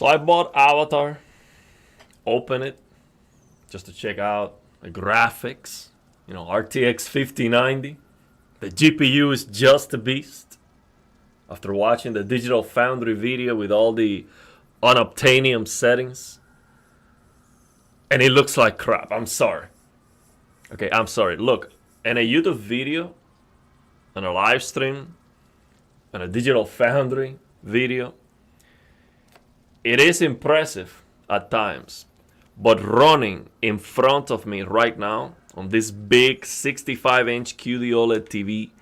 So I bought Avatar, open it just to check out the graphics. RTX 5090. The GPU is just a beast. After watching the Digital Foundry video with all the unobtanium settings, and it looks like crap. I'm sorry. Okay, I'm sorry. Look, in a YouTube video, on a live stream, on a Digital Foundry video, it is impressive at times. But running in front of me right now on this big 65-inch QD OLED TV,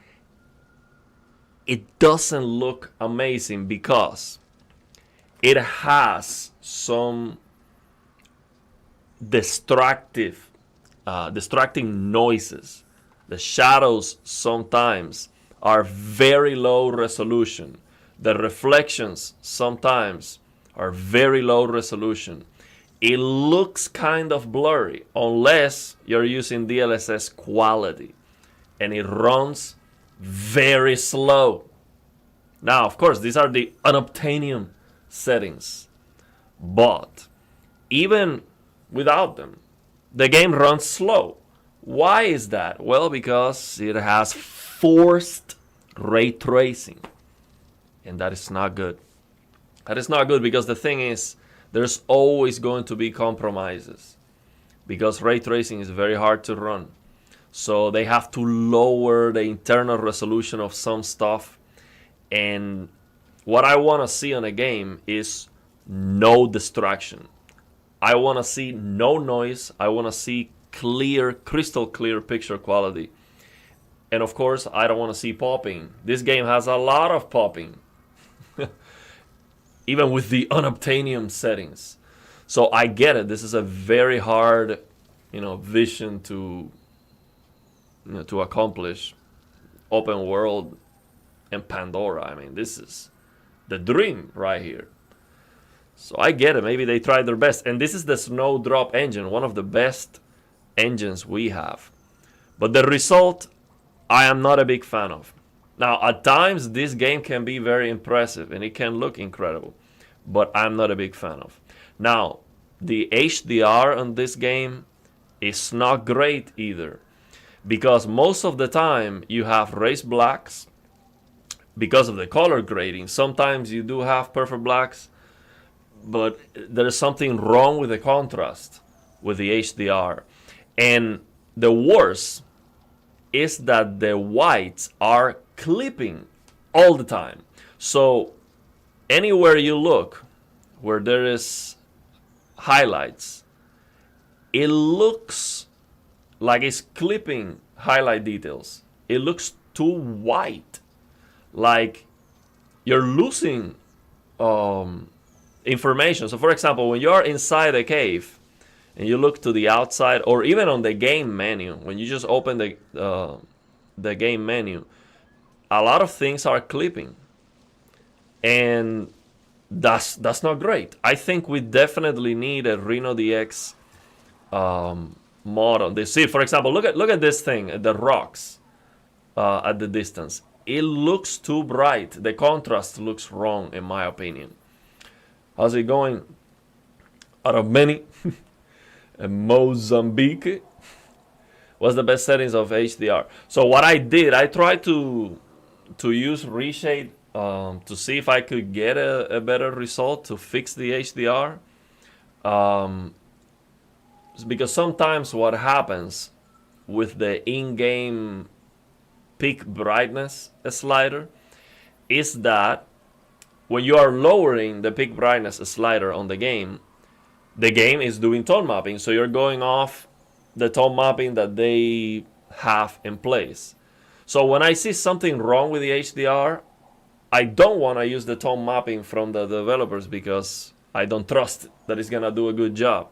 it doesn't look amazing because it has some distracting noises. The shadows sometimes are very low resolution. The reflections sometimes are very low resolution. It looks kind of blurry unless you're using DLSS quality, and it runs very slow. Now, of course, these are the unobtanium settings, but even without them, the game runs slow. Why is that? Well, because it has forced ray tracing, and that is not good. That is not good because the thing is, there's always going to be compromises because ray tracing is very hard to run. So they have to lower the internal resolution of some stuff. And what I want to see on a game is no distraction. I want to see no noise. I want to see clear, crystal clear picture quality. And of course, I don't want to see popping. This game has a lot of popping. Even with the unobtanium settings. So I get it. This is a very hard, vision to accomplish. Open world and Pandora. I mean, this is the dream right here. So I get it. Maybe they tried their best. And this is the Snowdrop engine, one of the best engines we have. But the result, I am not a big fan of. Now, at times, this game can be very impressive and it can look incredible, but I'm not a big fan of. Now, the HDR on this game is not great either, because most of the time you have raised blacks because of the color grading. Sometimes you do have perfect blacks, but there is something wrong with the contrast with the HDR. And the worst is that the whites are clipping all the time. So anywhere you look where there is highlights, it looks like it's clipping highlight details. It looks too white, like you're losing information. So for example, when you're inside a cave and you look to the outside, or even on the game menu, when you just open the game menu, a lot of things are clipping, and that's not great. I think we definitely need a Reno DX mod on this. See, for example, look at this thing, the rocks at the distance. It looks too bright. The contrast looks wrong, in my opinion. How's it going? Out of many. Mozambique. What's the best settings of HDR? So what I did, I tried to use reshade to see if I could get a better result to fix the HDR. Because sometimes what happens with the in-game peak brightness slider is that when you are lowering the peak brightness slider on the game is doing tone mapping. So you're going off the tone mapping that they have in place. So when I see something wrong with the HDR, I don't want to use the tone mapping from the developers because I don't trust that it's going to do a good job.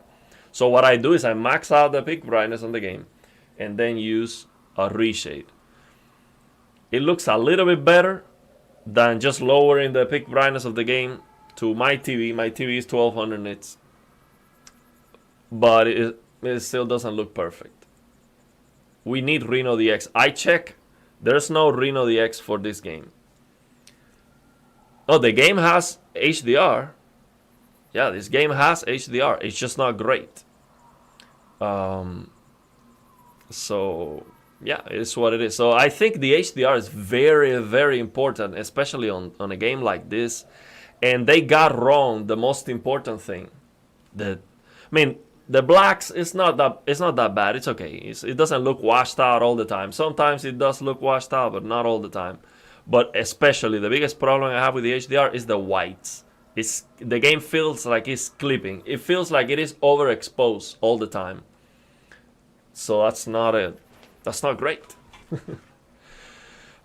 So what I do is I max out the peak brightness on the game and then use a reshade. It looks a little bit better than just lowering the peak brightness of the game to my TV. My TV is 1200 nits. But it still doesn't look perfect. We need Reno DX. I check. There's no Reno DX for this game. Oh, the game has HDR. yeah, this game has HDR. It's just not great. So yeah, it's what it is. So I think the HDR is very, very important, especially on a game like this. And they got wrong the most important thing. That, I mean, the blacks, it's not that bad. It's okay. It doesn't look washed out all the time. Sometimes it does look washed out, but not all the time. But especially the biggest problem I have with the HDR is the whites. The game feels like it's clipping. It feels like it is overexposed all the time. So that's not great.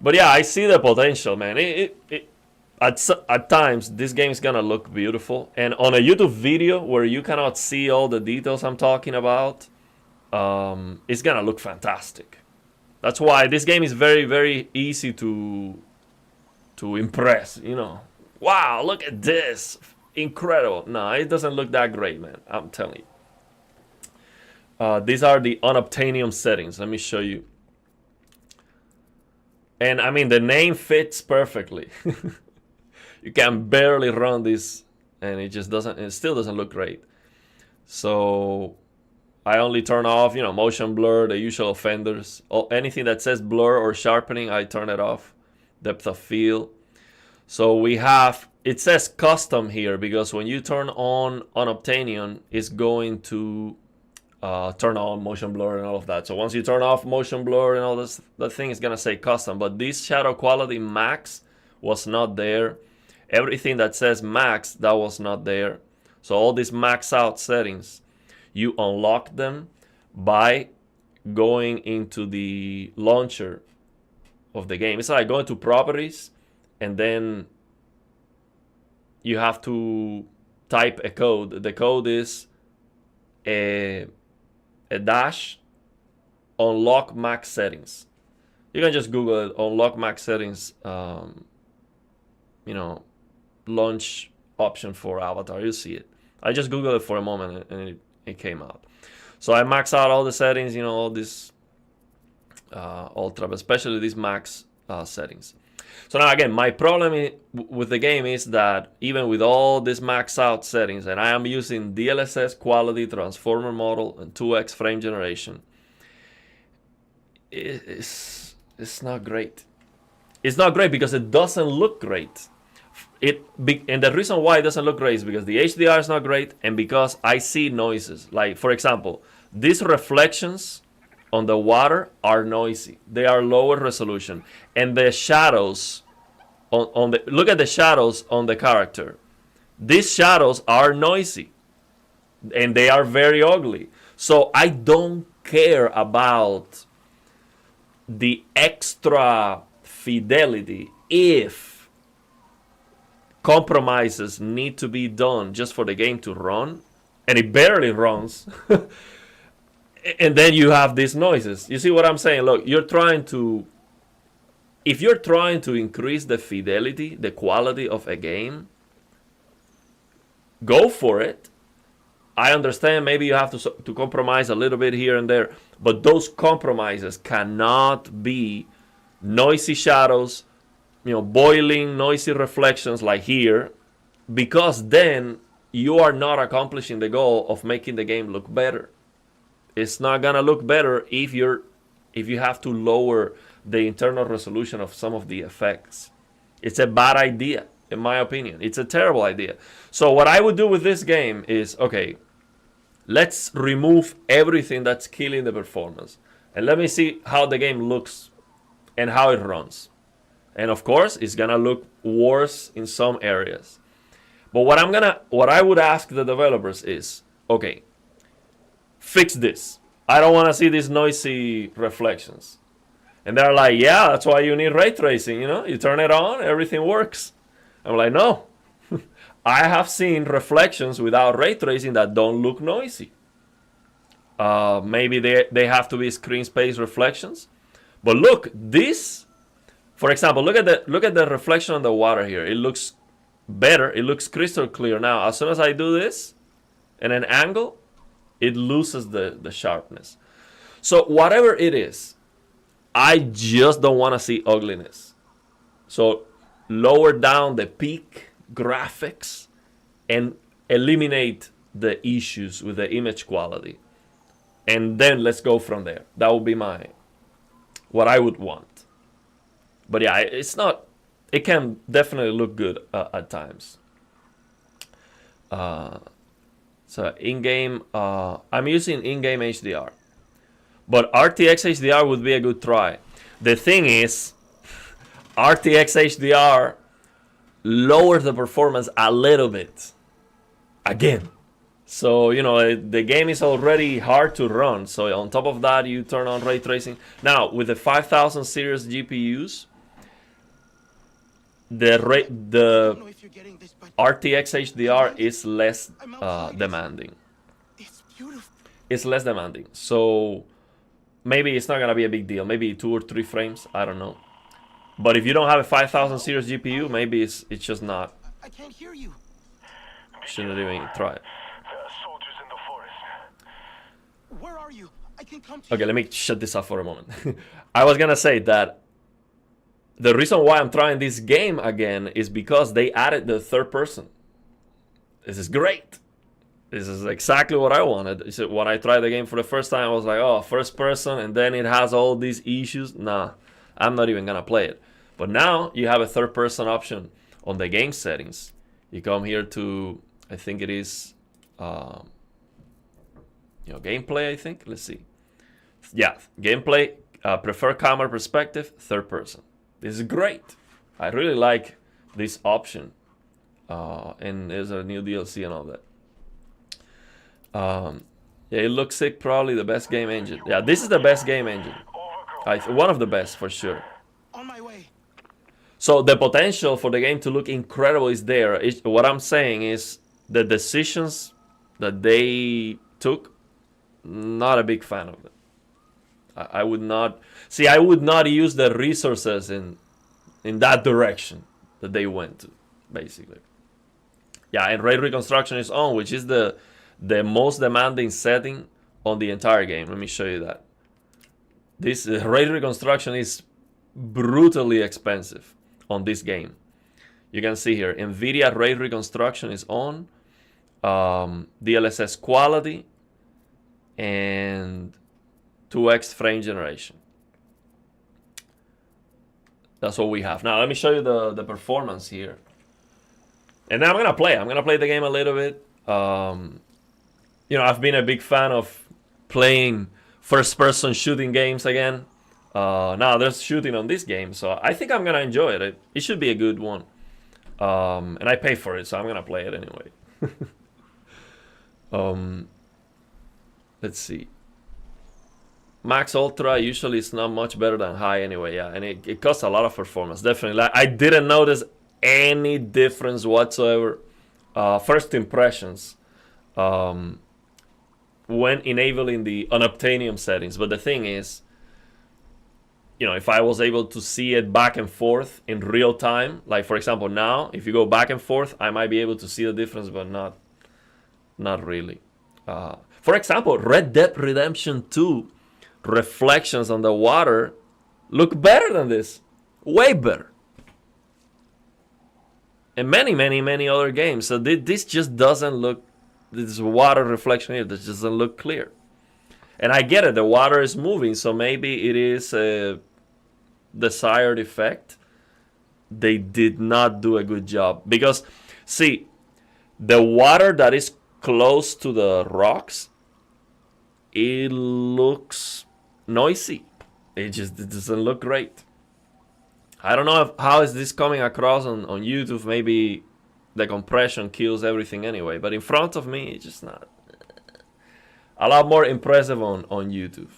But yeah, I see the potential, man. At times this game is gonna look beautiful, and on a YouTube video where you cannot see all the details I'm talking about, it's gonna look fantastic. That's why this game is very, very easy to impress. You know, wow, look at this, incredible. No, it doesn't look that great, man. I'm telling you. These are the unobtanium settings. Let me show you. And I mean, the name fits perfectly. You can barely run this, and it still doesn't look great. So I only turn off, motion blur, the usual offenders. Anything that says blur or sharpening, I turn it off. Depth of field. So it says custom here, because when you turn on unobtanium, it's going to turn on motion blur and all of that. So once you turn off motion blur and all this, that thing is gonna say custom. But this shadow quality max was not there. Everything that says max, that was not there. So all these max out settings, you unlock them by going into the launcher of the game. It's like going to properties, and then you have to type a code. The code is a dash unlock max settings. You can just Google it, unlock max settings, launch option for avatar. You see it. I just Googled it for a moment, and it came out. So I max out all the settings, all this ultra, but especially these max settings. So now again, my problem with the game is that even with all these max out settings, and I am using DLSS quality, transformer model, and 2x frame generation, it's not great. It's not great because it doesn't look great. And the reason why it doesn't look great is because the HDR is not great, and because I see noises. Like, for example, these reflections on the water are noisy. They are lower resolution. And the shadows look at the shadows on the character. These shadows are noisy, and they are very ugly. So I don't care about the extra fidelity if compromises need to be done just for the game to run, and it barely runs. And then you have these noises. You see what I'm saying? Look, if you're trying to increase the fidelity, the quality of a game, go for it. I understand maybe you have to compromise a little bit here and there, but those compromises cannot be noisy shadows, boiling, noisy reflections like here, because then you are not accomplishing the goal of making the game look better. It's not gonna look better if you have to lower the internal resolution of some of the effects. It's a bad idea, in my opinion. It's a terrible idea. So what I would do with this game is, okay, let's remove everything that's killing the performance, and let me see how the game looks and how it runs. And of course, it's gonna look worse in some areas. But what I would ask the developers is, okay, fix this. I don't want to see these noisy reflections. And they're like, yeah, that's why you need ray tracing. You turn it on, everything works. I'm like, no. I have seen reflections without ray tracing that don't look noisy. Maybe they have to be screen space reflections. But look, this, for example, look at the reflection on the water here. It looks better. It looks crystal clear now. As soon as I do this in an angle, it loses the sharpness. So whatever it is, I just don't want to see ugliness. So lower down the peak graphics and eliminate the issues with the image quality, and then let's go from there. That would be what I would want. But yeah, it's not. It can definitely look good at times. So in-game, I'm using in-game HDR, but RTX HDR would be a good try. The thing is, RTX HDR lowers the performance a little bit. Again. So, you know, the game is already hard to run. So on top of that, you turn on ray tracing. Now, with the 5000 series GPUs, the RTX HDR is less demanding. It's less demanding. So maybe it's not going to be a big deal. Maybe 2 or 3 frames. I don't know. But if you don't have a 5000 series GPU, maybe it's just not. I can't hear you. Shouldn't even try it. Soldiers in the forest. Where are you? I can come to Okay, let me shut this off for a moment. I was gonna say that the reason why I'm trying this game again is because they added the third person. This is great. This is exactly what I wanted. So when I tried the game for the first time, I was like, oh, first person, and then it has all these issues. Nah, I'm not even gonna play it. But now you have a third person option on the game settings. You come here to, I think it is, gameplay, I think. Let's see. Yeah, gameplay, prefer camera perspective, third person. This is great. I really like this option. And there's a new DLC and all that. Yeah, it looks sick. Probably the best game engine. Yeah, this is the best game engine. One of the best for sure. On my way. So the potential for the game to look incredible is there. What I'm saying is the decisions that they took, not a big fan of it. I would not see. I would not use the resources in that direction that they went to, basically. Yeah, and ray reconstruction is on, which is the most demanding setting on the entire game. Let me show you that. This ray reconstruction is brutally expensive on this game. You can see here, NVIDIA ray reconstruction is on, DLSS quality, and 2x frame generation. That's what we have. Now let me show you the performance here. And then I'm gonna play the game a little bit. I've been a big fan of playing first-person shooting games again. Now there's shooting on this game, so I think I'm gonna enjoy it. It should be a good one. And I pay for it, so I'm gonna play it anyway. Let's see. Max Ultra usually is not much better than high anyway, yeah, and it costs a lot of performance, definitely. I didn't notice any difference whatsoever. First impressions when enabling the unobtanium settings, but the thing is, if I was able to see it back and forth in real time, like for example now, if you go back and forth, I might be able to see the difference, but not really. For example, Red Dead Redemption 2 reflections on the water look better than this, way better. And many other games. So this just doesn't look, this water reflection here, this doesn't look clear. And I get it, the water is moving, so maybe it is a desired effect. They did not do a good job. Because, see, the water that is close to the rocks, it looks noisy. It doesn't look great. I don't know how is this coming across on YouTube. Maybe the compression kills everything anyway. But in front of me, it's just not. A lot more impressive on YouTube.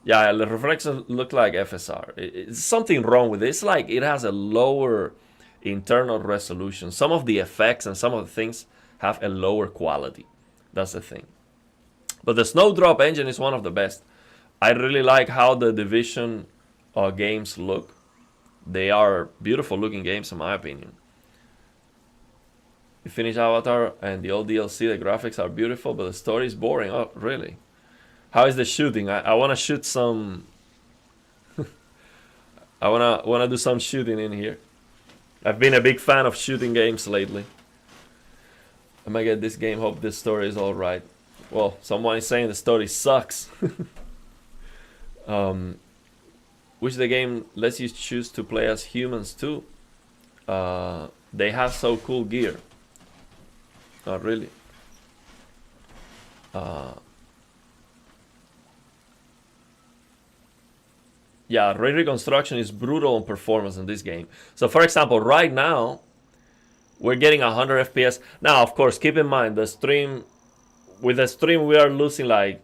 Yeah, the reflections look like FSR. It's something wrong with it. It's like it has a lower internal resolution. Some of the effects and some of the things have a lower quality. That's the thing. But the Snowdrop engine is one of the best. I really like how the Division games look. They are beautiful looking games in my opinion. You finish Avatar and the old DLC, the graphics are beautiful, but the story is boring. Oh, really? How is the shooting? I want to shoot some... I wanna do some shooting in here. I've been a big fan of shooting games lately. I might get this game. Hope this story is all right. Well, someone is saying the story sucks. Which the game lets you choose to play as humans too. They have so cool gear. Not really. Yeah, ray reconstruction is brutal on performance in this game. So for example, right now, we're getting 100 FPS. Now, of course, keep in mind, with the stream, we are losing like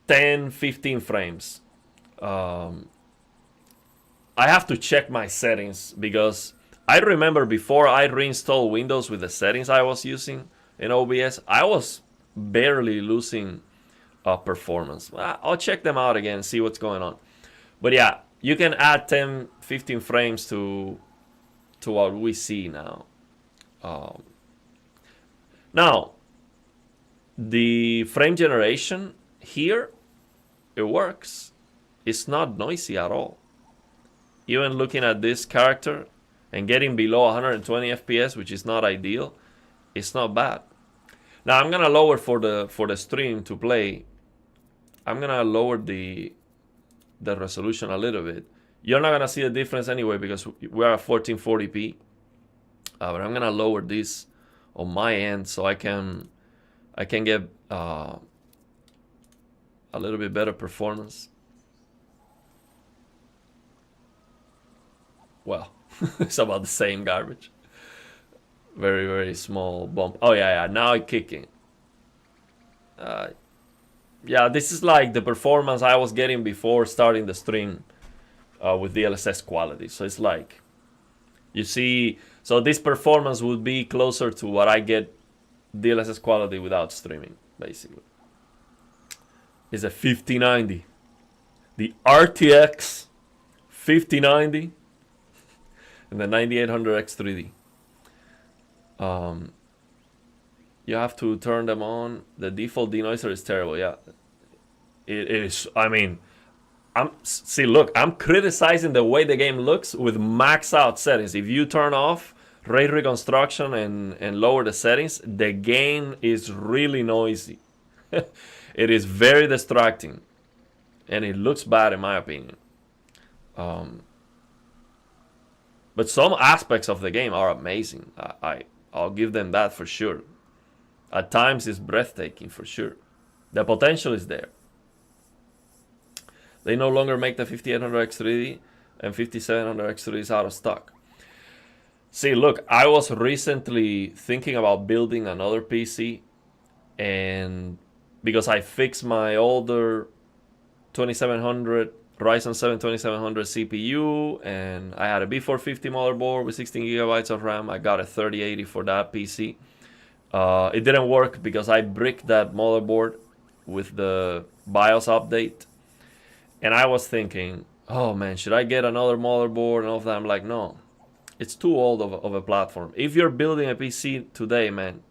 10, 15 frames. I have to check my settings because I remember before I reinstalled Windows with the settings I was using in OBS, I was barely losing performance. I'll check them out again and see what's going on. But yeah, you can add 10, 15 frames to what we see now. Now, the frame generation here, it works. It's not noisy at all. Even looking at this character and getting below 120 FPS, which is not ideal, it's not bad. Now I'm gonna lower for the stream to play. I'm gonna lower the resolution a little bit. You're not gonna see a difference anyway because we're at 1440p. But I'm gonna lower this on my end so I can get a little bit better performance. Well, it's about the same garbage. Very, very small bump. Oh yeah, now it's kicking. Yeah, this is like the performance I was getting before starting the stream with DLSS quality. So it's like, you see, so this performance would be closer to what I get DLSS quality without streaming, basically. It's a 5090. The RTX 5090 and the 9800X 3D. You have to turn them on. The default denoiser is terrible. Yeah, it is. I mean, I'm criticizing the way the game looks with max out settings. If you turn off ray reconstruction and lower the settings, the game is really noisy. It is very distracting, and it looks bad in my opinion. But some aspects of the game are amazing. I'll give them that for sure. At times it's breathtaking for sure. The potential is there. They no longer make the 5800X 3D and 5700X 3D is out of stock. See, look, I was recently thinking about building another PC, and because I fixed my older 2700 Ryzen 7 2700 CPU, and I had a B450 motherboard with 16 gigabytes of RAM. I got a 3080 for that PC. It didn't work because I bricked that motherboard with the BIOS update. And I was thinking, oh man, should I get another motherboard and all of that? I'm like, no, it's too old of a platform. If you're building a PC today, man,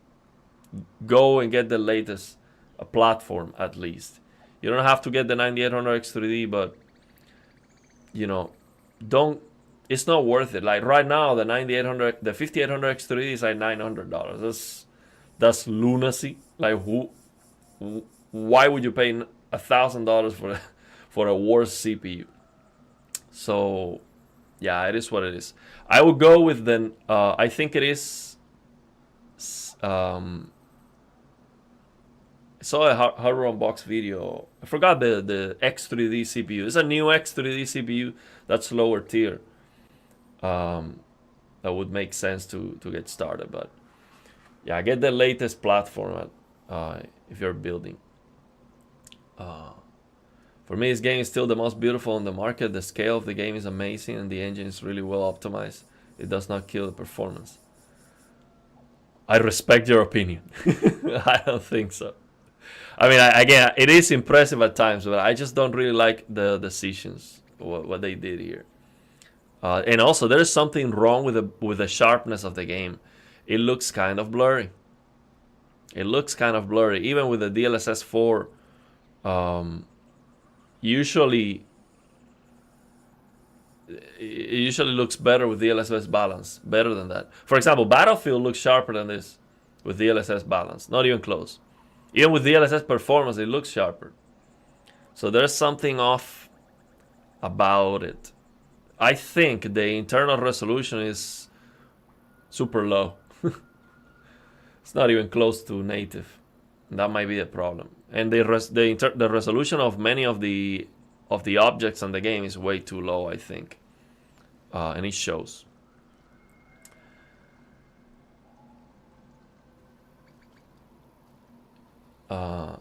go and get the latest platform at least. You don't have to get the 9800X 3D, but you know, it's not worth it. Like right now, the 5800X 3D is like $900. That's lunacy. Like why would you pay $1,000 for a worse CPU? So yeah, it is what it is. I would go with the I think it is I saw a hardware unbox video. I forgot the X3D CPU. It's a new X3D CPU that's lower tier. That would make sense to get started. But yeah, get the latest platform if you're building. For me, this game is still the most beautiful on the market. The scale of the game is amazing and the engine is really well optimized. It does not kill the performance. I respect your opinion. I don't think so. I mean, again, it is impressive at times, but I just don't really like the decisions, what they did here. And also, there's something wrong with the sharpness of the game. It looks kind of blurry. It looks kind of blurry, even with the DLSS 4. Usually, it usually looks better with DLSS balance, better than that. For example, Battlefield looks sharper than this. with DLSS balance. Not even close. Even with DLSS performance, it looks sharper. So there's something off about it. I think the internal resolution is super low. It's not even close to native. That might be the problem. And the resolution of many of the objects in the game is way too low, I think. And it shows. The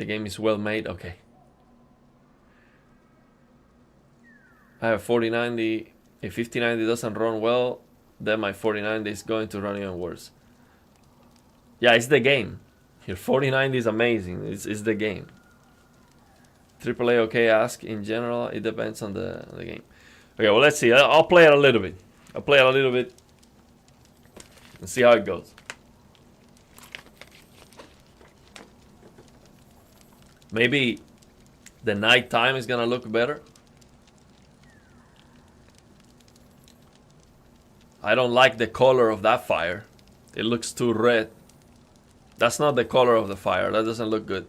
game is well made. Okay. I have 4090. If 5090 doesn't run well, then my 4090 is going to run even worse. Yeah, it's the game. Your 4090 is amazing. It's the game. AAA okay, ask in general. It depends on the game. Okay, well, let's see. I'll play it a little bit. I'll play it a little bit and see how it goes. Maybe the nighttime is gonna look better. I don't like the color of that fire. It looks too red. That's not the color of the fire. That doesn't look good.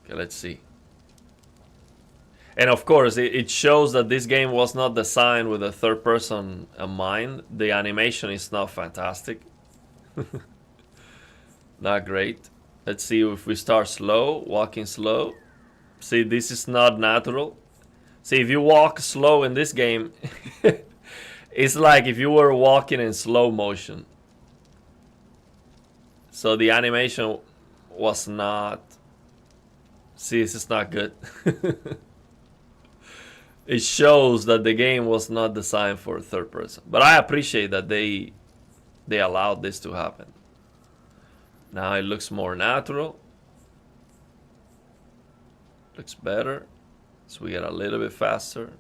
Okay, let's see. And of course, it shows that this game was not designed with a third person in mind. The animation is not fantastic. Not great. Let's see if we start slow, walking slow. See, this is not natural. See, if you walk slow in this game, it's like if you were walking in slow motion. So the animation was not... See, this is not good. It shows that the game was not designed for third person. But I appreciate that they allowed this to happen. Now it looks more natural. Looks better. So we get a little bit faster.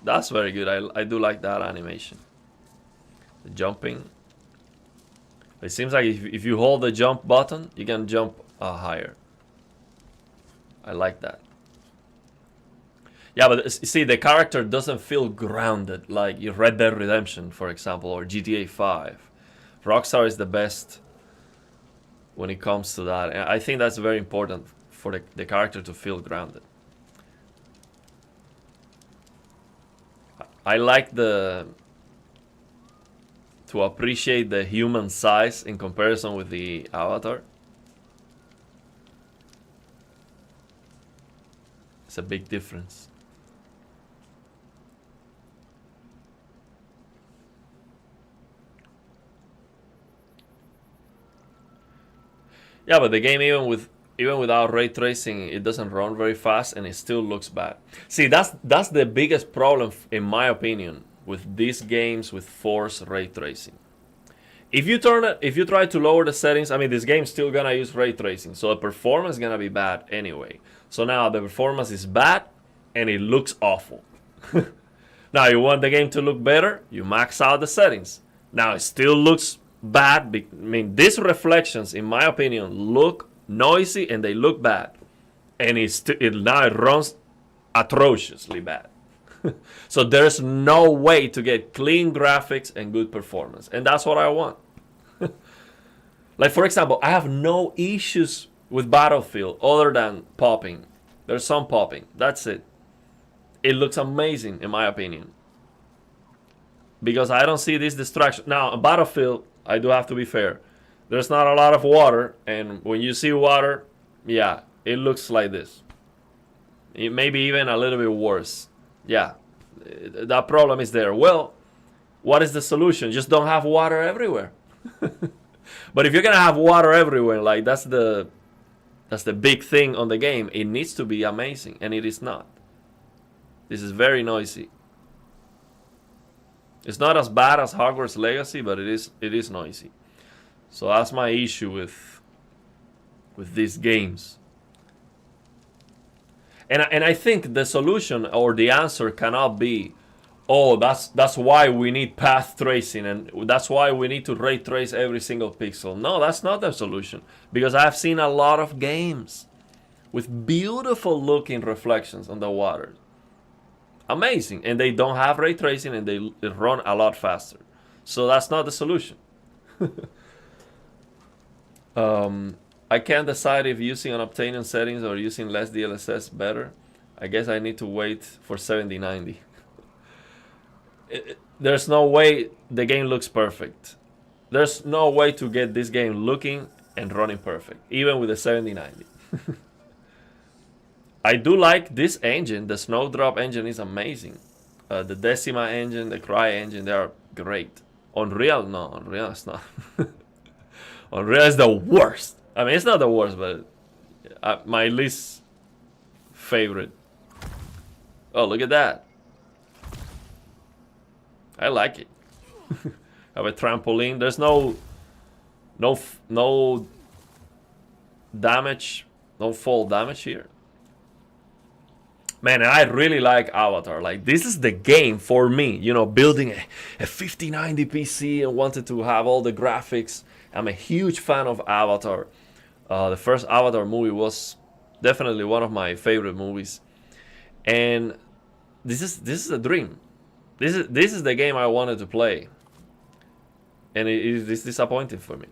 That's very good. I do like that animation. The jumping. It seems like if you hold the jump button, you can jump higher. I like that. Yeah, but see, the character doesn't feel grounded like Red Dead Redemption, for example, or GTA 5. Rockstar is the best when it comes to that. And I think that's very important for the character to feel grounded. I like to appreciate the human size in comparison with the avatar. It's a big difference. Yeah, but the game, even without ray tracing, it doesn't run very fast and it still looks bad. See, that's the biggest problem, in my opinion, with these games with forced ray tracing. If you try to lower the settings, I mean, this game's still gonna use ray tracing, so the performance is gonna be bad anyway. So now the performance is bad and it looks awful. Now you want the game to look better, you max out the settings. Now it still looks bad. I mean, these reflections, in my opinion, look noisy and they look bad, and now it runs atrociously bad. So there's no way to get clean graphics and good performance, and that's what I want. Like, for example, I have no issues with Battlefield other than popping. There's some popping, that's it. It looks amazing, in my opinion, because I don't see this distraction. Now, Battlefield, I do have to be fair, there's not a lot of water, and when you see water, yeah, it looks like this. It may be even a little bit worse. Yeah, that problem is there. Well, what is the solution? Just don't have water everywhere. But if you're gonna have water everywhere, like that's the big thing on the game, it needs to be amazing, and it is not. This is very noisy. It's not as bad as Hogwarts Legacy, but it is noisy. So that's my issue with these games. And I think the solution or the answer cannot be, Oh, that's why we need path tracing, and that's why we need to ray trace every single pixel. No, that's not the solution, because I've seen a lot of games with beautiful looking reflections on the water. Amazing, and they don't have ray tracing, and they run a lot faster. So that's not the solution. I can't decide if using unobtanium settings or using less DLSS better. I guess I need to wait for 7090. There's no way the game looks perfect. There's no way to get this game looking and running perfect, even with the 7090. I do like this engine. The Snowdrop engine is amazing. The Decima engine, the Cry engine, they are great. Unreal, no, Unreal is not. Unreal is the worst. I mean, it's not the worst, but my least favorite. Oh, look at that. I like it. Have a trampoline. There's no damage, no fall damage here. Man, I really like Avatar. Like, this is the game for me. You know, building a 5090 PC and wanted to have all the graphics. I'm a huge fan of Avatar. The first Avatar movie was definitely one of my favorite movies, and this is a dream. This is the game I wanted to play, and it's disappointing for me.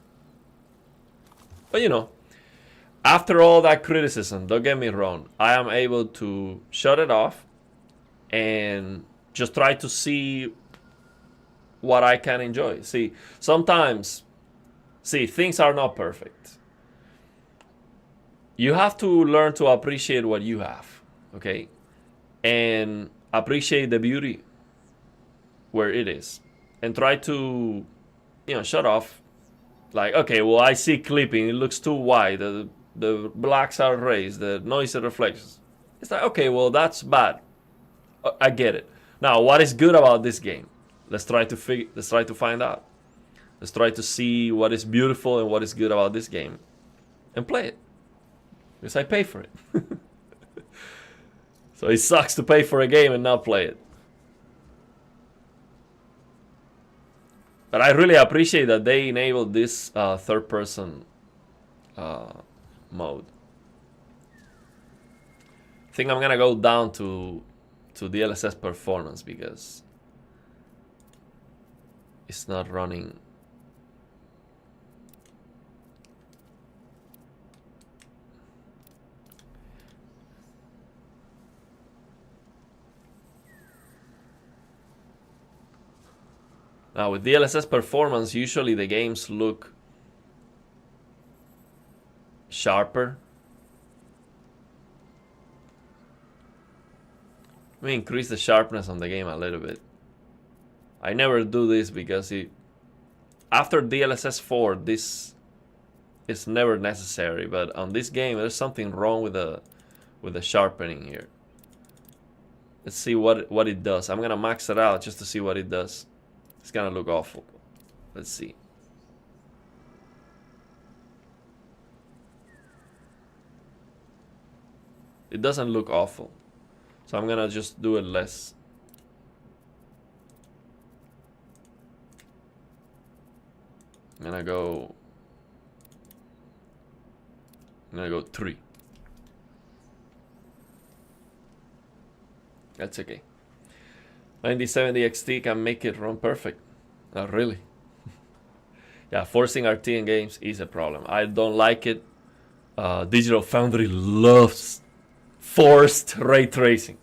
But you know, after all that criticism, don't get me wrong, I am able to shut it off and just try to see what I can enjoy. Sometimes things are not perfect. You have to learn to appreciate what you have, okay? And appreciate the beauty where it is. And try to, shut off. Like, okay, well, I see clipping, it looks too wide, the blacks are raised, the noise reflections. It's like, okay, well, that's bad. I get it. Now, what is good about this game? Let's try to find out. Let's try to see what is beautiful and what is good about this game, and play it. Because I pay for it. So it sucks to pay for a game and not play it. But I really appreciate that they enabled this third-person mode. I think I'm gonna go down to DLSS performance because it's not running. Now with DLSS performance, usually the games look sharper. Let me increase the sharpness on the game a little bit. I never do this because after DLSS 4, this is never necessary. But on this game, there's something wrong with the sharpening here. Let's see what it does. I'm gonna max it out just to see what it does. It's gonna look awful. Let's see. It doesn't look awful. So I'm gonna just do it less. I'm gonna go 3. That's okay. 9070 XT can make it run perfect. Not really. Yeah, forcing RT in games is a problem. I don't like it. Digital Foundry loves forced ray tracing.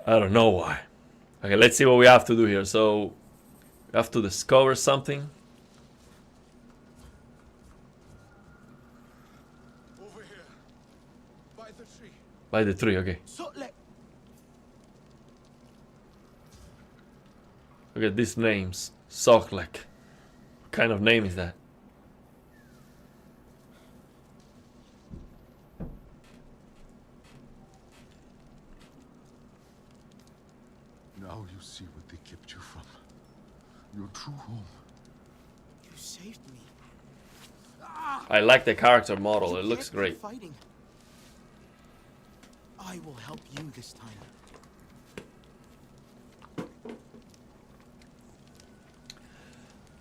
I don't know why. Okay, let's see what we have to do here. So we have to discover something. Over here. By the tree. By the tree, okay. Look at these names. Soklek. What kind of name is that? Now you see what they kept you from. Your true home. You saved me. I like the character model. It looks great. Fighting. I will help you this time.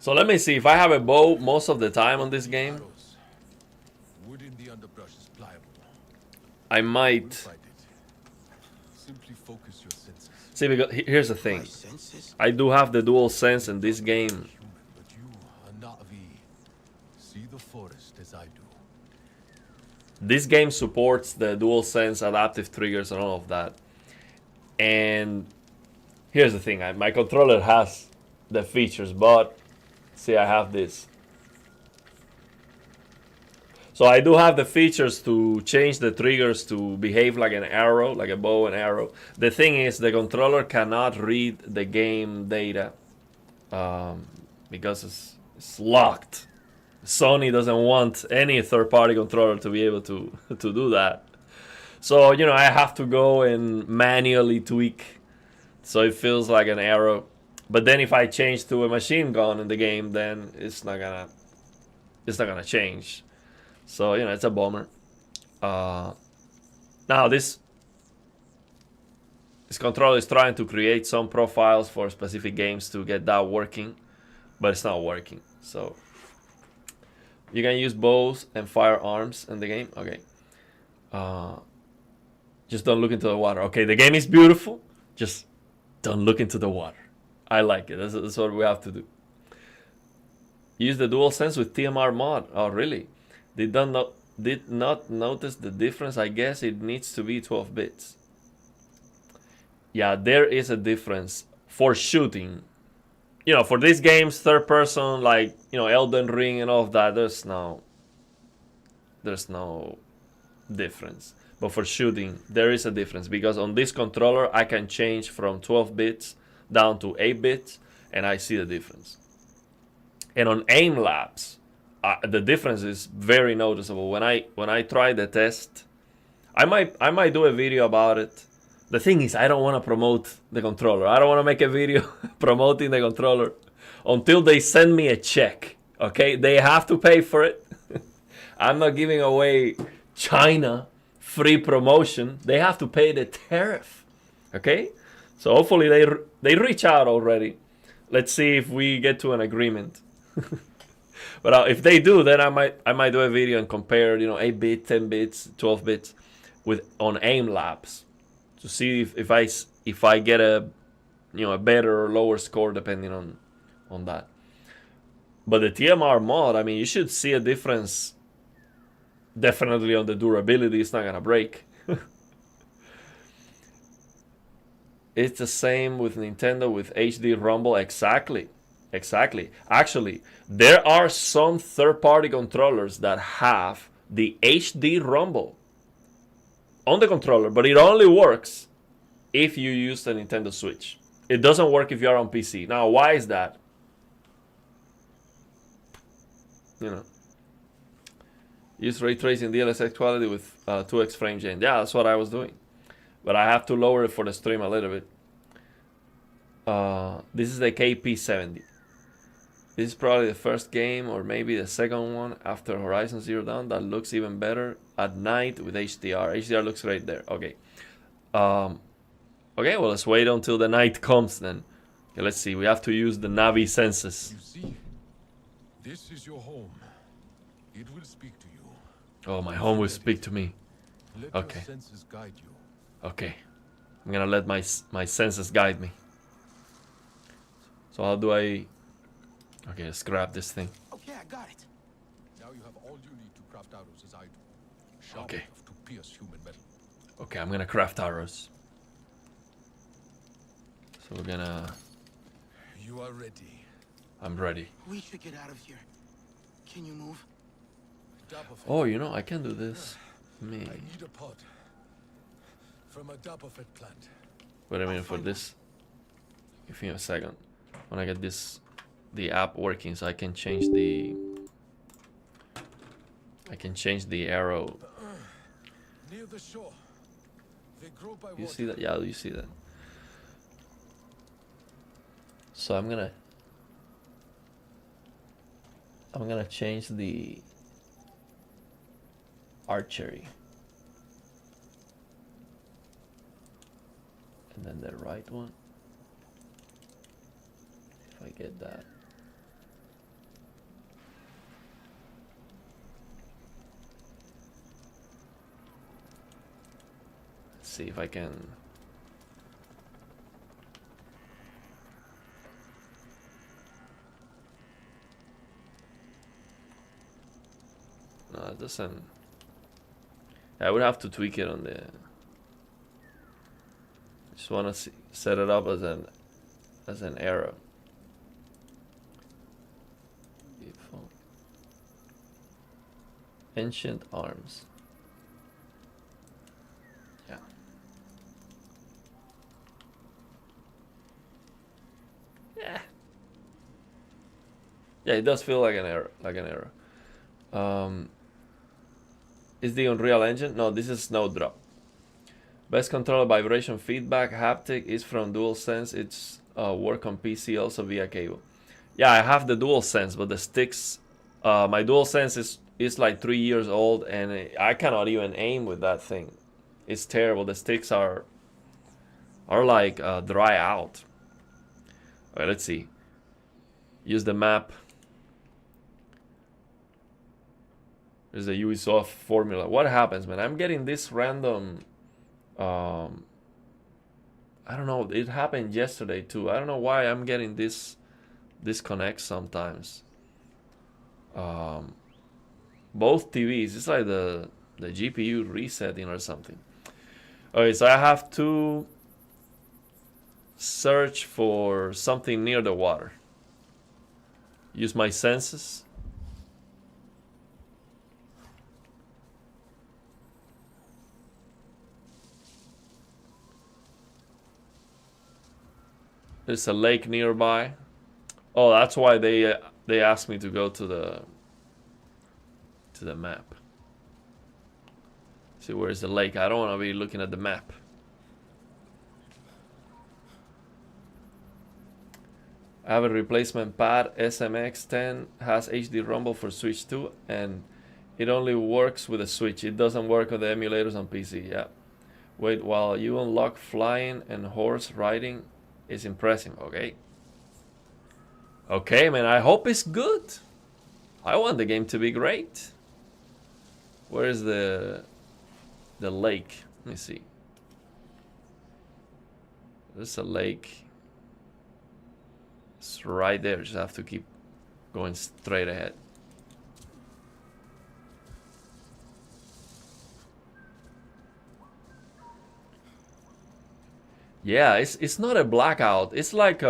So let me see. If I have a bow most of the time on this game, Arrows. Wood in the underbrush is pliable. I We'll might... find it. Simply focus your senses. See, because here's the My thing. senses? I do have the dual sense in this game. Human, but you are not of E. See the forest as I do. This game supports the dual sense, adaptive triggers, and all of that. And here's the thing. My controller has the features, but see, I have this. So I do have the features to change the triggers to behave like an arrow, like a bow and arrow. The thing is, the controller cannot read the game data because it's locked. Sony doesn't want any third-party controller to be able to do that. So, you know, I have to go and manually tweak so it feels like an arrow. But then if I change to a machine gun in the game, then it's not gonna change. So, you know, it's a bummer. Now this controller is trying to create some profiles for specific games to get that working, but it's not working. So you can use bows and firearms in the game. Okay. Just don't look into the water. Okay, the game is beautiful. Just don't look into the water. I like it. That's what we have to do. Use the DualSense with TMR mod. Oh, really? Did not notice the difference. I guess it needs to be 12 bits. Yeah, there is a difference for shooting. You know, for these games, third person, like, you know, Elden Ring and all of that, there's no difference. But for shooting, there is a difference because on this controller, I can change from 12 bits down to 8 bits, and I see the difference. And on aim labs, the difference is very noticeable. When I try the test, I might do a video about it. The thing is, I don't want to promote the controller. I don't want to make a video promoting the controller until they send me a check. Okay, they have to pay for it. I'm not giving away China free promotion. They have to pay the tariff. Okay, so hopefully they reach out already. Let's see if we get to an agreement. But if they do, then I might do a video and compare, you know, 8-bit, 10 bits, 12 bits on aim labs to see if I get a better or lower score depending on that. But the TMR mod, I mean, you should see a difference definitely on the durability. It's not gonna break. It's the same with Nintendo with HD Rumble. Exactly. Actually, there are some third-party controllers that have the HD Rumble on the controller, but it only works if you use the Nintendo Switch. It doesn't work if you're on PC. Now, why is that? You know, use ray tracing DLSS quality with 2x frame change. Yeah, that's what I was doing, but I have to lower it for the stream a little bit. This is the KP70. This is probably the first game, or maybe the second one after Horizon Zero Dawn that looks even better at night with HDR. HDR looks great there. Okay. Okay, well, let's wait until the night comes then. Okay, let's see. We have to use the Navi senses. You see, this is your home. It will speak to you. Oh, my home will speak to me. Let Okay. your senses guide you. Okay. I'm gonna let my senses guide me. So how do I... Okay, let's grab this thing. Okay, I got it. Now you have all you need to craft arrows as I do. Sharp Okay. enough to pierce human metal. Okay, I'm gonna craft arrows. So we're gonna... You are ready. I'm ready. We should get out of here. Can you move? Dabberfett. Oh, you know, I can do this. Me. I need a pod from a Dabberfett plant. Wait a minute for this. Give me a second. When I get the app working, so I can change the arrow. Near the shore. They grow by You water. see that? Yeah, you see that. So I'm gonna change the archery. And then the right one. If I get that. see if I can. No, it doesn't. I would have to tweak it on the. Just want to set it up as an arrow. Default. Ancient arms. Yeah. Yeah. Yeah, it does feel like an arrow. Is the Unreal Engine? No, this is Snowdrop. Best controller vibration feedback haptic is from DualSense. It's work on PC also via cable. Yeah, I have the DualSense, but the sticks. My DualSense is like 3 years old, and I cannot even aim with that thing. It's terrible. The sticks are like dry out. All right, let's see. Use the map. There's a Ubisoft formula. What happens, man? I'm getting this random. I don't know. It happened yesterday too. I don't know why I'm getting this disconnect sometimes. Both TVs. It's like the GPU resetting or something. Okay, so I have to search for something near the water. Use my senses. There's a lake nearby. Oh, that's why they asked me to go to the map. See, where's the lake? I don't want to be looking at the map. I have a replacement pad. SMX10 has HD Rumble for Switch 2, and it only works with a Switch. It doesn't work on the emulators on PC. Yeah. Wait, while you unlock flying and horse riding is impressive. Okay. Okay, man. I hope it's good. I want the game to be great. Where is the lake? Let me see. There's a lake. It's right there. Just have to keep going straight ahead. Yeah, it's not a blackout. It's like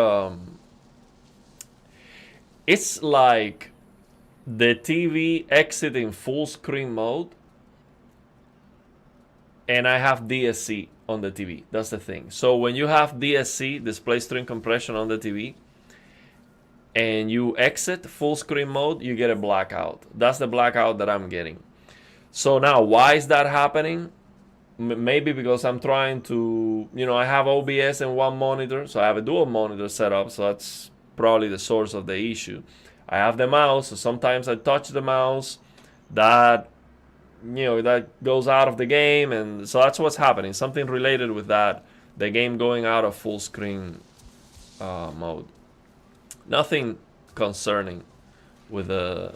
the TV exiting full screen mode, and I have DSC on the TV. That's the thing. So when you have DSC, display string compression, on the TV, and you exit full screen mode, you get a blackout. That's the blackout that I'm getting. So now, why is that happening? Maybe because I'm trying to, I have OBS in one monitor, so I have a dual monitor set up, so that's probably the source of the issue. I have the mouse, so sometimes I touch the mouse, that goes out of the game, and so that's what's happening. Something related with that, the game going out of full screen mode. Nothing concerning with the.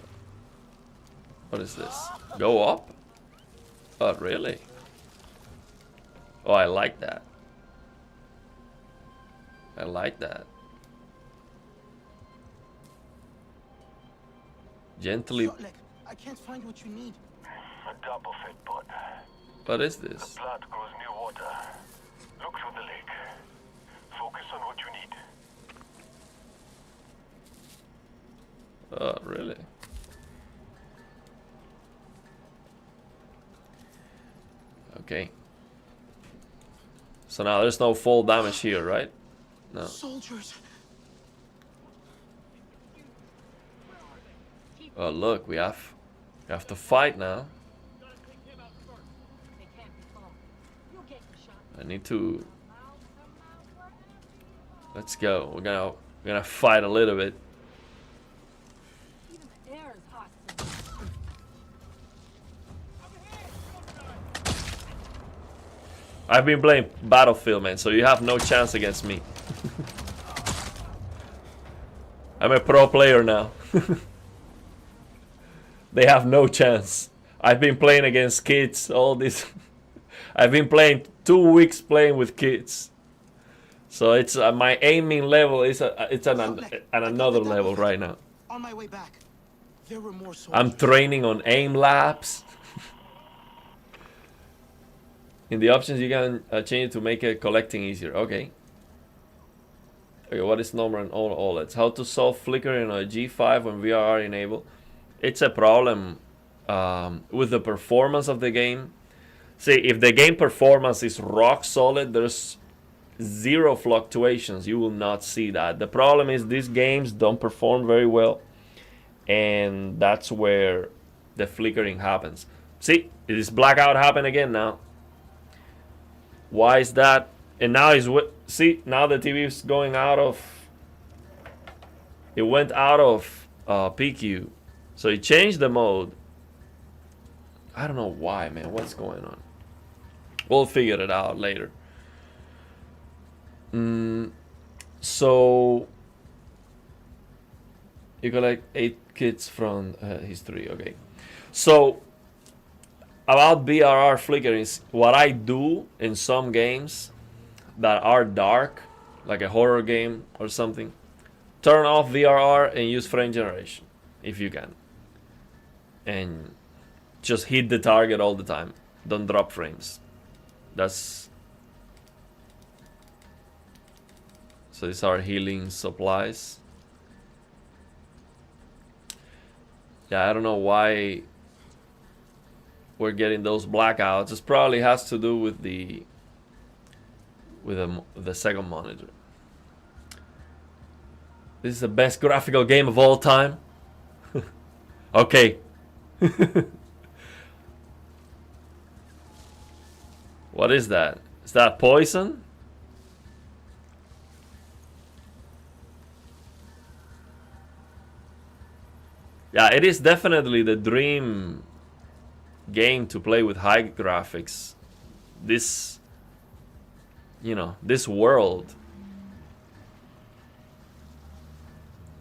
What is this? Go up? Oh, really? Oh, I like that. I like that. Gently. Shortleg, I can't find what you need. A drop of it, bud. What is this? The plant grows near water. Look for the lake. Focus on what you need. Oh, really? Okay. So now there's no fall damage here, right? No. Soldiers. Oh, look, we have to fight now. I need to. Let's go. We're gonna fight a little bit. I've been playing Battlefield, man, so you have no chance against me. I'm a pro player now. They have no chance. I've been playing against kids all this I've been playing 2 weeks playing with kids, so it's my aiming level is it's at another level right now. On my way back, there were more soldiers. I'm training on aim labs. In the options, you can change it to make it collecting easier. Okay. Okay, what is number on all OLEDs? How to solve flickering on a G5 when VRR enabled? It's a problem with the performance of the game. See, if the game performance is rock solid, there's zero fluctuations. You will not see that. The problem is these games don't perform very well, and that's where the flickering happens. See, this blackout happened again now. Why is that? And now is what? See, now the TV is going out of. It went out of PQ, so it changed the mode. I don't know why, man. What's going on? We'll figure it out later. So you collect 8 kits from history. Okay. So about BRR flickering, what I do in some games that are dark, like a horror game or something, turn off VRR and use frame generation if you can, and just hit the target all the time. Don't drop frames. That's so these are healing supplies. Yeah, I don't know why we're getting those blackouts. It probably has to do with the second monitor. This is the best graphical game of all time. Okay. What is that? Is that poison? Yeah, it is definitely the dream game to play with high graphics. This, you know, this world.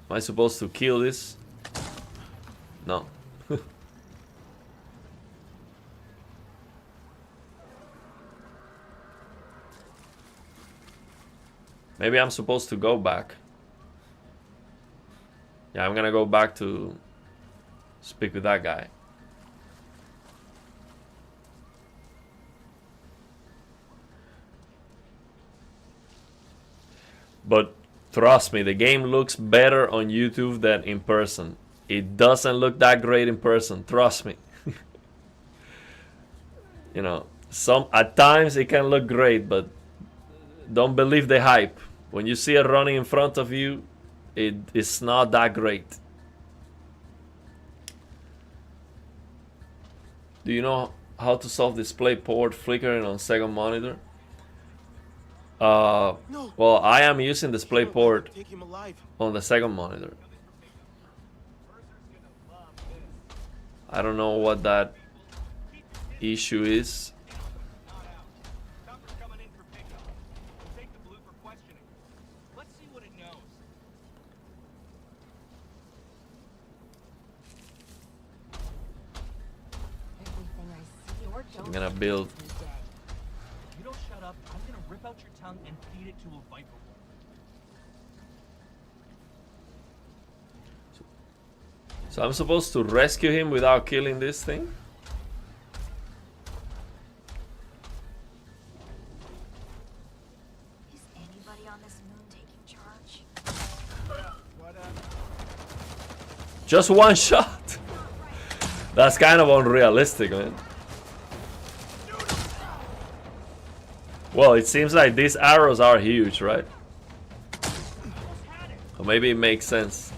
Am I supposed to kill this? No. Maybe I'm supposed to go back. Yeah, I'm gonna go back to speak with that guy. But trust me, the game looks better on YouTube than in person. It doesn't look that great in person, trust me. You know, at times it can look great, but don't believe the hype. When you see it running in front of you, it's not that great. Do you know how to solve display port flickering on second monitor? Well, I am using display port on the second monitor. I don't know what that issue is. I'm gonna build. You don't shut up, I'm gonna rip out your tongue and feed it to a viper. So I'm supposed to rescue him without killing this thing? Is anybody on this moon taking charge? Just one shot? That's kind of unrealistic, man. Well, it seems like these arrows are huge, right? Or maybe it makes sense.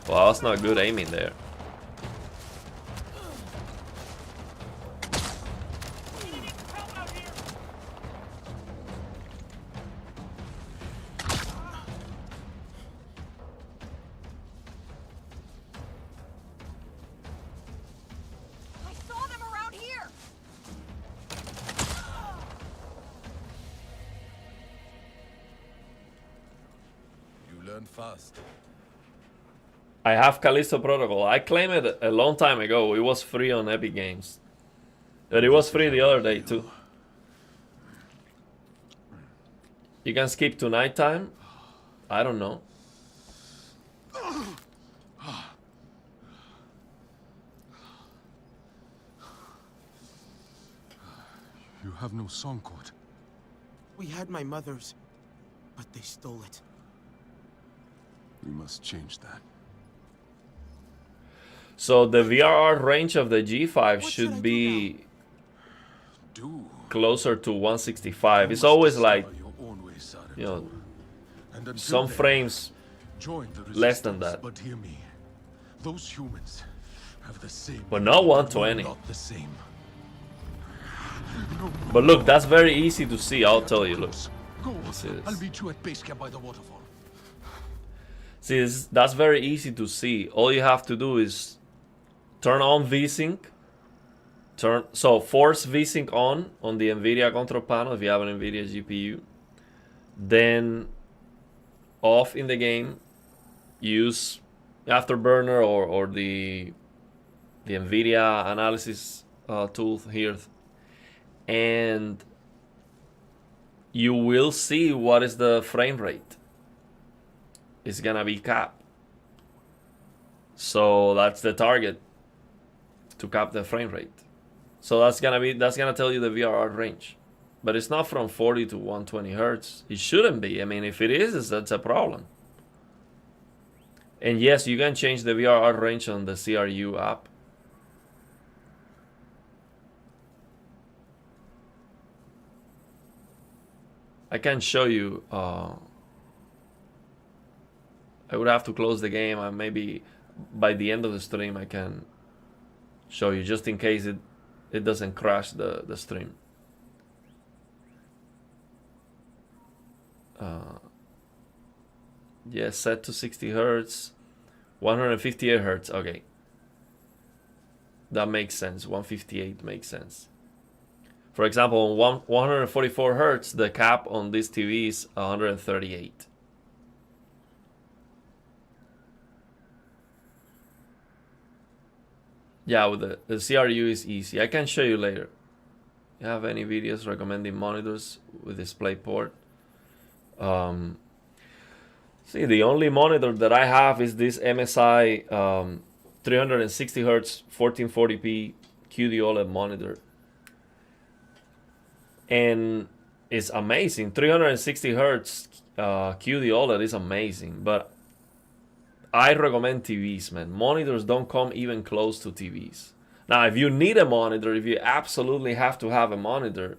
Well, that's not good aiming there. I saw them around here. You learn fast. I have Callisto Protocol. I claimed it a long time ago. It was free on Epic Games. But it was free the other day too. You can skip to nighttime. I don't know. You have no song cord. We had my mother's, but they stole it. We must change that. So the VRR range of the G5 What should I should do be Do. closer to 165. It's always like, Your own way, Sarah. you know, And until some then, frames join the less than resistance. that. But hear me. Those humans have the same. But not we're 120. Not the same. But look, that's very easy to see. I'll tell you. Look, Go. see this. I'll meet you at base camp by the waterfall. see that's very easy to see. All you have to do is turn on VSync. Force VSync on the NVIDIA control panel if you have an NVIDIA GPU. Then off in the game, use Afterburner or the NVIDIA analysis tool here, and you will see what is the frame rate. It's gonna be capped. So that's the target, to cap the frame rate. So that's gonna tell you the VRR range. But it's not from 40 to 120 hertz. It shouldn't be. I mean, if it is, that's a problem. And yes, you can change the VRR range on the CRU app. I can show you. I would have to close the game, and maybe by the end of the stream I can show you, just in case it doesn't crash the stream. Yes, set to 60 hertz, 158 hertz. Okay, that makes sense. 158 makes sense. For example, on 144 hertz, the cap on this TV is 138. Yeah, with the CRU is easy. I can show you later. You have any videos recommending monitors with DisplayPort? See, the only monitor that I have is this MSI 360 Hz 1440p QD OLED monitor. And it's amazing. 360 Hz QD OLED is amazing. But I recommend TVs, man. Monitors don't come even close to TVs. Now, if you need a monitor, if you absolutely have to have a monitor,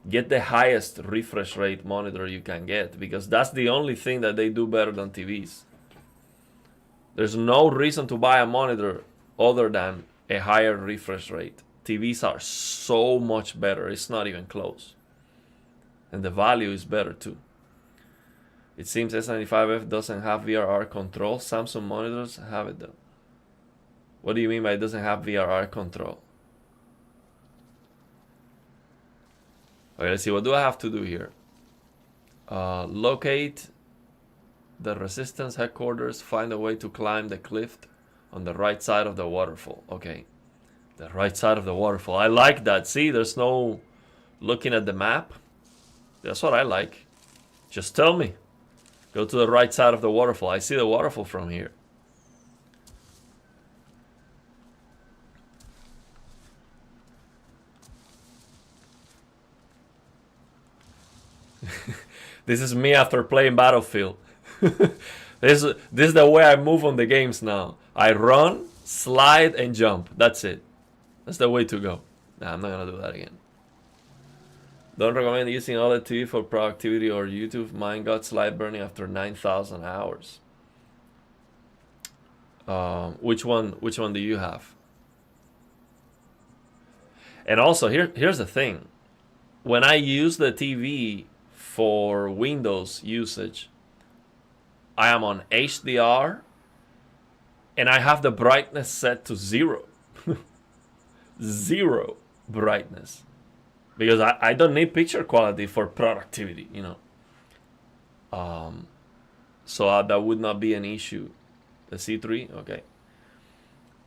get the highest refresh rate monitor you can get, because that's the only thing that they do better than TVs. There's no reason to buy a monitor other than a higher refresh rate. TVs are so much better, it's not even close. And the value is better too. It seems S95F doesn't have VRR control. Samsung monitors have it though. What do you mean by it doesn't have VRR control? Okay, let's see. What do I have to do here? Locate the resistance headquarters. Find a way to climb the cliff on the right side of the waterfall. Okay. The right side of the waterfall. I like that. See, there's no looking at the map. That's what I like. Just tell me. Go to the right side of the waterfall. I see the waterfall from here. This is me after playing Battlefield. This is the way I move on the games now. I run, slide, and jump. That's it. That's the way to go. Nah, I'm not gonna do that again. Don't recommend using OLED TV for productivity or YouTube. Mine got slide burning after 9,000 hours. Which one do you have? And also, here's the thing. When I use the TV for Windows usage, I am on HDR and I have the brightness set to 0. 0 brightness. Because I don't need picture quality for productivity, you know. So that would not be an issue. The C3, okay.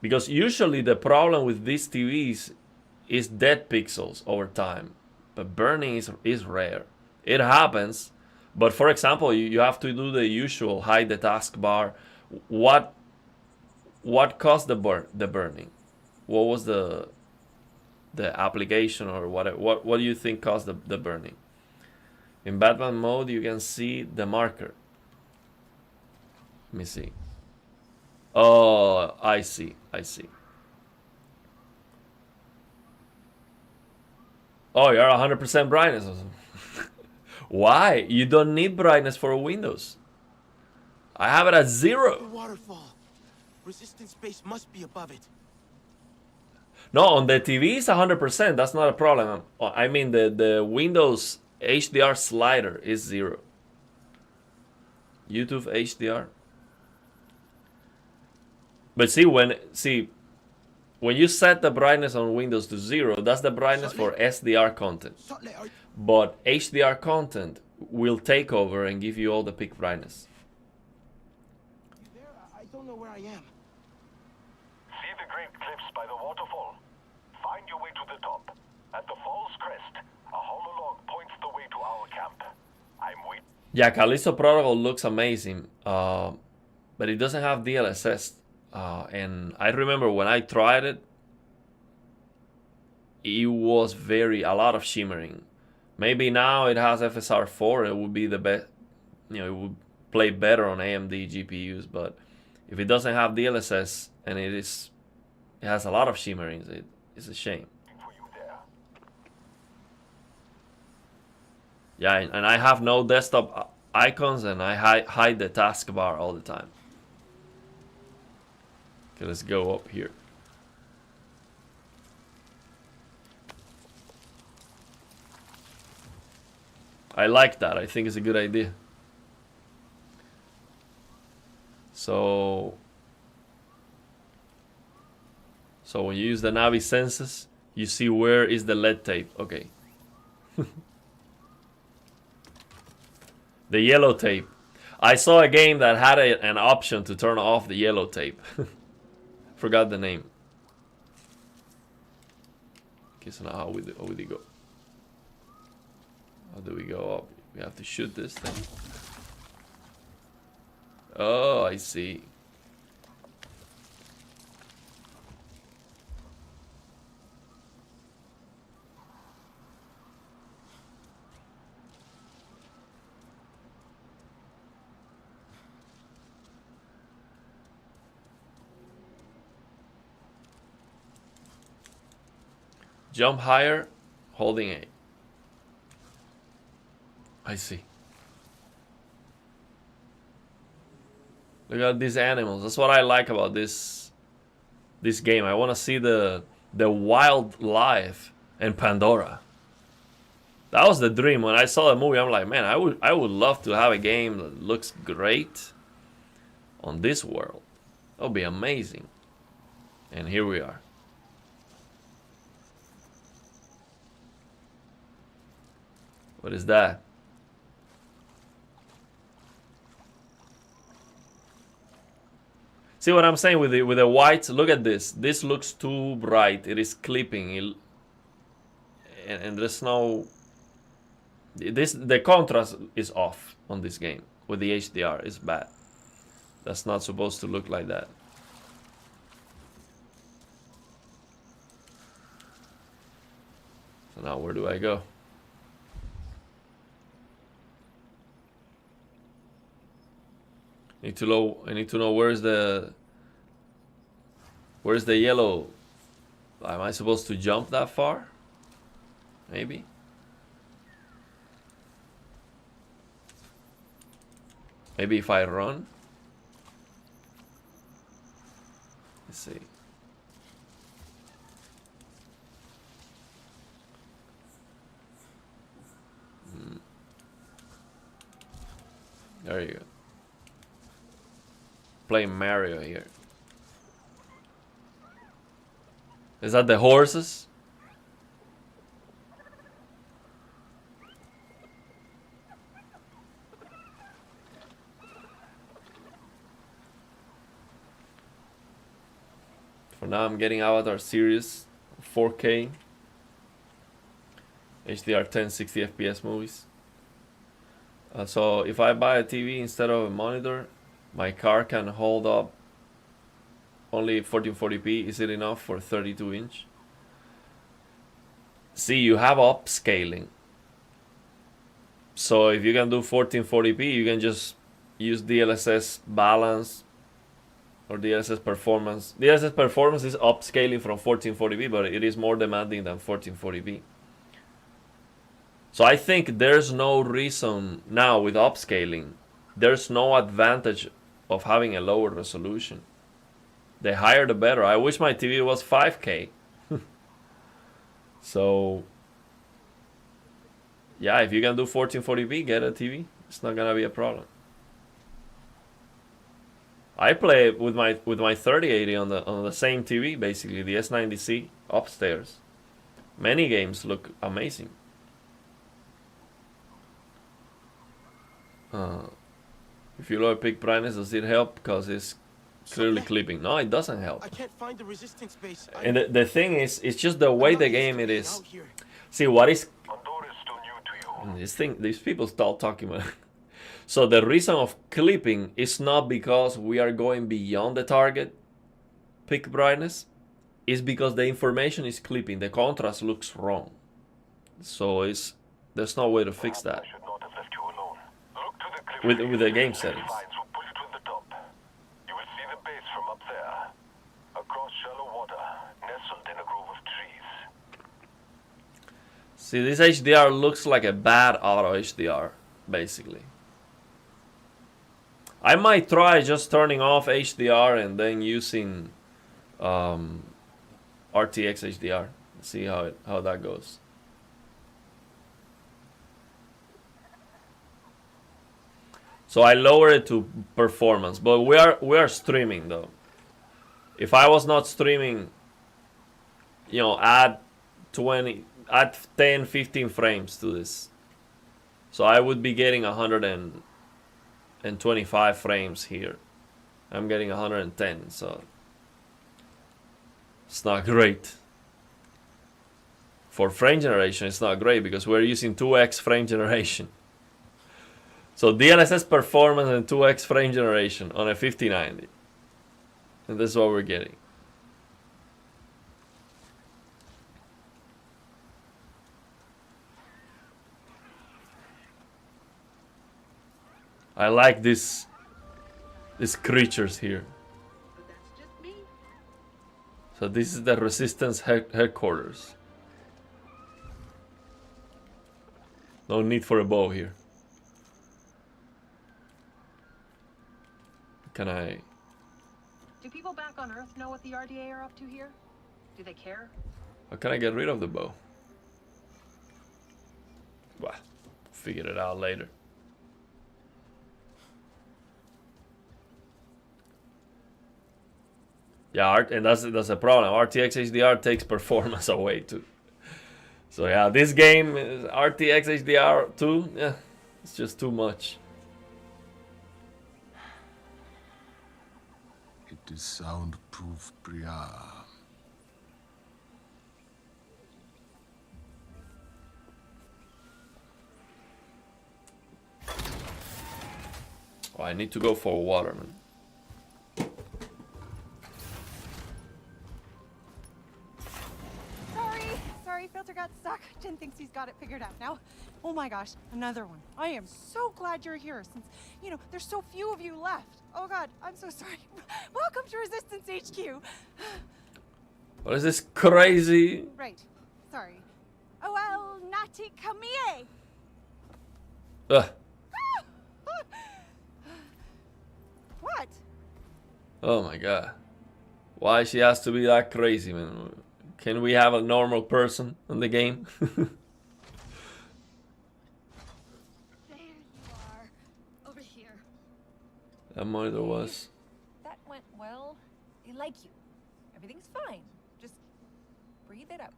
Because usually the problem with these TVs, is dead pixels over time, but burning is rare. It happens, but for example, you have to do the usual hide the taskbar. What caused the burning? What was the application or what do you think caused the burning? In Batman mode, you can see the marker. Let me see. Oh, I see. Oh, you're 100% brightness. Why? You don't need brightness for Windows. I have it at 0. Waterfall. Resistance base must be above it. No, on the TV it's 100%. That's not a problem. I mean the Windows HDR slider is 0. YouTube HDR. But see when you set the brightness on Windows to 0, that's the brightness for SDR content. But HDR content will take over and give you all the peak brightness. You there? I don't know where I am. See the great cliffs by the waterfall? Find your way to the top. At the fall's crest, a hollow log points the way to our camp. I'm waiting. Yeah, Callisto Protocol looks amazing, but it doesn't have DLSS. And I remember when I tried it, it was a lot of shimmering. Maybe now it has FSR 4, it would be the best, it would play better on AMD GPUs. But if it doesn't have DLSS and it has a lot of shimmerings, it's a shame. for you there. Yeah, and I have no desktop icons, and I hide the taskbar all the time. Okay, let's go up here. I like that. I think it's a good idea. So when you use the Navi senses, you see where is the lead tape. Okay. The yellow tape. I saw a game that had an option to turn off the yellow tape. Forgot the name. Okay, so now how would we go? How do we go up? We have to shoot this thing. Oh, I see. Jump higher, holding A. I see. Look at these animals. That's what I like about this game. I want to see the wildlife in Pandora. That was the dream. When I saw the movie, I'm like, man, I would love to have a game that looks great on this world. That would be amazing. And here we are. What is that? See what I'm saying with the whites? Look at this. This looks too bright. It is clipping. And there's no... The contrast is off on this game. With the HDR, it's bad. That's not supposed to look like that. So now where do I go? I need to know where's the yellow. Am I supposed to jump that far? Maybe. Maybe if I run. Let's see. There you go. Playing Mario here. Is that the horses? For now I'm getting Avatar Series 4K HDR 1060 FPS movies. So if I buy a TV instead of a monitor, my car can hold up only 1440p. Is it enough for 32 inch? See, you have upscaling. So if you can do 1440p, you can just use DLSS balance or DLSS performance. DLSS performance is upscaling from 1440p, but it is more demanding than 1440p. So I think there's no reason now with upscaling. There's no advantage of having a lower resolution. The higher the better. I wish my TV was 5K. So yeah, if you can do 1440p, get a TV. It's not gonna be a problem. I play with my 3080 on the same TV, basically the S90C upstairs. Many games look amazing. If you lower peak brightness, does it help? Because it's clearly clipping. No, it doesn't help. I can't find the resistance base. And the thing is, it's just the way the game it is. Out here. See, what is Pandora is still new to you. these people start talking about. So the reason of clipping is not because we are going beyond the target peak brightness. It's because the information is clipping. The contrast looks wrong. So there's no way to fix that I should not have left you alone. Look to the cliff with the game settings. Lines will pull you to the top. You will see the base from up there. Across shallow water, nestled in a grove of trees. See, this HDR looks like a bad auto HDR, basically. I might try just turning off HDR and then using RTX HDR. See how that goes. So I lower it to performance, but we are streaming though. If I was not streaming, you know, add 10, 15 frames to this. So I would be getting 125 frames here. I'm getting 110, so it's not great. For frame generation, it's not great because we're using 2x frame generation. So DLSS performance and 2x frame generation on a 5090. And this is what we're getting. I like these creatures here. So this is the Resistance headquarters. No need for a bow here. Can I? Do people back on Earth know what the RDA are up to here? Do they care? How can I get rid of the bow? Well, figure it out later. Yeah, and that's a problem. RTX HDR takes performance away too. So yeah, this game is RTX HDR 2. Yeah, it's just too much. It is soundproof, Priya. Oh, I need to go for water, man. Sorry, filter got stuck. Jen thinks he's got it figured out now. Oh my gosh, another one. I am so glad you're here since, you know, there's so few of you left. Oh God, I'm so sorry. Welcome to Resistance HQ. What is this crazy? Right, sorry. Oh, well, Nati Kamie. Ugh. What? Oh my god. Why she has to be that crazy, man? Can we have a normal person in the game? There you are. Over here. That monitor was. That went well. They like you. Everything's fine. Just breathe it out.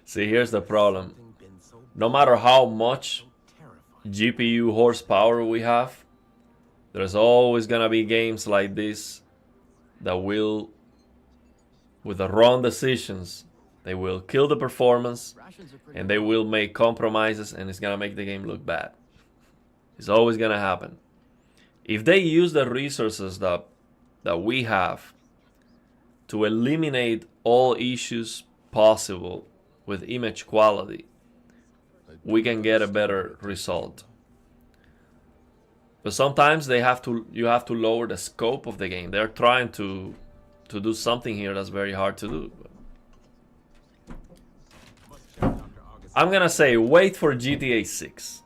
See, here's the problem. No matter how much GPU horsepower we have, there's always gonna be games like this that will with the wrong decisions, they will kill the performance and they will make compromises, and it's gonna make the game look bad. It's always gonna happen. If they use the resources that we have to eliminate all issues possible with image quality, we can get a better result. But sometimes you have to lower the scope of the game. They're trying to do something here that's very hard to do. I'm gonna say wait for GTA 6.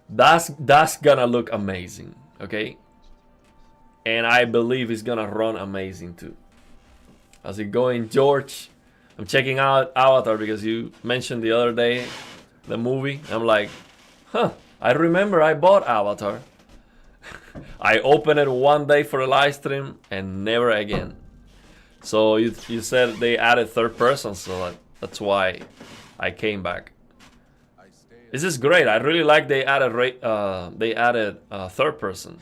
That's gonna look amazing, okay? And I believe it's gonna run amazing too. How's it going, George? I'm checking out Avatar because you mentioned the other day the movie. I'm like, huh, I remember I bought Avatar. I opened it one day for a live stream and never again. So you said they added third person, so that's why I came back. This is great. I really like they added third person.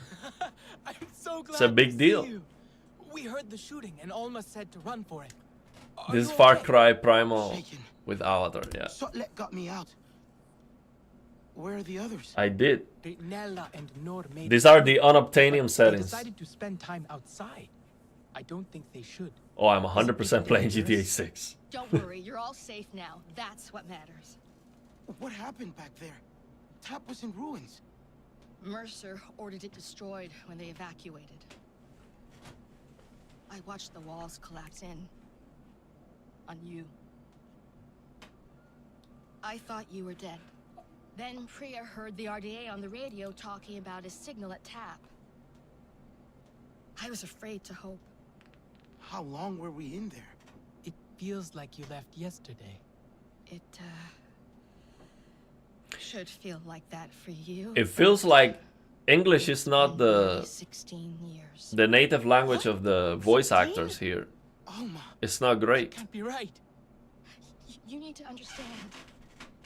I'm so glad It's a big to deal. see you. We heard the shooting and almost said to run for it. Are This is you Far okay? Cry Primal Shaken. with Avatar, yeah. Sotlet got me out. Where are the others? I did. Nella and Nor made These it. are the unobtanium They settings. decided to spend time outside. I don't think they should. Oh, I'm 100% playing GTA 6. Don't worry, you're all safe now. That's what matters. What happened back there? Tap was in ruins. Mercer ordered it destroyed when they evacuated. I watched the walls collapse in. On you. I thought you were dead. Then Priya heard the RDA on the radio talking about a signal at Tap. I was afraid to hope. How long were we in there? It feels like you left yesterday. It, should feel like that for you. It feels like English is not Nearly the 16 years. native language of the voice actors here. Alma. It's not great. Can't be right. You need to understand.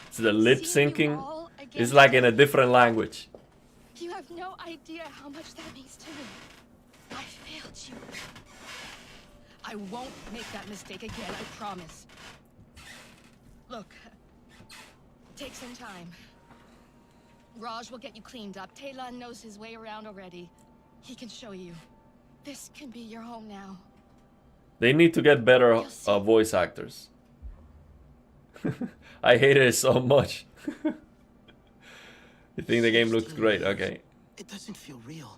It's the lip Seeing you syncing all is again like in a today, different language. You have no idea how much that means to me. I failed you. I won't make that mistake again, I promise. Look, take some time. Raj will get you cleaned up. Talon knows his way around already. He can show you. This can be your home now. They need to get better voice actors. I hated it so much. You think the game looks 16 great? years. Okay, It doesn't feel real.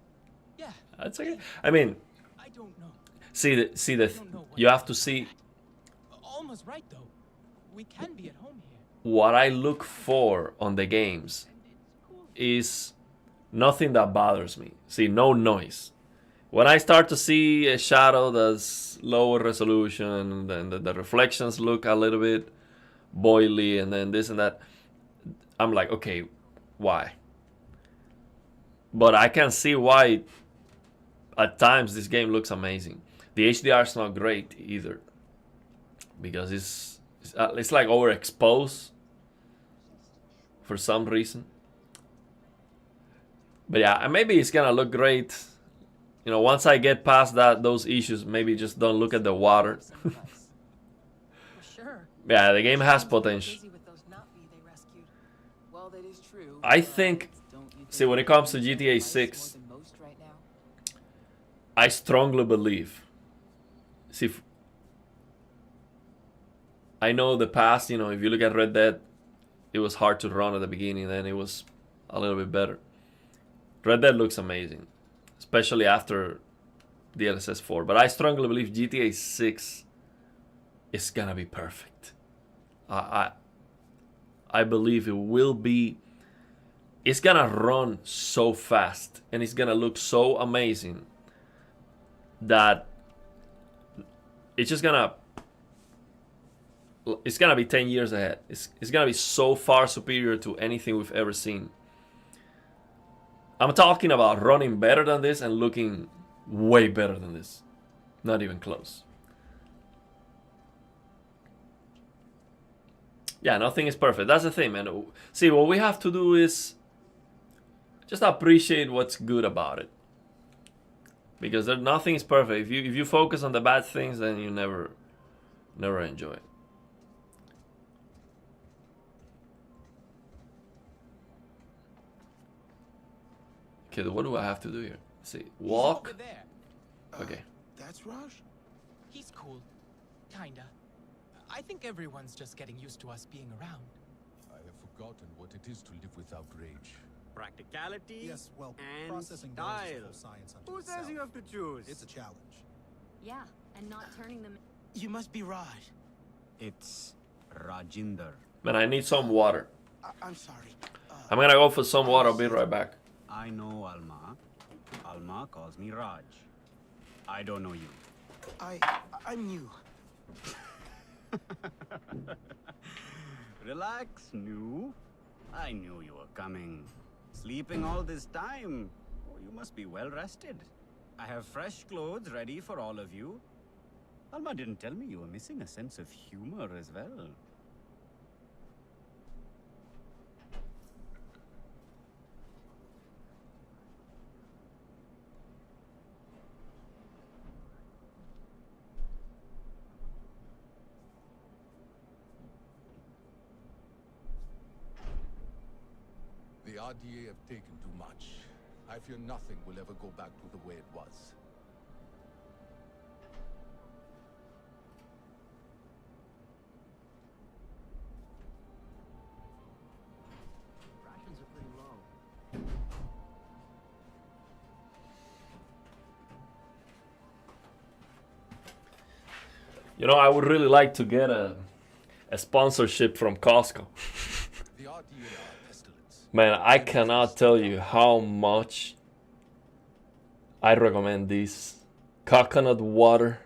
Yeah, that's okay. I mean, I don't know. you have to see Almost right though. We can be at home here. what I look for on the games is nothing that bothers me. See, no noise. When I start to see a shadow that's lower resolution, then the reflections look a little bit boily, and then this and that, I'm like, okay, why? But I can see why at times this game looks amazing. The HDR is not great either, because it's like overexposed for some reason. But yeah, maybe it's gonna look great. You know, once I get past those issues, maybe just don't look at the water. For sure. Yeah, the game has Sounds like they're potential. busy with those Navi they rescued. Well, that is true. I think, Don't you see, when it comes to GTA 6, more than most right now? I strongly believe. See, I know the past, you know, if you look at Red Dead, it was hard to run at the beginning, then it was a little bit better. Red Dead looks amazing, especially after DLSS 4. But I strongly believe GTA 6 is gonna be perfect. I believe it will be. It's gonna run so fast and it's gonna look so amazing that it's just gonna. It's gonna be 10 years ahead. It's gonna be so far superior to anything we've ever seen. I'm talking about running better than this and looking way better than this. Not even close. Yeah, nothing is perfect. That's the thing, man. See, what we have to do is just appreciate what's good about it. Because nothing is perfect. If you focus on the bad things, then you never enjoy it. Okay, what do I have to do here? Let's see, walk. He's over there. Okay. That's Raj? He's cool. Kinda. I think everyone's just getting used to us being around. I have forgotten what it is to live without rage. Practicality Yes, well, and processing those is a style. whole science unto Who says itself. you have to choose? It's a challenge. Yeah, and not turning them. You must be Raj. It's Rajinder. Man, I need some water. I'm sorry. I'm gonna go for some water. I'll be right back. I know Alma. Alma calls me Raj. I don't know you. I'm new. Relax, new. I knew you were coming. Sleeping all this time. Oh, you must be well rested. I have fresh clothes ready for all of you. Alma didn't tell me you were missing a sense of humor as well. The RDA have taken too much. I fear nothing will ever go back to the way it was. Rations are pretty low. You know, I would really like to get a sponsorship from Costco. The RDA are pestilence. Man, I cannot tell you how much I recommend this coconut water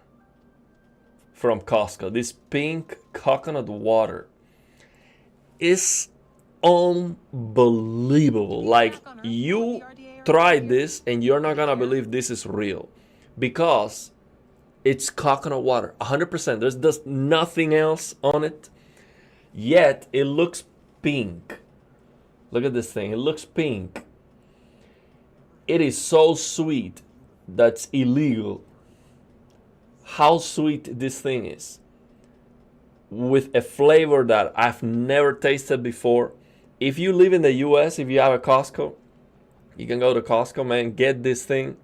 from Costco. This pink coconut water is unbelievable. Like, you try this and you're not gonna believe this is real, because it's coconut water, 100%. There's nothing else on it, yet it looks pink. Look at this thing, it looks pink. It is so sweet, that's illegal. How sweet this thing is. With a flavor that I've never tasted before. If you live in the US, if you have a Costco, you can go to Costco, man, get this thing.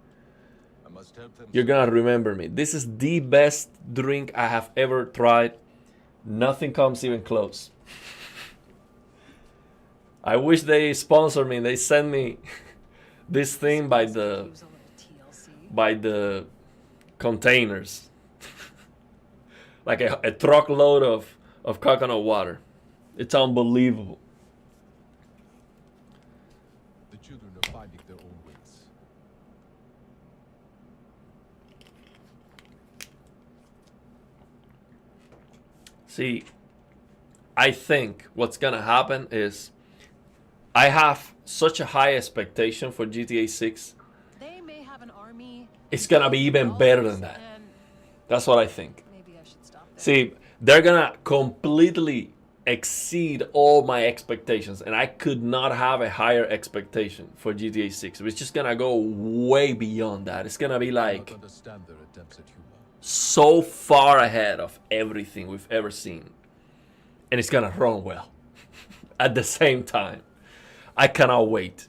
I must help them. You're gonna remember me. This is the best drink I have ever tried. Nothing comes even close. I wish they sponsor me. They send me this thing by the containers, like a truckload of coconut water. It's unbelievable. The children are finding their own ways. See, I think what's gonna happen is I have such a high expectation for GTA 6. They may have an army. It's gonna be even better than that. And That's what I think. maybe I should stop there. See, they're gonna completely exceed all my expectations, and I could not have a higher expectation for GTA 6. It's just gonna go way beyond that. It's gonna be I like don't understand their attempts at humor. so far ahead of everything we've ever seen, and it's gonna run well at the same time. I cannot wait,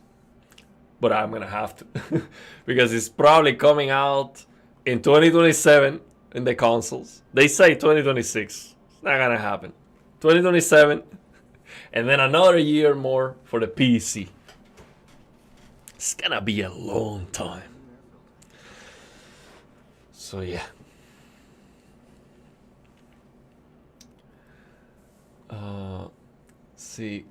but I'm gonna have to because it's probably coming out in 2027 in the consoles. They say 2026. It's not gonna happen. 2027, and then another year more for the PC. It's gonna be a long time. So yeah. See,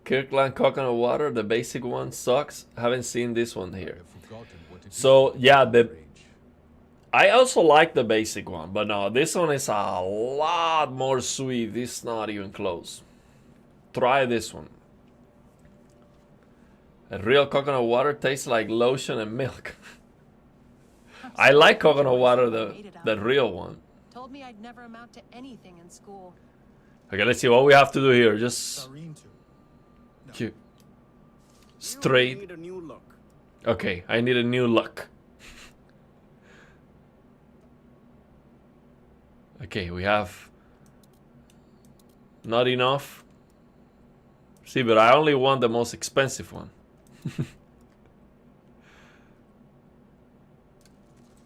Kirkland coconut water, the basic one sucks. Haven't seen this one I here. have forgotten what it is So to yeah, live the without rage. I also like the basic one, but no, this one is a lot more sweet. This is not even close. Try this one. A real coconut water tastes like lotion and milk. I like coconut water, the real one. Told me I'd never amount to anything in school. Okay, let's see what we have to do here. Just Sareen too. cute. You Straight. need a new look. Okay, I need a new look. Okay, we have not enough. See, but I only want the most expensive one.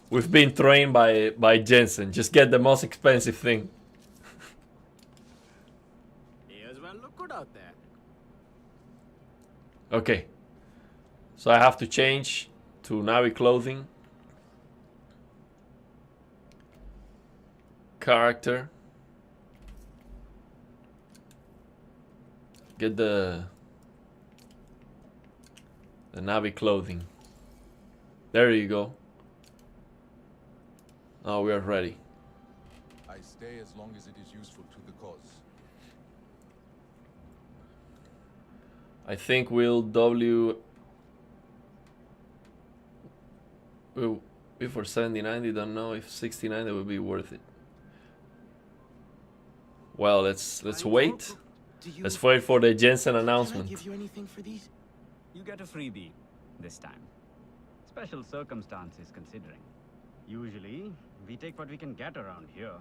We've been trained by Jensen. Just get the most expensive thing. May as well look good out there. Okay. So I have to change to Navi clothing. Character. Get the Navi clothing. There you go. Now we are ready. I stay as long as it is useful to the cause. I think we'll if for 79, they don't know if 69 that would be worth it. Well, let's wait. Let's wait for the Jensen announcement. Can I give you anything for these? You get a freebie this time. Special circumstances considering. Usually, we take what we can get around here.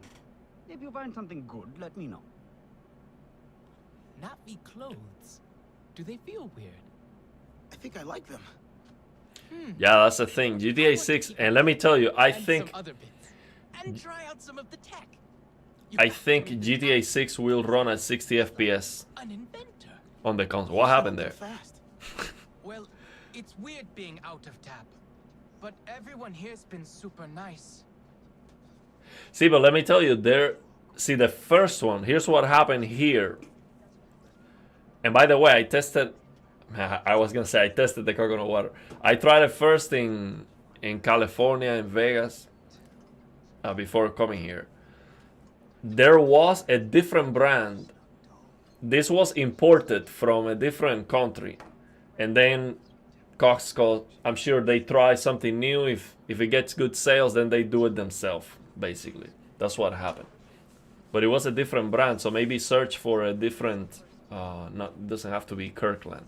If you find something good, let me know. Navi clothes. Do they feel weird? I think I like them. Yeah, that's the thing. GTA 6, and let me tell you, I And think some other bits. And try out some of the tech. You I have to think admit, GTA 6 will run at 60 FPS an inventor. on the console. What happened there? Fast. Well, it's weird being out of tap. But everyone here's been super nice. See, but let me tell you, see the first one, here's what happened here. And by the way, I tested the coconut water. I tried it first in California, in Vegas, before coming here. There was a different brand. This was imported from a different country. And then Costco, I'm sure they try something new. If it gets good sales, then they do it themselves, basically. That's what happened. But it was a different brand, so maybe search for a different, doesn't have to be Kirkland.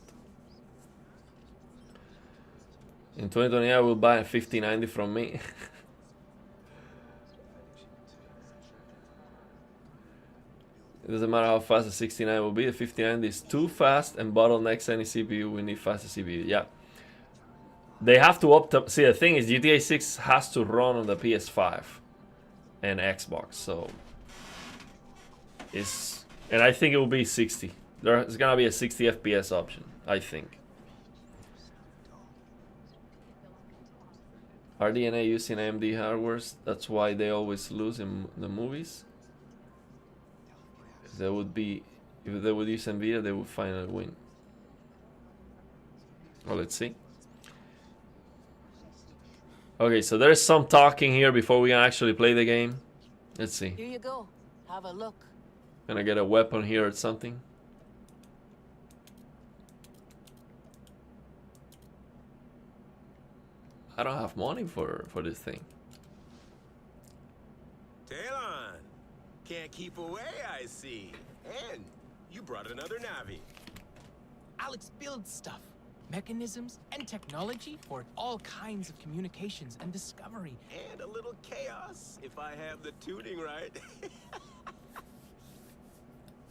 In 2020, I will buy a 5090 from me. It doesn't matter how fast the 69 will be. The 59 is too fast and bottlenecks any CPU. We need faster CPU. Yeah. They have to see, the thing is, GTA 6 has to run on the PS5 and Xbox. So and I think it will be 60. There's gonna be a 60 FPS option, I think. RDNA using AMD hardware. That's why they always lose in the movies. If they would use Nvidia, they would finally win. Well, let's see. Okay, so there's some talking here before we can actually play the game. Let's see. Here you go. Have a look. Gonna get a weapon here or something. I don't have money for this thing. Talon, can't keep away, I see. And you brought another Navi. Alex builds stuff. Mechanisms and technology for all kinds of communications and discovery. And a little chaos, if I have the tuning right.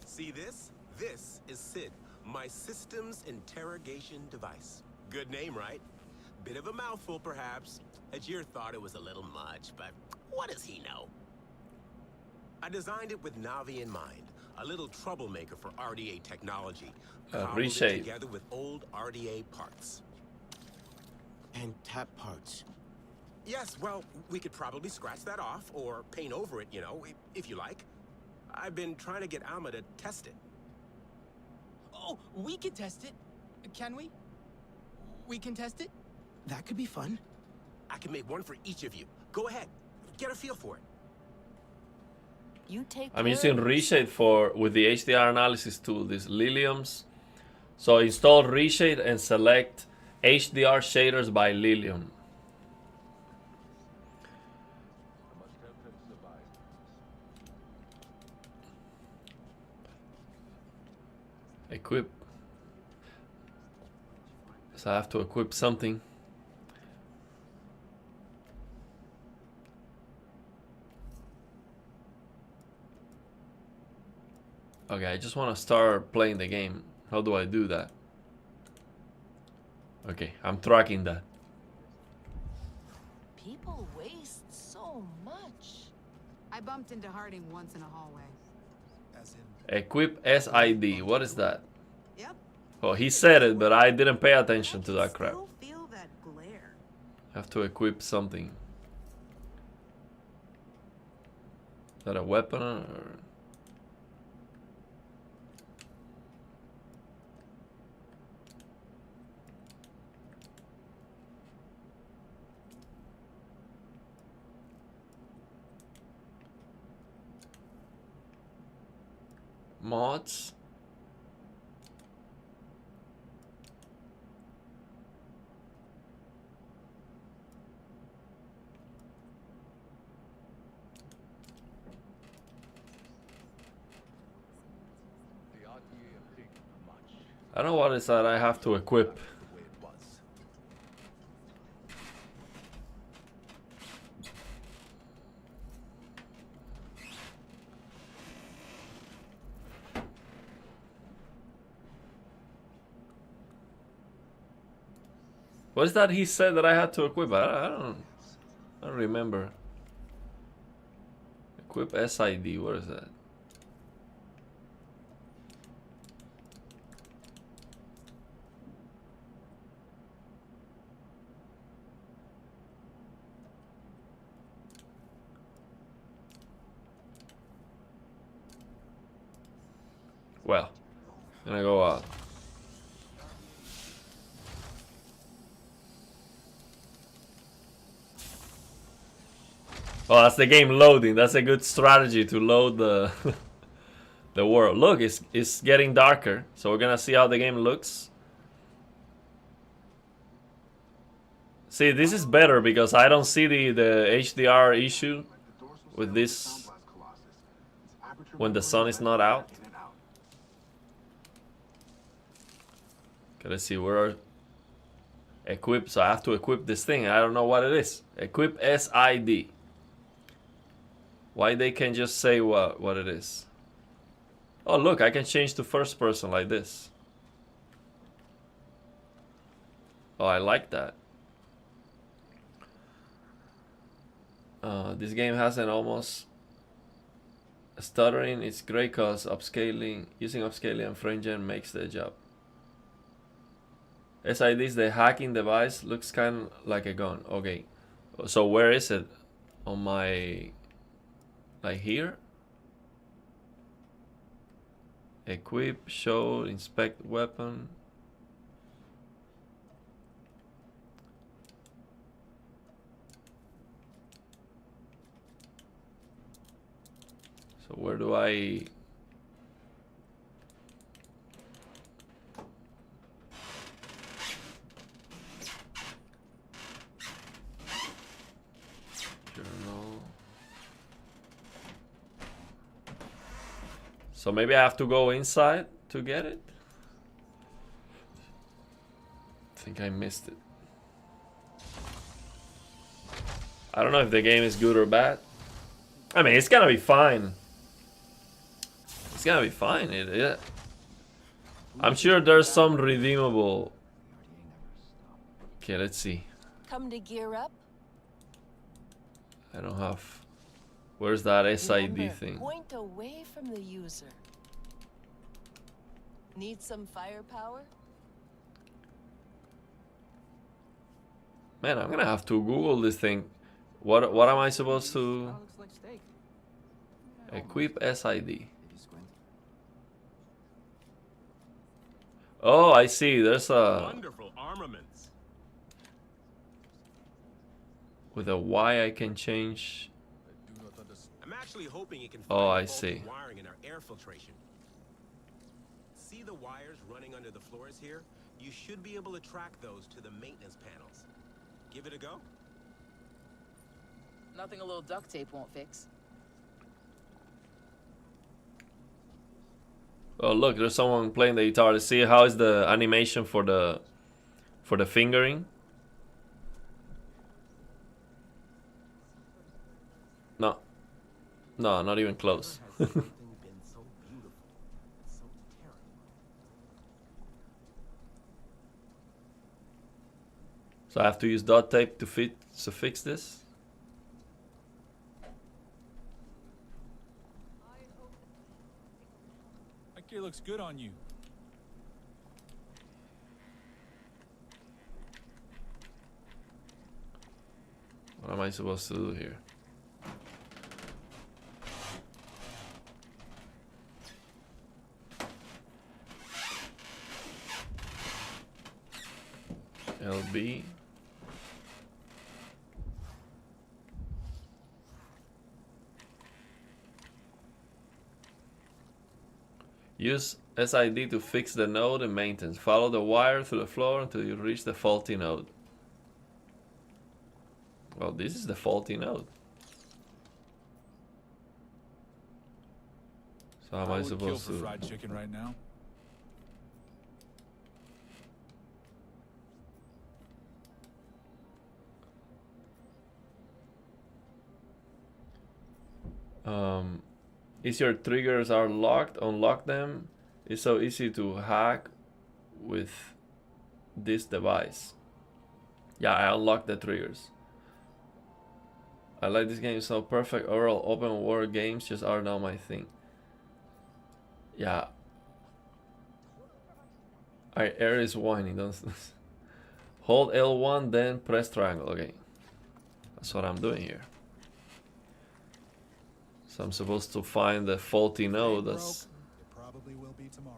See this? This is SID, my systems interrogation device. Good name, right? Bit of a mouthful, perhaps. Ajir thought it was a little much, but what does he know? I designed it with Navi in mind, a little troublemaker for RDA technology. Cobbled it together with old RDA parts. And tap parts. Yes, well, we could probably scratch that off or paint over it, you know, if you like. I've been trying to get Alma to test it. Oh, we can test it. Can we? We can test it? That could be fun. I can make one for each of you. Go ahead. Get a feel for it. You take I'm using Reshade with the HDR analysis tool, these Liliums. So install Reshade and select HDR shaders by Lilium. Equip. So I have to equip something. I just want to start playing the game. How do I do that? Okay, I'm tracking that. People waste so much. I bumped into Harding once in a hallway. As in, Equip SID. What is that? Yep. Oh, he said it, but I didn't pay attention to that crap. Still feel that glare. I have to equip something. Is that a weapon or... mods? I don't know what is that I have to equip. What is that he said that I had to equip? I don't remember. Equip SID, what is that? Well, I'm gonna go out. Oh, that's the game loading. That's a good strategy to load the the world. Look, it's getting darker, so we're gonna see how the game looks. See, this is better because I don't see the HDR issue with this when the sun is not out. Okay, let's see, where are equip? So I have to equip this thing. I don't know what it is. Equip SID. Why they can just say what it is? Oh look, I can change to first person like this. Oh, I like that. This game has an almost stuttering. It's great cause upscaling, using upscaling and frame gen makes the job. SID is the hacking device. Looks kind of like a gun. Okay, so where is it on my? Like here? Equip, show, inspect weapon. So where do I... Journal. So maybe I have to go inside to get it? I think I missed it. I don't know if the game is good or bad. I mean, it's gonna be fine. It's gonna be fine, yeah. I'm sure there's some redeemable... Okay, let's see. Come to gear up. I don't have... Where's that SID Remember, thing? point away from the user. Need some firepower? Man, I'm gonna have to Google this thing. What am I supposed to... Equip SID. Oh, I see. There's a... Wonderful armaments. With a Y I can change... I'm actually hoping you can Oh, I find see. wiring in our air filtration. See the wires running under the floors here? You should be able to track those to the maintenance panels. Give it a go. Nothing a little duct tape won't fix. Oh, look, there's someone playing the guitar. Let's see how is the animation for the fingering. No. No, not even close. So I have to use duct tape to fix this. That gear looks good on you. What am I supposed to do here? LB. Use SID to fix the node and maintenance. Follow the wire through the floor until you reach the faulty node. Well, this is the faulty node. So how am I supposed kill for to? fried chicken right now. Is your triggers are locked? Unlock them. It's so easy to hack with this device. Yeah, I unlocked the triggers. I like this game so perfect. Overall, open world games just are not my thing. Yeah. Air is whining. Don't hold L1, then press triangle. Okay, that's what I'm doing here. So I'm supposed to find the faulty node. That's. It probably will be tomorrow.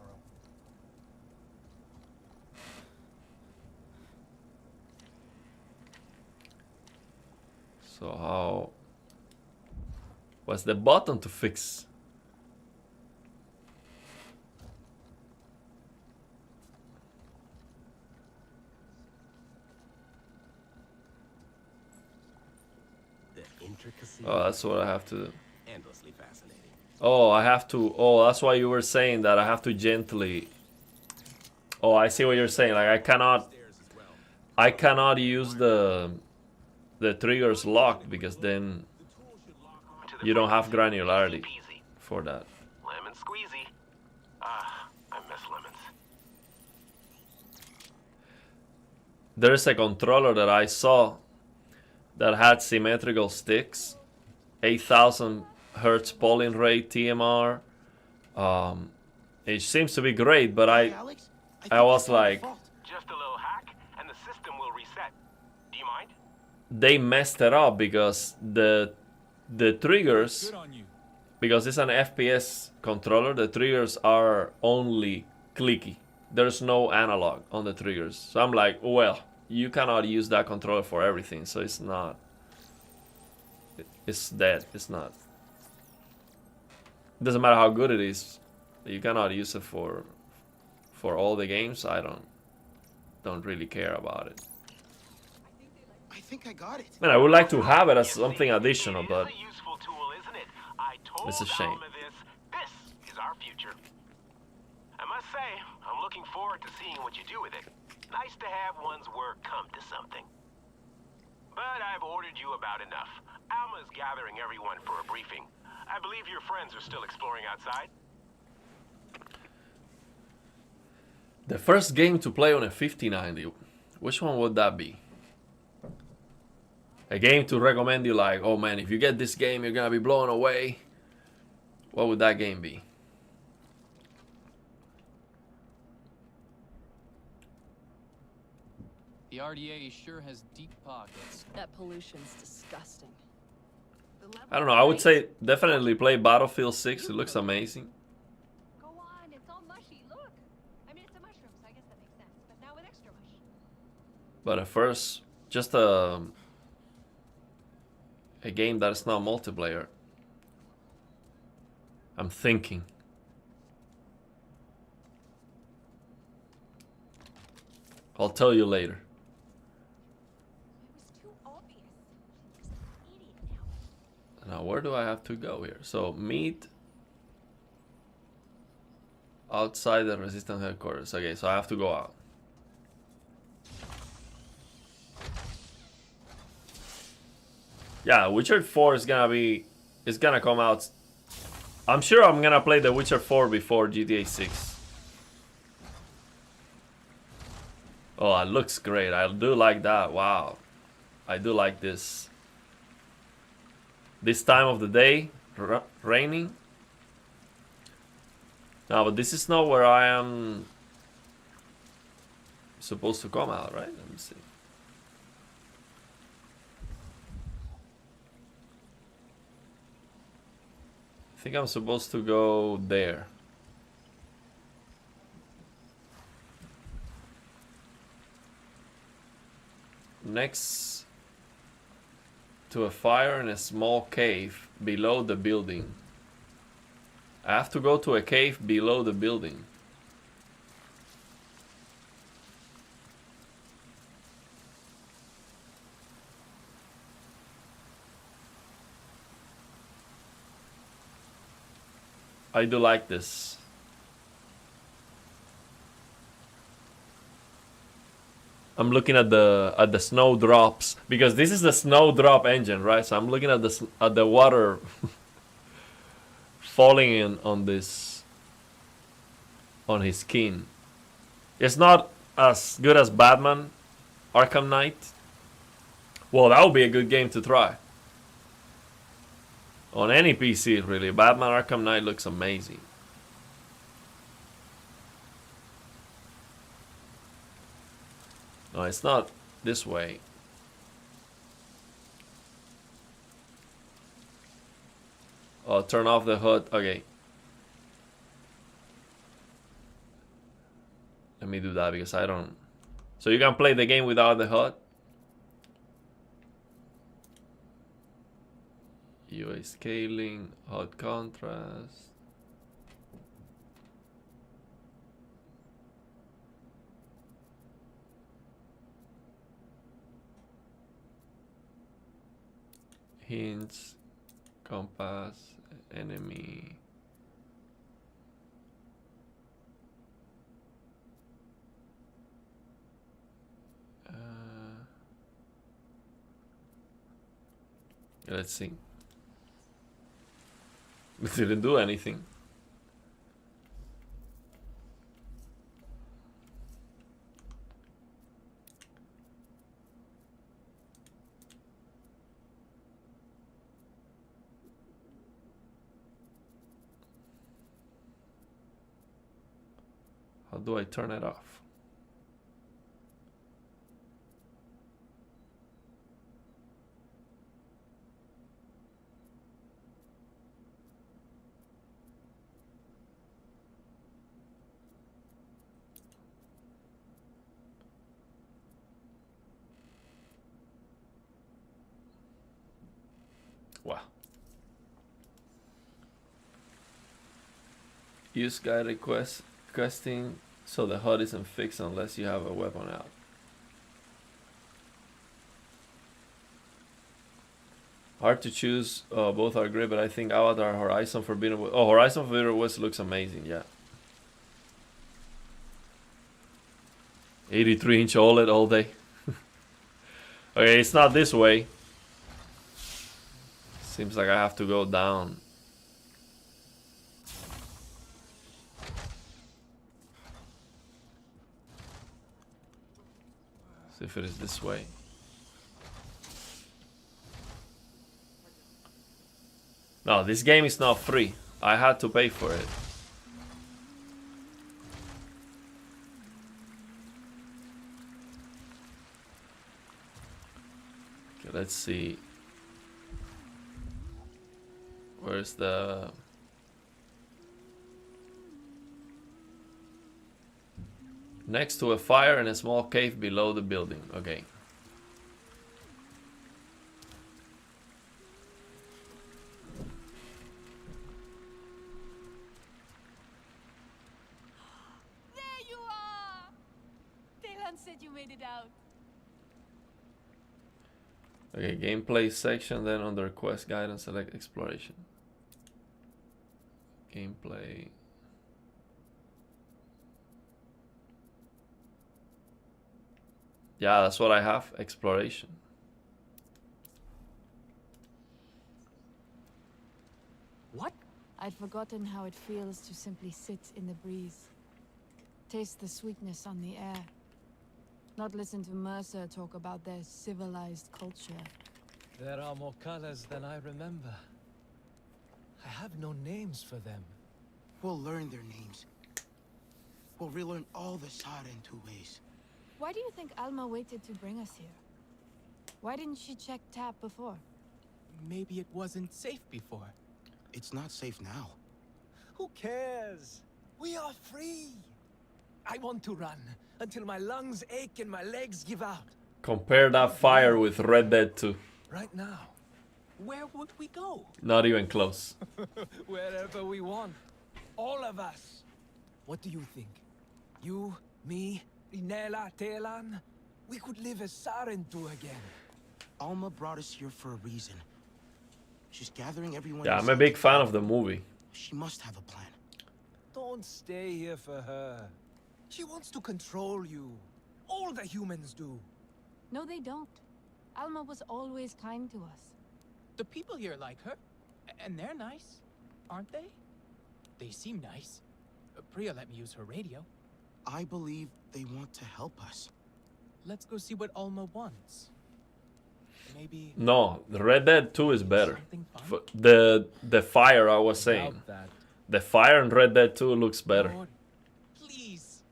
So how? What's the button to fix? The intricacy. Oh, that's what I have to do. Endlessly fascinating. Oh, I have to. Oh, that's why you were saying that I have to gently. Oh, I see what you're saying. Like I cannot use the triggers locked because then you don't have granularity for that. Lemon squeezy. Ah, I miss lemons. There's a controller that I saw that had symmetrical sticks, 8,000 hertz polling rate TMR. It seems to be great, but I was like, Just a little hack, and the system will reset. Do you mind? they messed it up because the triggers, because it's an FPS controller, the triggers are only clicky. There's no analog on the triggers. So I'm like, well, you cannot use that controller for everything, so it's not. It's dead. It's not. It doesn't matter how good it is. You cannot use it for all the games. I don't really care about it. I think I got it. Man, I would like to have it as something additional, but it's a shame. This is our future. I must say, I'm looking forward to seeing what you do with it. Nice to have one's work come to something. But I've ordered you about enough. Alma's gathering everyone for a briefing. I believe your friends are still exploring outside. The first game to play on a 5090, which one would that be? A game to recommend you like, oh man, if you get this game, you're gonna be blown away. What would that game be? The RDA sure has deep pockets. That pollution's disgusting. I don't know, I would say definitely play Battlefield 6, it looks amazing. Go on, it's all mushy. Look. I mean, it's a mushroom, so I guess that makes sense. But now with extra mush. But at first, just a game that is not multiplayer. I'm thinking. I'll tell you later. Now, where do I have to go here? So, meet outside the Resistance headquarters. Okay, so I have to go out. Yeah, Witcher 4 is gonna come out. I'm sure I'm gonna play The Witcher 4 before GTA 6. Oh, it looks great. I do like that. Wow. I do like this. This time of the day, raining. No, but this is not where I am supposed to come out, right? Let me see. I think I'm supposed to go there. Next to a fire in a small cave below the building. I have to go to a cave below the building. I do like this. I'm looking at the snowdrops because this is the snowdrop engine, right? So I'm looking at the water falling in on his skin. It's not as good as Batman Arkham Knight. Well, that would be a good game to try. On any PC, really. Batman Arkham Knight looks amazing. No, it's not this way. Oh, turn off the HUD. Okay. Let me do that because I don't... So you can play the game without the HUD? UI scaling, HUD contrast. Hints, compass, enemy. Let's see. It didn't do anything. How do I turn it off? Wow. Use guide requesting so the HUD isn't fixed unless you have a weapon out. Hard to choose. Both are great, but I think Avatar, Horizon Forbidden West. Oh, Horizon Forbidden West looks amazing. Yeah. 83-inch OLED all day. Okay, it's not this way. Seems like I have to go down. See if it is this way. No, this game is not free. I had to pay for it. Okay, let's see. Where's the... Next to a fire in a small cave below the building. Okay. There you are! Telan said you made it out. Okay, gameplay section, then under quest guidance, select exploration. Gameplay. Yeah, that's what I have, exploration. What? I'd forgotten how it feels to simply sit in the breeze. Taste the sweetness on the air. Not listen to Mercer talk about their civilized culture. There are more colors than I remember. I have no names for them. We'll learn their names. We'll relearn all the Sarentu ways. Why do you think Alma waited to bring us here? Why didn't she check Tap before? Maybe it wasn't safe before. It's not safe now. Who cares? We are free. I want to run until my lungs ache and my legs give out. Compare that fire with Red Dead 2. Right now. Where would we go? Not even close. Wherever we want. All of us. What do you think? You, me, Inela, Telan? We could live as Sarentu again. Alma brought us here for a reason. She's gathering everyone. Yeah, I'm a big fan of the movie. She must have a plan. Don't stay here for her. She wants to control you. All the humans do. No, they don't. Alma was always kind to us. The people here like her, and they're nice, aren't they? They seem nice. Priya let me use her radio. I believe they want to help us. Let's go see what Alma wants. Maybe. No, the Red Dead 2 is better. The fire I was saying. The fire in Red Dead 2 looks better. Lord, please.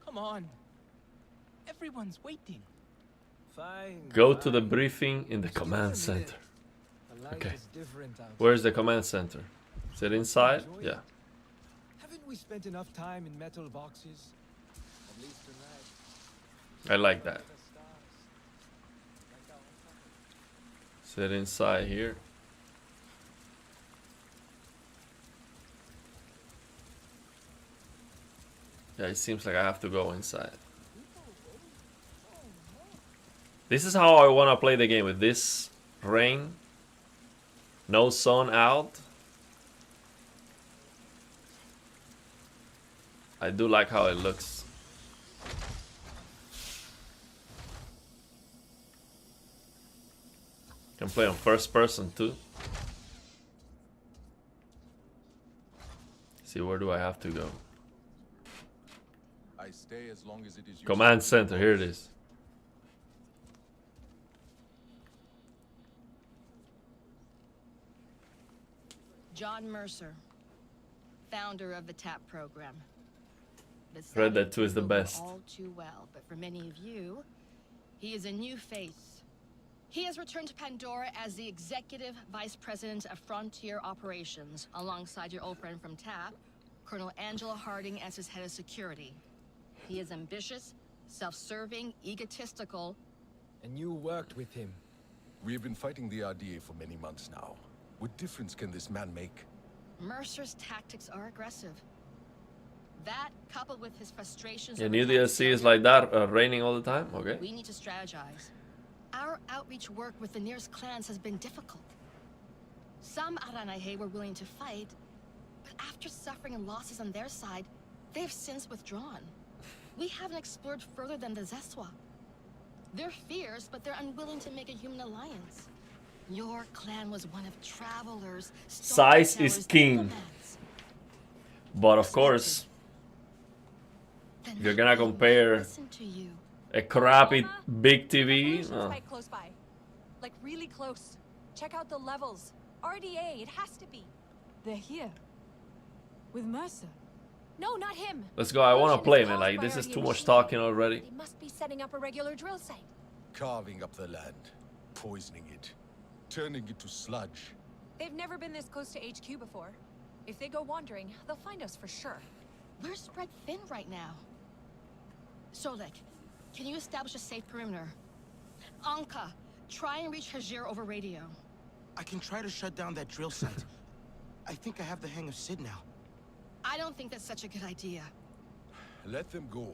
Come on. Everyone's waiting. Fine. Go to the briefing in the command center. Okay. Where's the command center? Is it inside? Yeah. Haven't we spent enough time in metal boxes? At least tonight. I like that. Sit inside here. Yeah, it seems like I have to go inside. This is how I want to play the game, with this rain, no sun out. I do like how it looks. Can play on first person too. See, where do I have to go? I stay as long as it is Command center, here it is. John Mercer, founder of the TAP program. Red Dead 2 is the best. All too well, but for many of you, he is a new face. He has returned to Pandora as the executive vice president of Frontier Operations, alongside your old friend from TAP, Colonel Angela Harding, as his head of security. He is ambitious, self-serving, egotistical. And you worked with him. We have been fighting the RDA for many months now. What difference can this man make? Mercer's tactics are aggressive. That, coupled with his frustrations... Your new DLC is like that, raining all the time? Okay. We need to strategize. Our outreach work with the nearest clans has been difficult. Some Aranahe were willing to fight, but after suffering losses on their side, they've since withdrawn. We haven't explored further than the Zeswa. They're fierce, but they're unwilling to make a human alliance. Your clan was one of travelers. Size is king. But of course, if you're gonna compare a crappy big TV, Right close by. Like really close. Check out the levels. RDA, it has to be. They're here. With Mercer. No, not him. let's go. I want to play, man. Like, this is too much talking already. They must be setting up a regular drill site. Carving up the land, poisoning it, turning it to sludge. They've never been this close to HQ before. If they go wandering, they'll find us for sure. We're spread thin right now. Solek, can you establish a safe perimeter? Anka, try and reach Hajir over radio. I can try to shut down that drill site. I think I have the hang of Sid now. I don't think that's such a good idea. Let them go.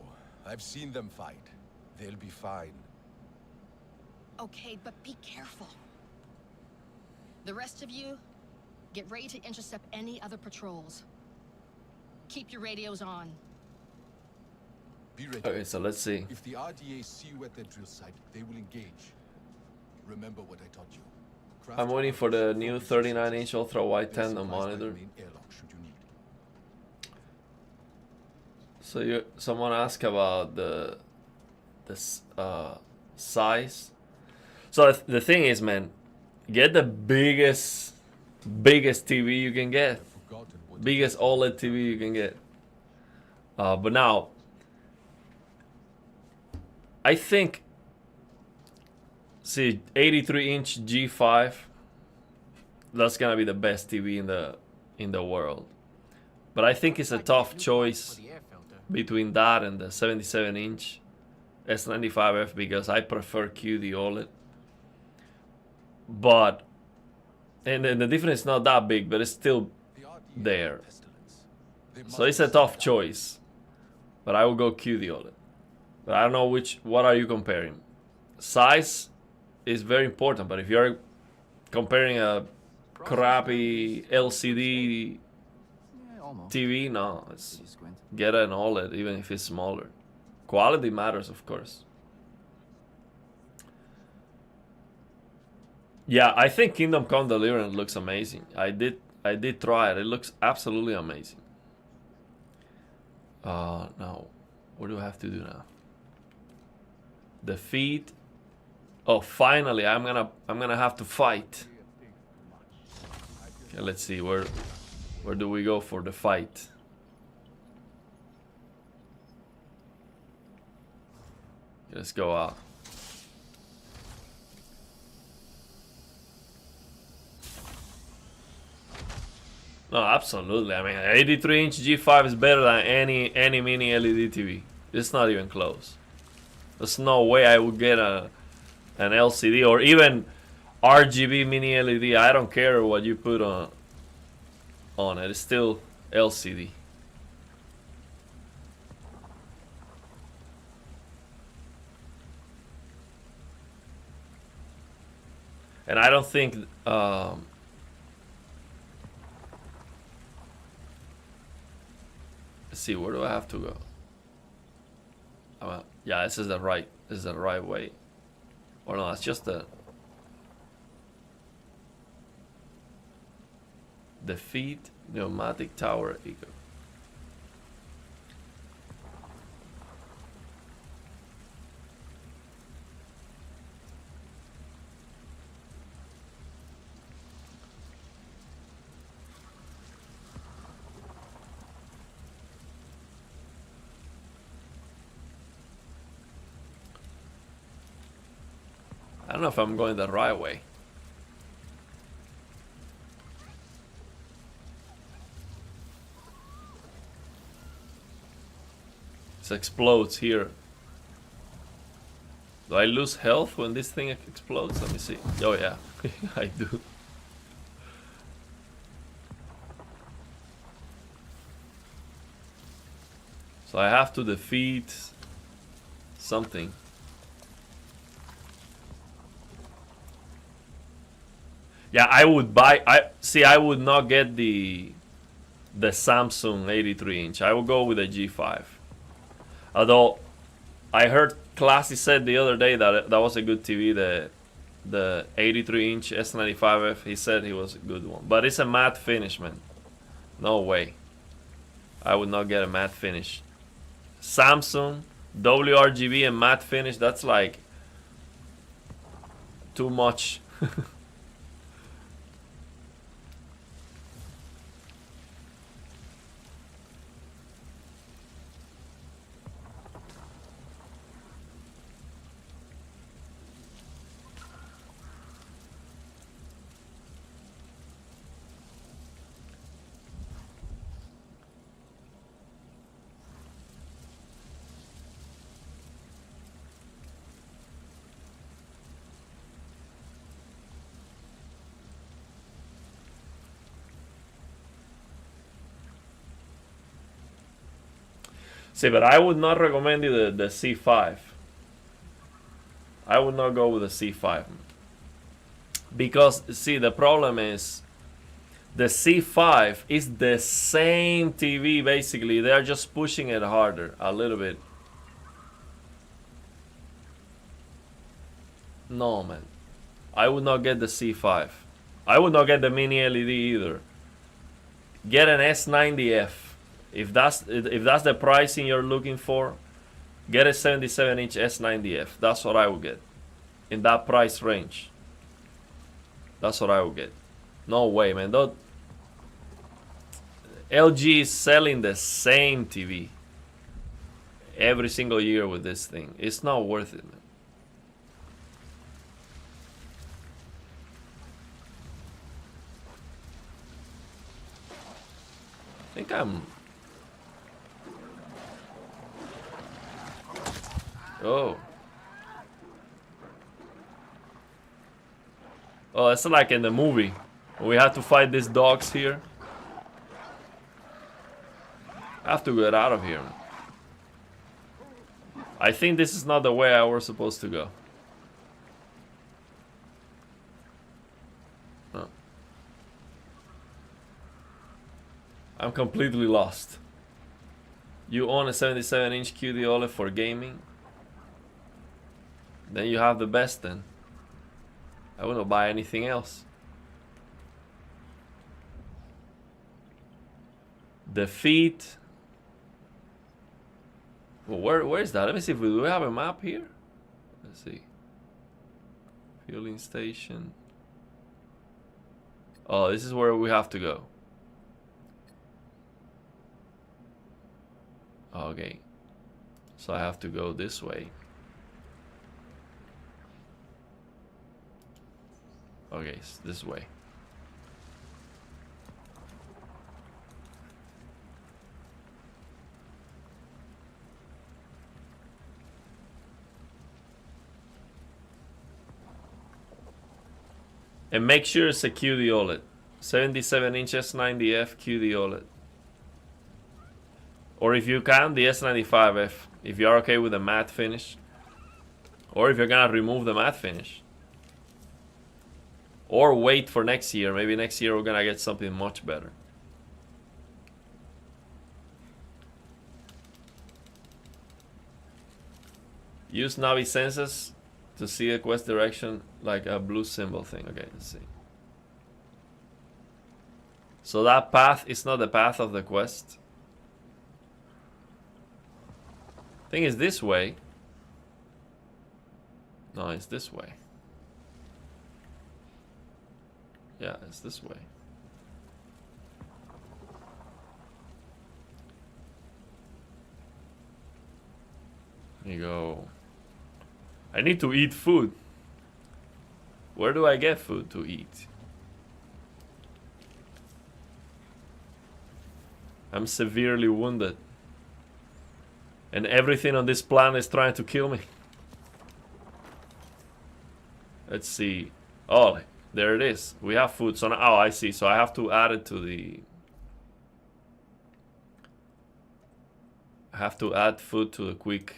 I've seen them fight. They'll be fine. Okay, but be careful. The rest of you, get ready to intercept any other patrols. Keep your radios on. Be ready. Okay, so let's see. If the RDA see you at that drill site, they will engage. Remember what I taught you. I'm waiting for the new 39-inch ultra-wide tandem monitor. So someone asked about the this size. So the thing is, man, get the biggest TV you can get, biggest OLED TV you can get. But now, I think, see, 83-inch G5. That's gonna be the best TV in the world. But I think it's a tough choice between that and the 77-inch S95F because I prefer QD OLED. But and the difference is not that big, but it's still there. So it's a tough choice. But I will go QD OLED. But I don't know what are you comparing? Size is very important, but if you're comparing a crappy LCD TV, no, get an OLED even if it's smaller. Quality matters, of course. Yeah, I think Kingdom Come Deliverance looks amazing. I did try it. It looks absolutely amazing. Now, what do I have to do now? Defeat. Oh, finally, I'm gonna have to fight. Okay, let's see where do we go for the fight? Let's go out. No, absolutely. I mean, 83-inch G5 is better than any mini LED TV. It's not even close. There's no way I would get an LCD or even RGB mini LED. I don't care what you put on it. It's still LCD. And I don't think let's see, where do I have to go? Yeah, this is the right way. Or no, it's just the defeat pneumatic tower ego. I don't know if I'm going the right way. This explodes here. Do I lose health when this thing explodes? Let me see. Oh yeah, I do. So I have to defeat something. Yeah, I would buy. I would not get the Samsung 83-inch. I would go with a G5. Although I heard Classy said the other day that that was a good TV. The 83-inch S95F. He said he was a good one, but it's a matte finish, man. No way. I would not get a matte finish. Samsung WRGB and matte finish. That's like too much. See, but I would not recommend you the C5. I would not go with the C5. Because, see, the problem is the C5 is the same TV, basically. They are just pushing it harder, a little bit. No, man. I would not get the C5. I would not get the mini LED either. Get an S90F. If that's the pricing you're looking for, Get a 77-inch S90F. That's what I would get. In that price range. That's what I would get. No way, man. LG is selling the same TV every single year with this thing. It's not worth it, man. I think I'm... Oh. Oh, it's like in the movie. We have to fight these dogs here. I have to get out of here. I think this is not the way I was supposed to go. No. I'm completely lost. You own a 77-inch QD OLED for gaming? Then you have the best then. I wouldn't buy anything else. Defeat. Well, where is that? Let me see if we do have a map here. Let's see. Fueling station. Oh, this is where we have to go. Okay. So I have to go this way. Okay, it's this way. And make sure it's a QD OLED. 77-inch S90F QD OLED. Or if you can, the S95F. If you're okay with the matte finish. Or if you're gonna remove the matte finish. Or wait for next year. Maybe next year we're gonna get something much better. Use Navi senses to see a quest direction like a blue symbol thing. Okay, let's see. So that path is not the path of the quest. I think it's this way. No, it's this way. Yeah, it's this way. There you go. I need to eat food. Where do I get food to eat? I'm severely wounded. And everything on this planet is trying to kill me. Let's see. Oh, there it is. We have food. So now, oh, I see. So I have to add it to the... I have to add food to the quick...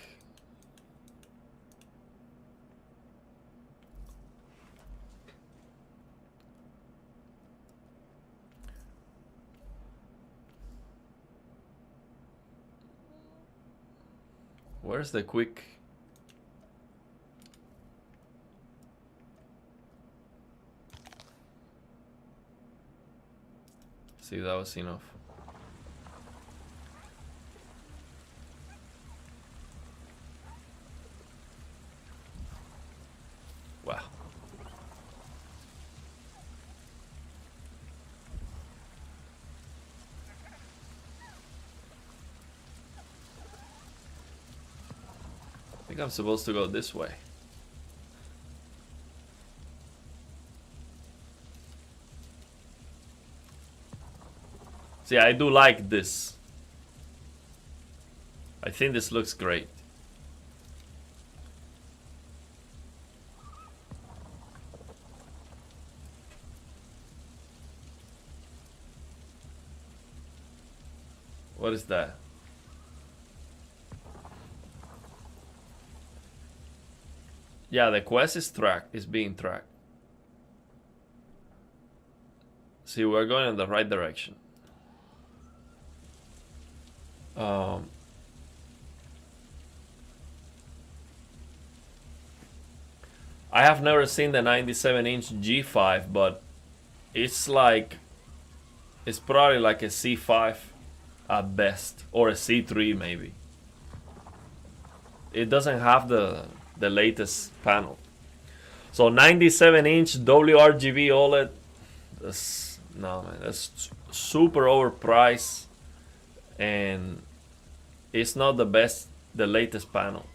Where's the quick? See, that was enough. Wow. I think I'm supposed to go this way. See, I do like this. I think this looks great. What is that? Yeah, the quest is being tracked. See, we're going in the right direction. I have never seen the 97-inch G5, but it's like, it's probably like a C5 at best, or a C3 maybe. it doesn't have the latest panel. So 97-inch WRGB OLED. No man, that's super overpriced, and it's not the best, the latest panel.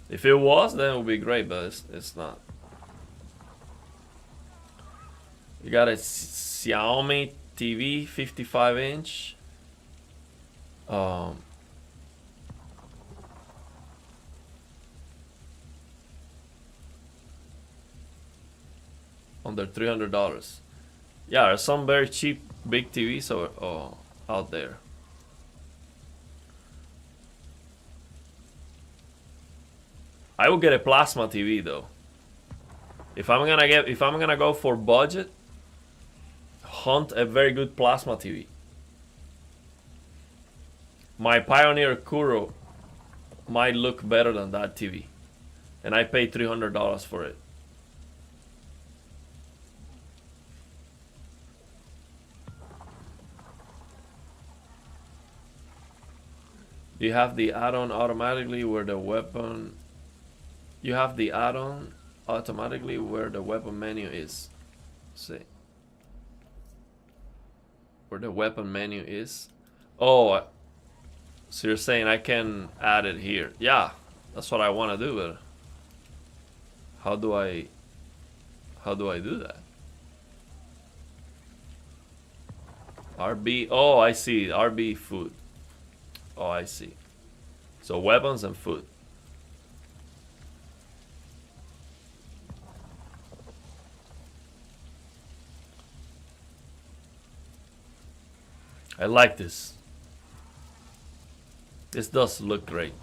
If it was, then it would be great, but it's not. You got a Xiaomi TV 55-inch. Under $300. Yeah, there's some very cheap big TVs out there. I will get a plasma TV though. If I'm gonna go for budget, hunt a very good plasma TV. My Pioneer Kuro might look better than that TV, and I paid $300 for it. You have the add-on automatically where the weapon. You have the add-on automatically where the weapon menu is. See. Where the weapon menu is. Oh, so you're saying I can add it here? Yeah, that's what I want to do. But how do I do that? RB. Oh, I see. RB food. Oh, I see. So weapons and food. I like this. This does look great.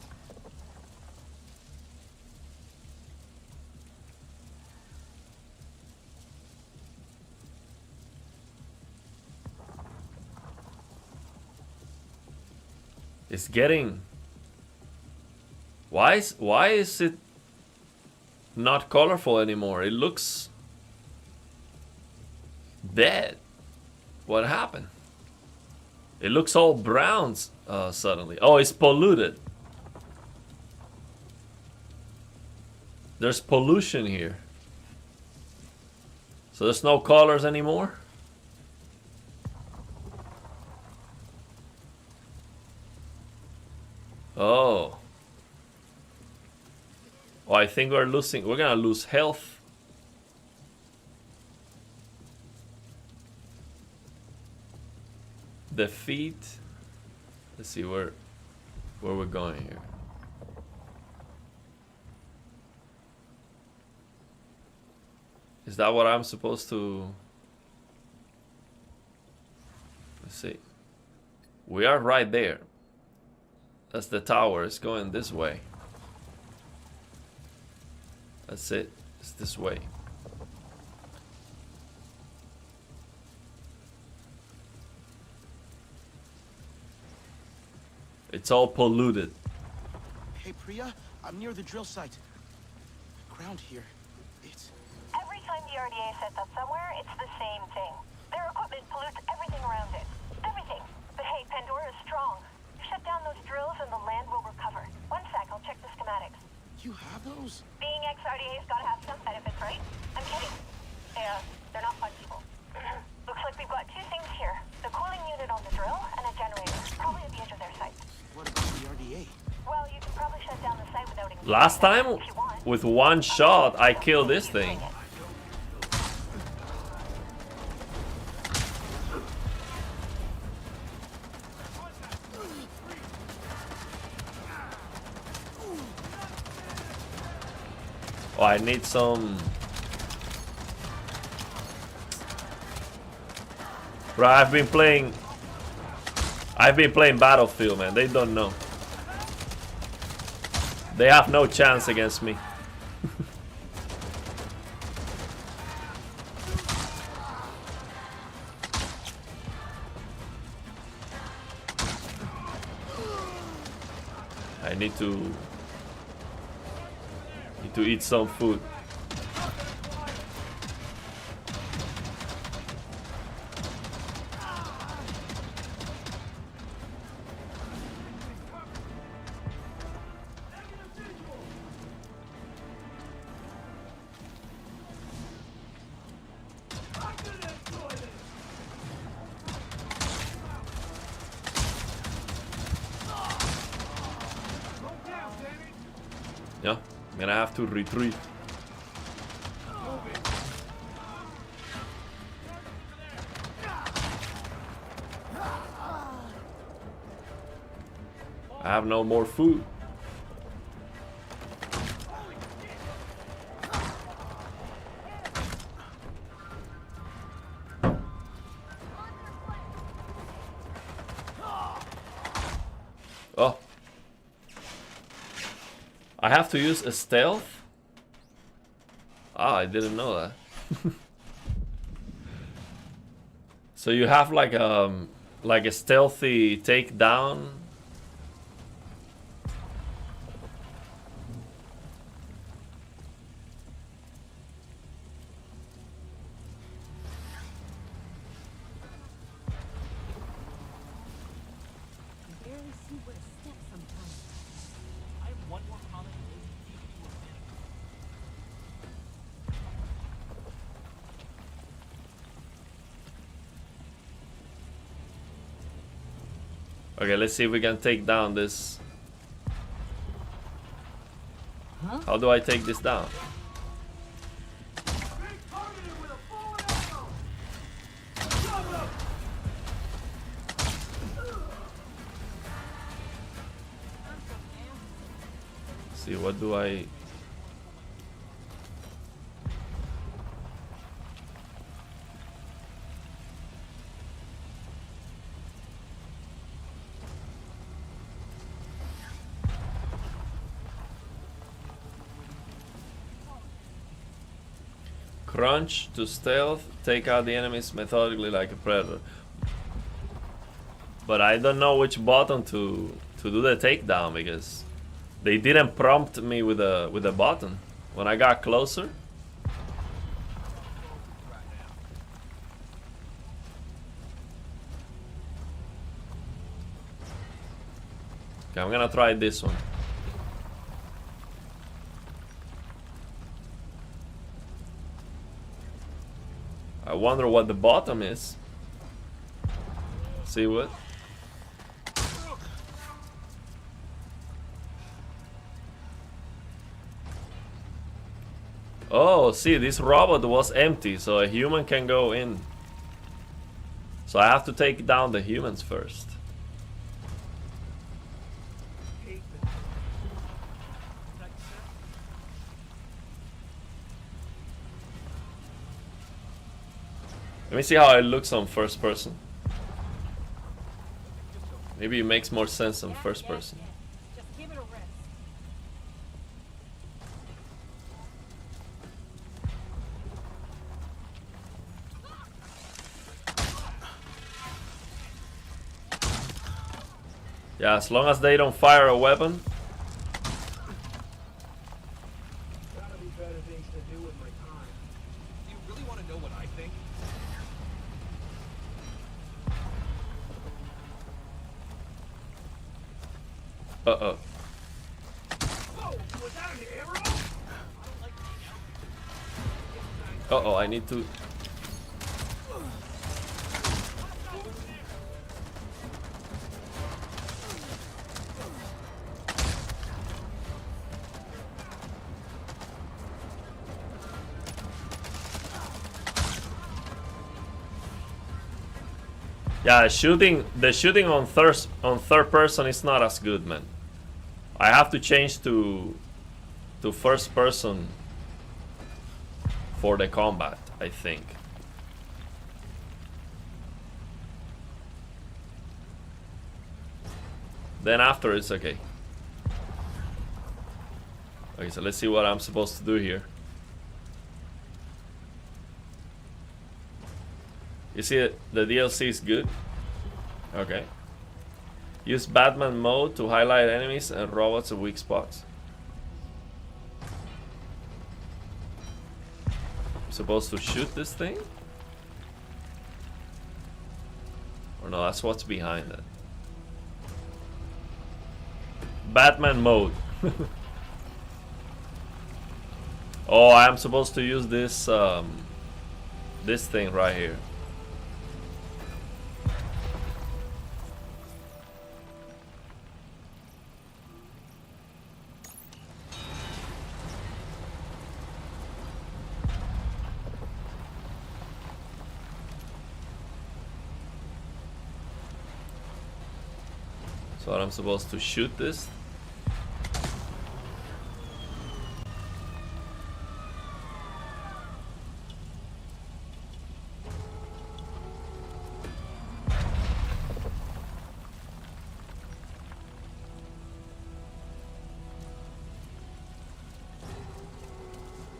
It's getting. Why is it not colorful anymore? It looks dead. What happened? It looks all brown suddenly. Oh, it's polluted. There's pollution here. So there's no colors anymore? Oh. Oh, I think we're gonna lose health. Defeat. Let's see where we're going here. Is that what I'm supposed to? Let's see. We are right there. That's the tower. It's going this way. That's it. It's this way. It's all polluted. Hey, Priya, I'm near the drill site. The ground here, it's... Every time the RDA sets up somewhere, it's the same thing. Their equipment pollutes everything around it. Everything. But hey, Pandora is strong. Shut down those drills and the land will recover. One sec, I'll check the schematics. You have those? Being ex-RDA's gotta have some benefits, right? I'm kidding. They're not fungible. Looks like we've got two things here. The cooling unit on the drill and a generator, probably at the edge of their site. What about the RDA? Well, you can probably shut down the site without... Last time, with one shot, I killed this thing. Oh, I need some... Bro, I've been playing Battlefield, man. They don't know. They have no chance against me. I need to eat some food. I'm gonna have to retreat. I have no more food. Oh. I have to use a stealth? Ah, I didn't know that. So you have like a stealthy takedown. Okay, let's see if we can take down this. Huh? How do I take this down? See, what do I... Crunch to stealth, take out the enemies methodically like a predator. But I don't know which button to do the takedown because they didn't prompt me with a button when I got closer. Okay, I'm gonna try this one. I wonder what the bottom is. See what? Oh, see, this robot was empty, so a human can go in. So I have to take down the humans first. Let me see how it looks on first person. Maybe it makes more sense on first person. Just give it a rest. Yeah, as long as they don't fire a weapon. Gotta be better things to do with my time. Do you really want to know what I think? Uh-oh. Whoa, was that an arrow? Uh-oh, I need to... Yeah, the shooting on third person is not as good, man. I have to change to first person for the combat, I think. Then after it's okay. Okay, so let's see what I'm supposed to do here. You see it, the DLC is good. Okay. Use Batman mode to highlight enemies and robots at weak spots. I'm supposed to shoot this thing? Or no, that's what's behind it. Batman mode. Oh, I'm supposed to use this this thing right here. So I'm supposed to shoot this?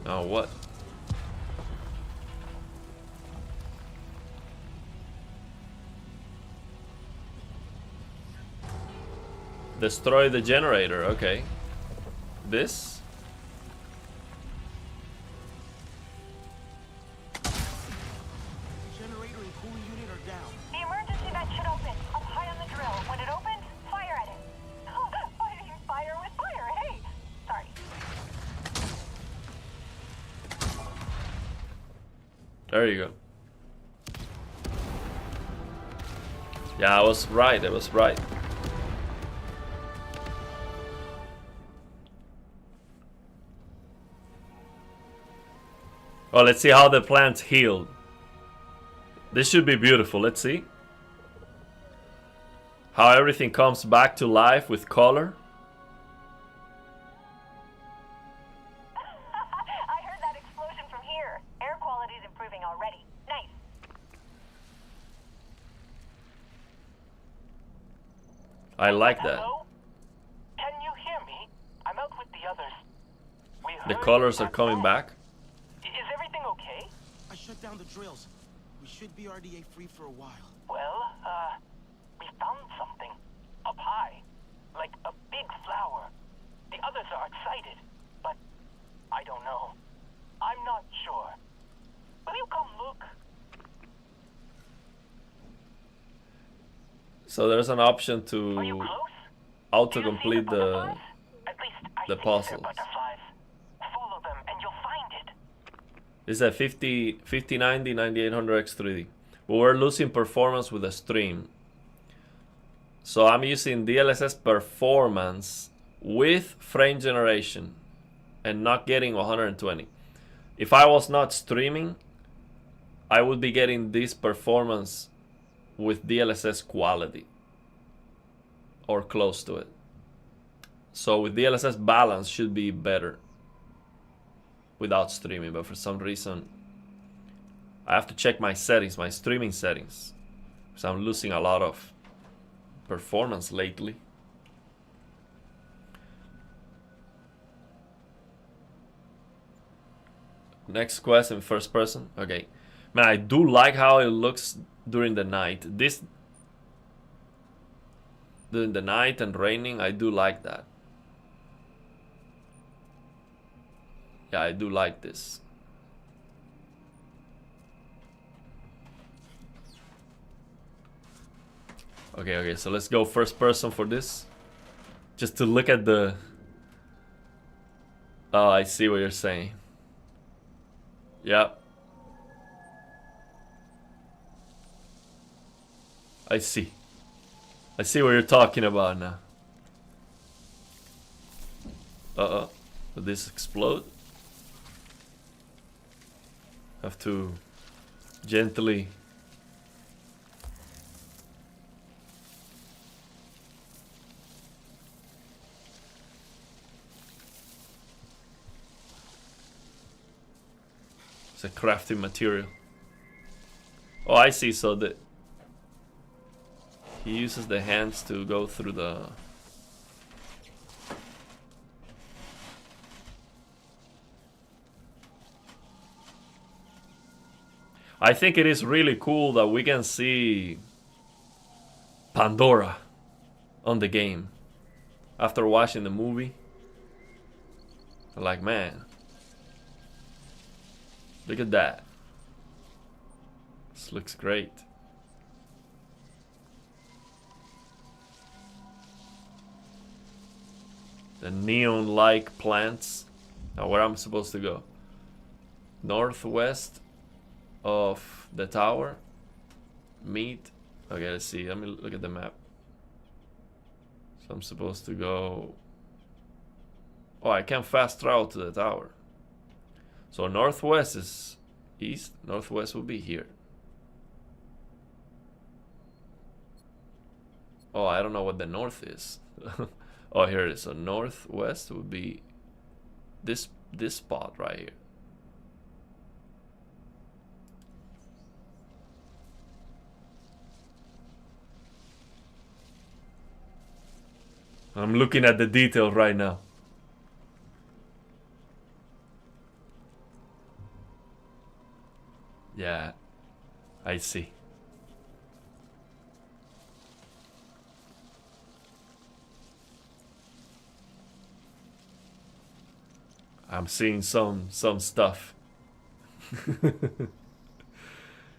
Now what? Destroy the generator, okay. This? Generator and cooling unit are down. The emergency vent should open, up high on the drill. When it opens, fire at it. Fighting fire with fire, hey! Sorry. There you go. Yeah, I was right, I was right. Well, let's see how the plants healed. This should be beautiful. Let's see how everything comes back to life with color. I heard that explosion from here. Air quality's improving already. Nice. I like that. Hello? Can you hear me? I'm out with the others. We The heard colors you are coming back. Is everything okay? I shut down the drills. We should be RDA free for a while. Well, we found something. Up high. Like a big flower. The others are excited, but I don't know. I'm not sure. Will you come look? So there's an option to auto-complete the puzzles. Follow them and you'll find it. This is a 5090 9800 X3D. But we're losing performance with the stream. So I'm using DLSS performance with frame generation and not getting 120. If I was not streaming, I would be getting this performance with DLSS quality or close to it. So with DLSS balance should be better without streaming, but for some reason I have to check my settings, my streaming settings, because I'm losing a lot of performance lately. Next quest in first person. Okay, man, I do like how it looks during the night. This during the night and raining, I do like that. Yeah, I do like this. Okay, so let's go first person for this. Just to look at the... Oh, I see what you're saying. Yep. I see. I see what you're talking about now. Uh-oh. Will this explode? Have to gently... It's a crafting material. Oh, I see. So that he uses the hands to go through the... I think it is really cool that we can see Pandora on the game after watching the movie. Like, man, look at that. This looks great. The neon-like plants. Now where I'm supposed to go? Northwest of the tower. Meet. Okay, let's see. Let me look at the map. So I'm supposed to go... Oh, I can fast travel to the tower. So northwest is east. Northwest will be here. Oh, I don't know what the north is. Oh, here it is. So northwest would be this spot right here. I'm looking at the detail right now. Yeah, I see. I'm seeing some stuff.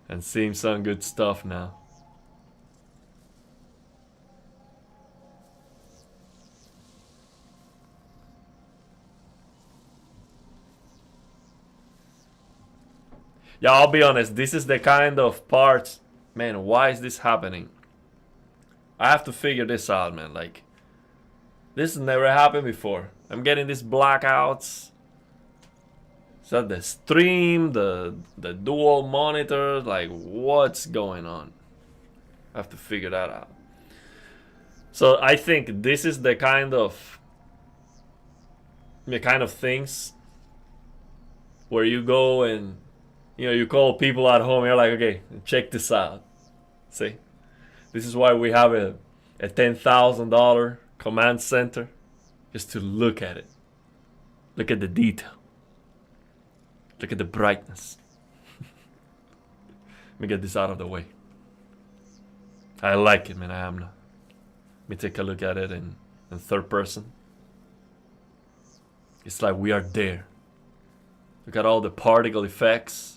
And seeing some good stuff now. Yeah, I'll be honest, this is the kind of parts... Man, why is this happening? I have to figure this out, man. Like, this has never happened before. I'm getting these blackouts. Is that the stream? The dual monitor? Like, what's going on? I have to figure that out. So I think this is the kind of things where you go and you call people at home. You're like, okay, check this out. See, this is why we have a $10,000 command center, just to look at it. Look at the detail. Look at the brightness. Let me get this out of the way. I like it, man. I am not. Let me take a look at it in third person. It's like we are there. Look at all the particle effects.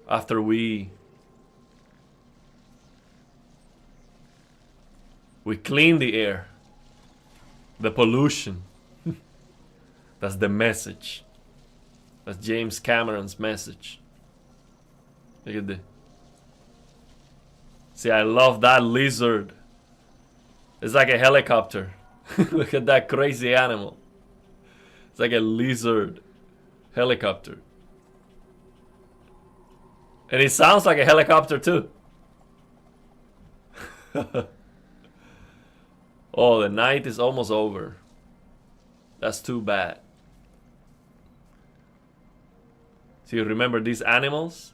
After we clean the air, the pollution. That's the message. That's James Cameron's message. Look at this. See, I love that lizard. It's like a helicopter. Look at that crazy animal. It's like a lizard helicopter. And it sounds like a helicopter too. Oh, the night is almost over. That's too bad. So you remember these animals?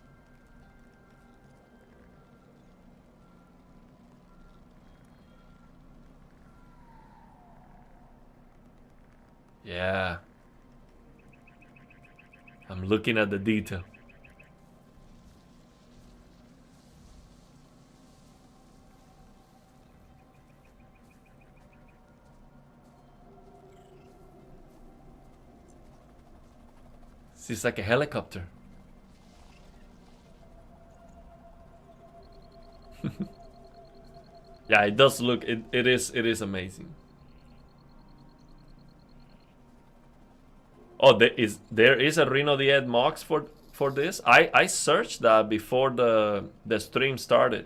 Yeah. I'm looking at the detail. It's like a helicopter. Yeah, it does look. It is amazing. Oh, there is a Reno the Ed Mox for this. I searched that before the stream started.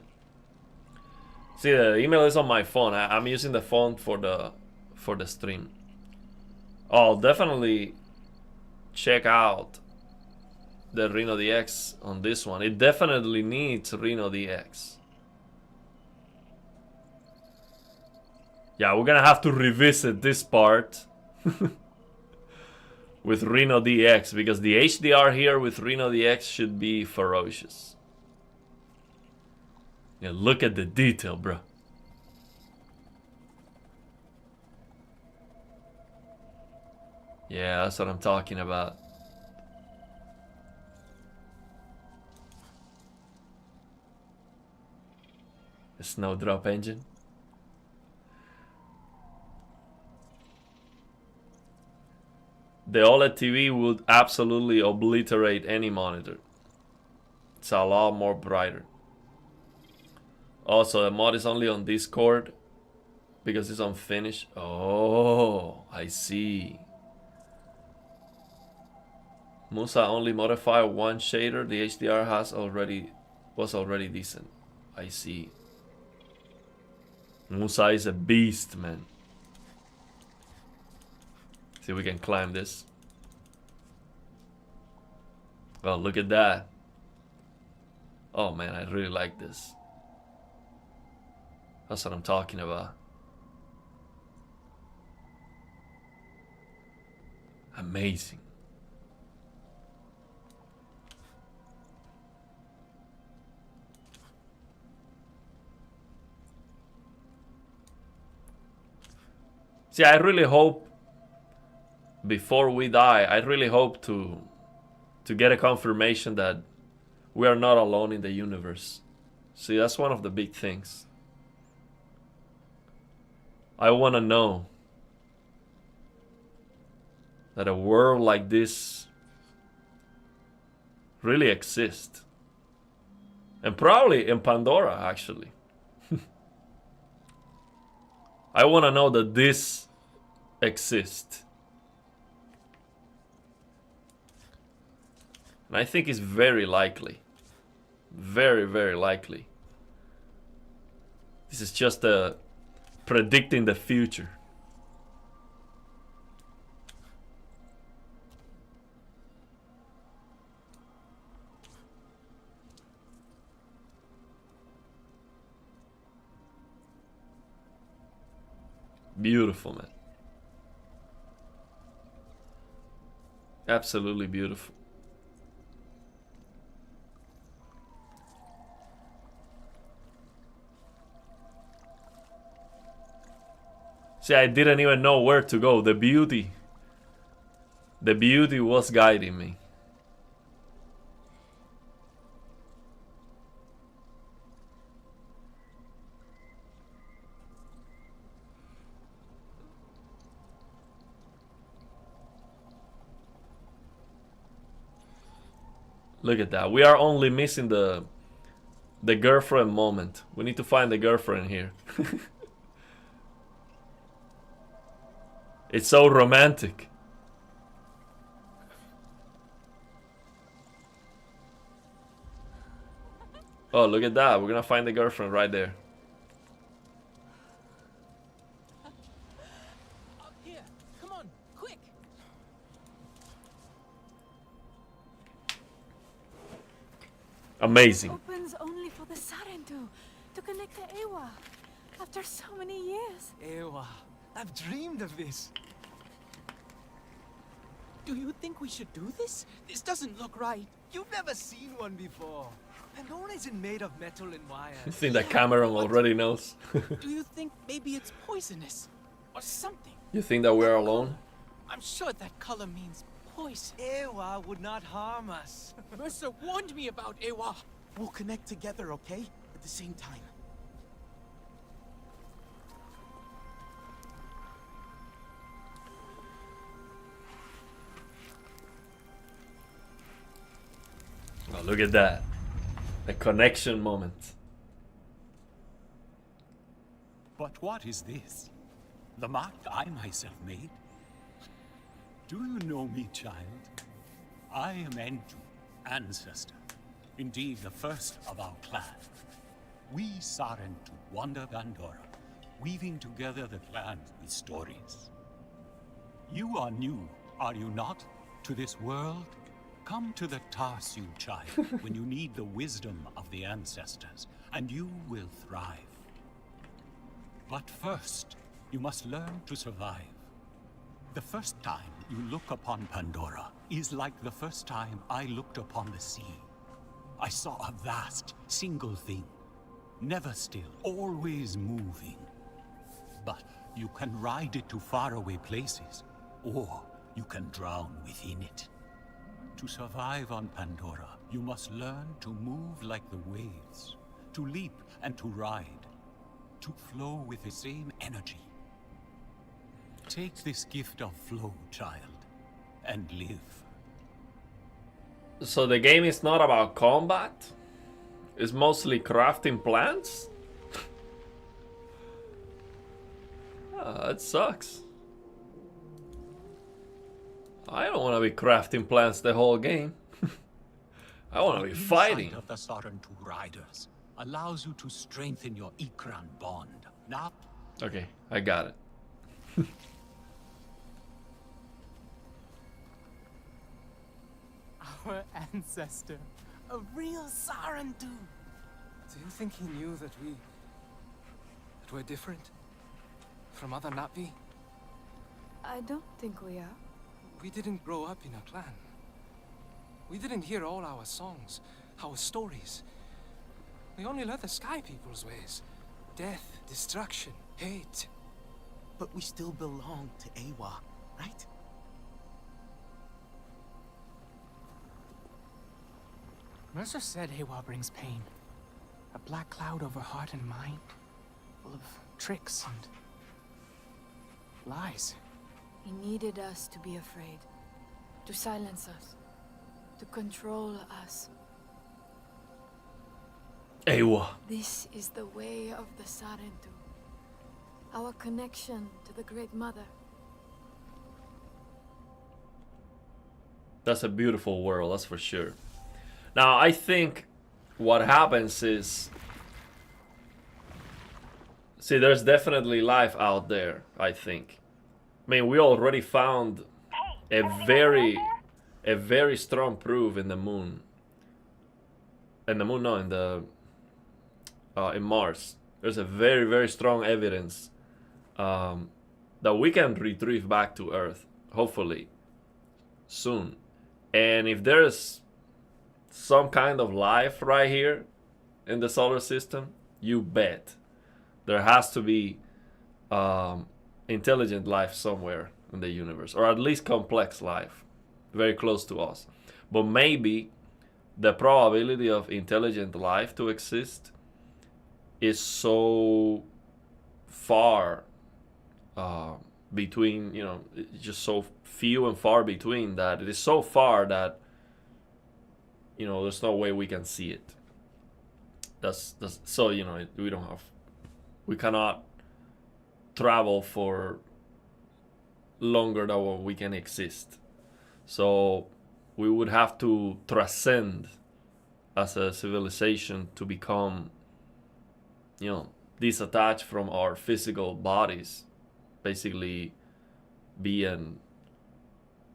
See, the email is on my phone. I'm using the phone for the stream. I'll definitely check out the Reno DX on this one. It definitely needs Reno DX. Yeah, we're gonna have to revisit this part with Reno DX, because the HDR here with Reno DX should be ferocious. Yeah, look at the detail, bro. Yeah, that's what I'm talking about. The Snowdrop engine. The OLED TV would absolutely obliterate any monitor. It's a lot more brighter. Also, the mod is only on Discord because it's unfinished. Oh, I see. Musa only modify one shader. The HDR was already decent. I see. Musa is a beast, man. See if we can climb this. Well, look at that. Oh man, I really like this. That's what I'm talking about. Amazing. See, I really hope before we die, I really hope to get a confirmation that we are not alone in the universe. See, that's one of the big things. I want to know that a world like this really exists. And probably in Pandora, actually. I want to know that this exists. And I think it's very likely. Very, very likely. This is just predicting the future. Beautiful, man. Absolutely beautiful. See, I didn't even know where to go. The beauty was guiding me. Look at that. We are only missing the girlfriend moment. We need to find the girlfriend here. It's so romantic. Oh, look at that. We're gonna find the girlfriend right there. Up here. Come on, quick. Amazing. Opens only for the Sarentu to connect to Ewa after so many years. Ewa, I've dreamed of this. Do you think we should do this? This doesn't look right. You've never seen one before. Pandora isn't made of metal and wire. I think that Cameron already knows. Do you think maybe it's poisonous? Or something? You think that we're alone? I'm sure that color means poison. Ewa would not harm us. Mercer warned me about Ewa. We'll connect together, okay? At the same time. Oh, look at that. A connection moment. But what is this? The mark I myself made? Do you know me, child? I am Entu, Ancestor. Indeed, the first of our clan. We Sarentu wander Pandora, weaving together the clans with stories. You are new, are you not, to this world? Come to the Tarsu, child, when you need the wisdom of the ancestors, and you will thrive. But first, you must learn to survive. The first time you look upon Pandora is like the first time I looked upon the sea. I saw a vast, single thing, never still, always moving. But you can ride it to faraway places, or you can drown within it. To survive on Pandora, you must learn to move like the waves, to leap and to ride, to flow with the same energy. Take this gift of flow, child, and live. So the game is not about combat? It's mostly crafting plants? That sucks. I don't want to be crafting plants the whole game. I want to be fighting. The insight of the Sarentu riders allows you to strengthen your Ikran bond. Now, Okay, I got it. Our ancestor. A real Sarentu. Do you think he knew that we're different? From other Navi? I don't think we are. We didn't grow up in a clan. We didn't hear all our songs, our stories. We only learned the Sky People's ways. Death, destruction, hate. But we still belong to Awa, right? Mercer said Awa brings pain. A black cloud over heart and mind, full of tricks and lies. He needed us to be afraid. To silence us. To control us. Ewa. This is the way of the Sarentu. Our connection to the Great Mother. That's a beautiful world, that's for sure. Now, I think what happens is... See, there's definitely life out there, I think. I mean, we already found a very strong proof in the moon. In the moon, no, in Mars. There's a very strong evidence that we can retrieve back to Earth, hopefully, soon. And if there's some kind of life right here in the solar system, you bet there has to be intelligent life somewhere in the universe, or at least complex life, very close to us. But maybe the probability of intelligent life to exist is so far between, you know, just so few and far between, that it is so far that, you know, there's no way we can see it. That's so, you know, we cannot travel for longer than what we can exist. So we would have to transcend as a civilization to become, you know, disattached from our physical bodies, basically be an,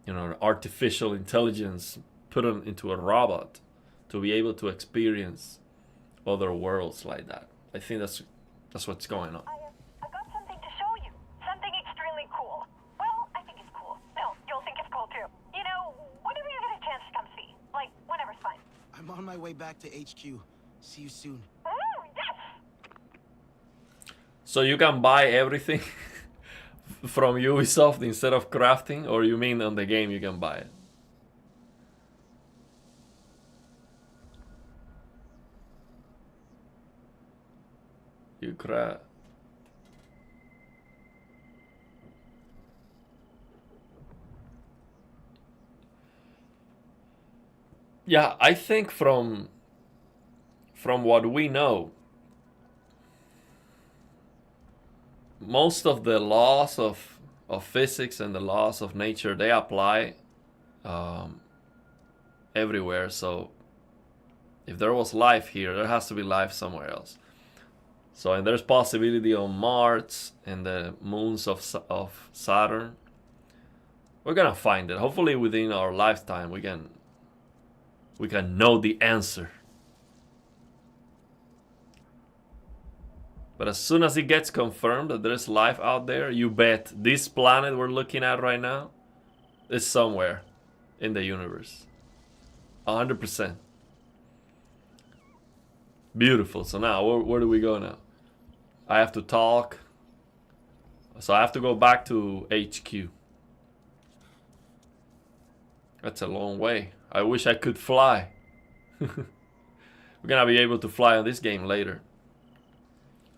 you know, an artificial intelligence put into a robot to be able to experience other worlds like that. I think that's what's going on. I got something to show you. Something extremely cool. Well, I think it's cool. No, you'll think it's cool too. You know, whenever you get a chance to come see. Like, whenever's fine. I'm on my way back to HQ. See you soon. Ooh, yes! So you can buy everything from Ubisoft instead of crafting, or you mean on the game you can buy it? You craft. Yeah, I think from what we know, most of the laws of physics and the laws of nature, they apply everywhere. So if there was life here, there has to be life somewhere else. So, and there's possibility on Mars and the moons of Saturn. We're gonna find it. Hopefully within our lifetime we can know the answer. But as soon as it gets confirmed that there's life out there, you bet this planet we're looking at right now is somewhere in the universe. 100%. Beautiful. So now, where do we go now? I have to talk. So I have to go back to HQ. That's a long way. I wish I could fly. We're gonna be able to fly on this game later.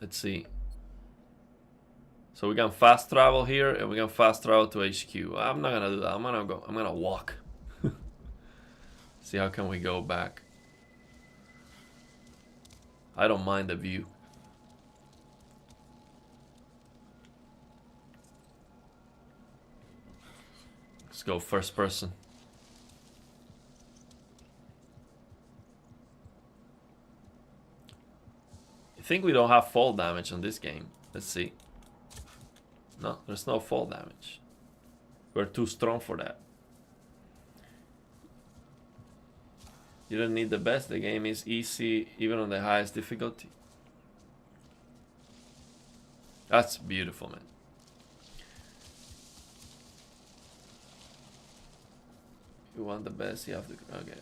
Let's see. So we can fast travel here and we can fast travel to HQ. I'm not gonna do that. I'm gonna walk. See how can we go back. I don't mind the view. Let's go first person. I think we don't have fall damage on this game. Let's see. No, there's no fall damage. We're too strong for that. You don't need the best. The game is easy even on the highest difficulty. That's beautiful, man. You want the best, you have to... Okay.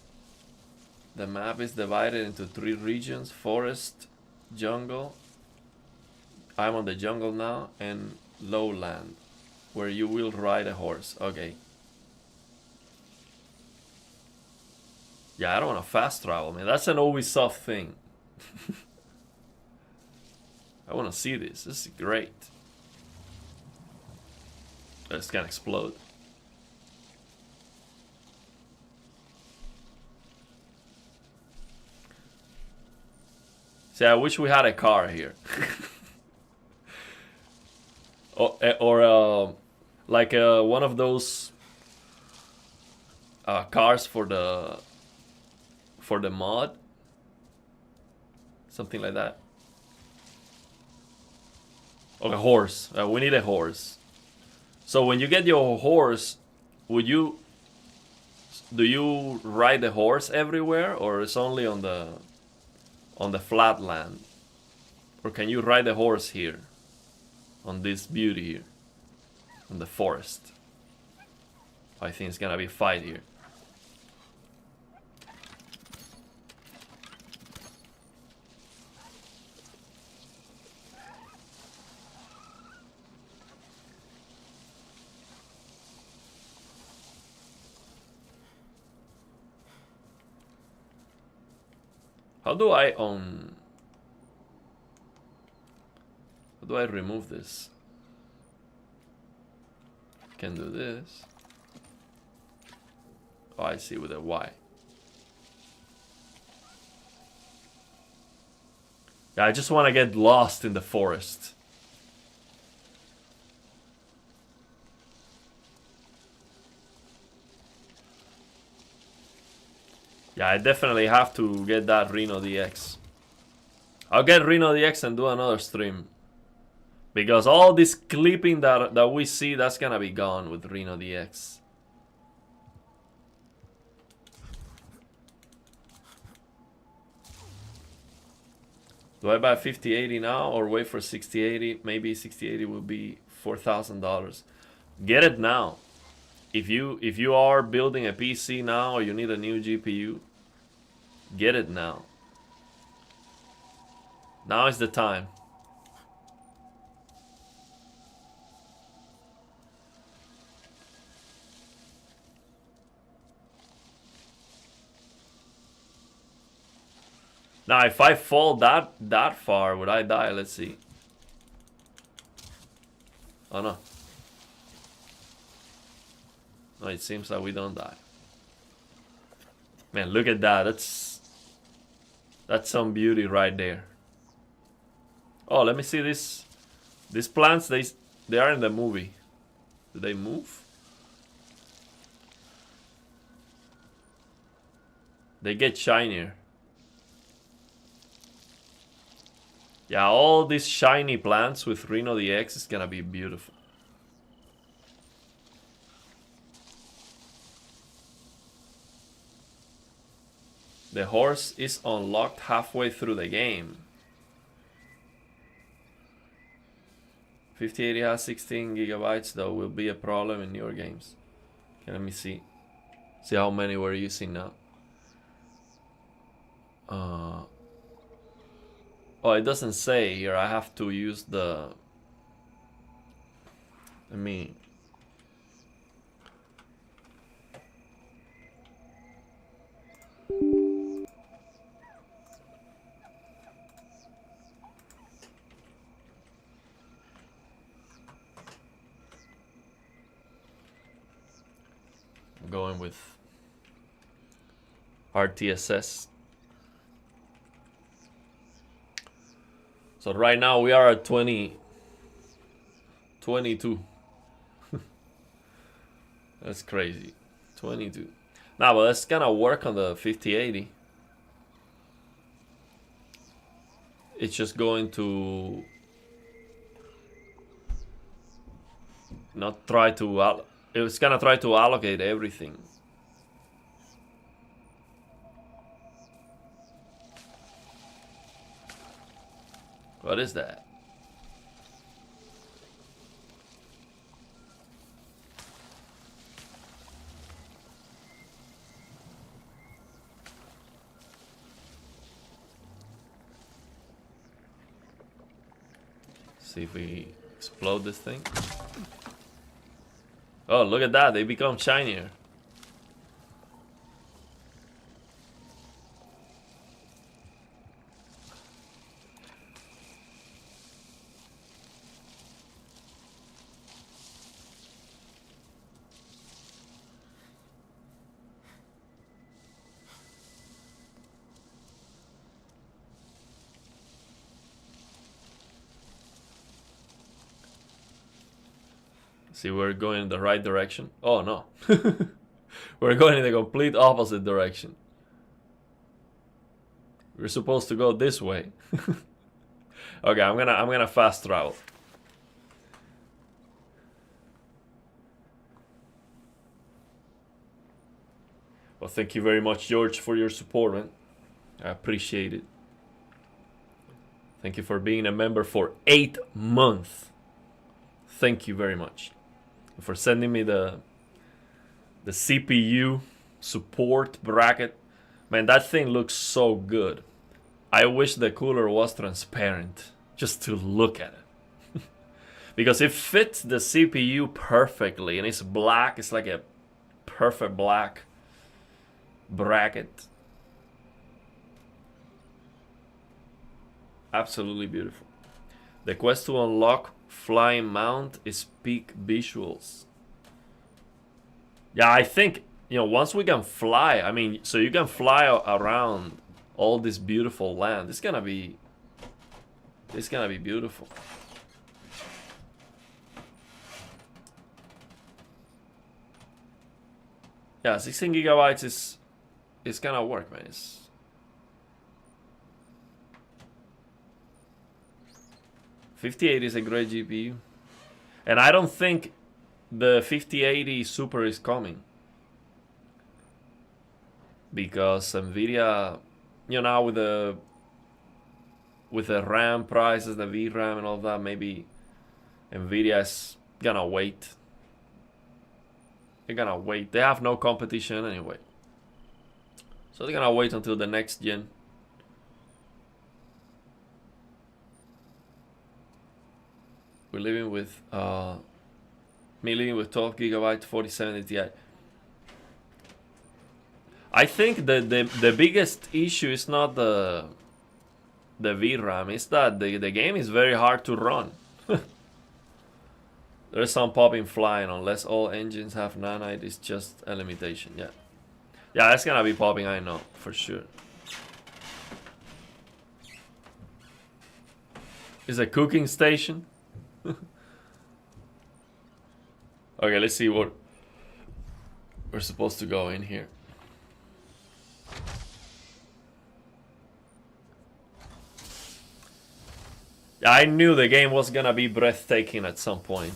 The map is divided into 3 regions. Forest, jungle. I'm on the jungle now. And lowland, where you will ride a horse. Okay. Yeah, I don't want to fast travel, man. That's an Ubisoft thing. I want to see this. This is great. It's gonna explode. See, I wish we had a car here. or like one of those cars for the mod. Something like that. Or a horse. We need a horse. So when you get your horse, do you ride the horse everywhere, or it's only on the flat land? Or can you ride the horse here? On this beauty here. On the forest. I think it's gonna be a fight here. How do I remove this? Can do this. Oh, I see, with a Y. Yeah, I just want to get lost in the forest. Yeah, I definitely have to get that Reno DX. I'll get Reno DX and do another stream. Because all this clipping that we see, that's gonna be gone with Reno DX. Do I buy 5080 now or wait for 6080? Maybe 6080 will be $4,000. Get it now. If you are building a PC now or you need a new GPU, get it now. Now is the time. Now, if I fall that far, would I die? Let's see. Oh no. No, it seems that we don't die. Man, look at that. That's some beauty right there. Oh, let me see this. These plants, they are in the movie. Do they move? They get shinier. Yeah, all these shiny plants with Reno DX is gonna be beautiful. The horse is unlocked halfway through the game. 5080 has 16 gigabytes though, will be a problem in newer games. Okay, let me see. See how many we're using now. Oh, it doesn't say here. I have to use the... Let me... I'm going with RTSS. So right now we are at 22. That's crazy. 22. Now, but that's gonna work on the 5080. It's just going to not try to... It's gonna try to allocate everything. What is that? See if we explode this thing. Oh, look at that. They become shinier. See, we're going in the right direction. Oh no. We're going in the complete opposite direction. We're supposed to go this way. Okay, I'm gonna fast travel. Well, thank you very much, George, for your support, man. I appreciate it. Thank you for being a member for 8 months. Thank you very much. For sending me the CPU support bracket. Man, that thing looks so good. I wish the cooler was transparent just to look at it. Because it fits the CPU perfectly and it's black. It's like a perfect black bracket. Absolutely beautiful. The quest to unlock flying mount is peak visuals. Yeah, I think, you know, once we can fly, I mean, so you can fly around all this beautiful land. It's gonna be beautiful. Yeah, 16 gigabytes is gonna work, man. It's 5080 is a great GPU. And I don't think the 5080 Super is coming. Because Nvidia, you know, with the RAM prices, the VRAM and all that, maybe Nvidia is gonna wait. They're gonna wait. They have no competition anyway. So they're gonna wait until the next gen. We're living with me living with 12 gigabyte 4070 Ti. I think the biggest issue is not the VRAM, it's that the game is very hard to run. There's some popping flying. Unless all engines have nanite, it's just a limitation. Yeah, yeah, that's gonna be popping, I know for sure. It's a cooking station. Okay, let's see what we're supposed to go in here. I knew the game was gonna be breathtaking at some point.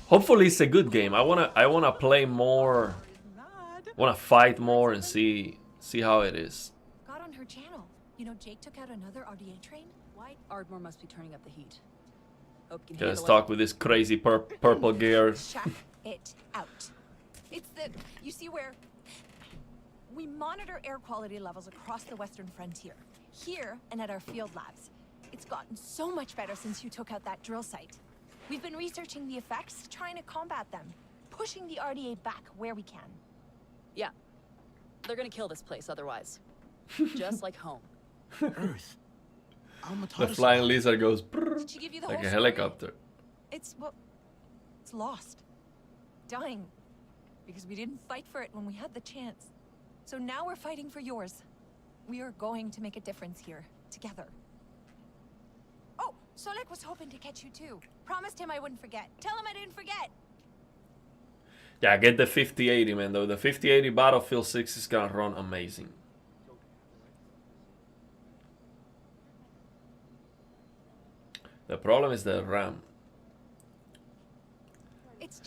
Hopefully it's a good game. I wanna play more, wanna fight more and see how it is. Got on her channel. You know, Jake took out another RDA train. Why? Ardmore must be turning up the heat. Hope you can Okay, let's handle talk with this crazy purple gear. Check it out. It's the, you see where we monitor air quality levels across the western frontier, here and at our field labs. It's gotten so much better since you took out that drill site. We've been researching the effects, trying to combat them, pushing the RDA back where we can. Yeah. They're gonna kill this place otherwise. Just like home. Earth. The flying lizard goes Did she give you the like whole a story? helicopter. It's, well, it's lost. Dying. Because we didn't fight for it when we had the chance. So now we're fighting for yours. We are going to make a difference here, together. Oh, Solek was hoping to catch you too. Promised him I wouldn't forget. Tell him I didn't forget. Yeah, get the 5080, man, though. The 5080 Battlefield 6 is gonna run amazing. The problem is the RAM. It's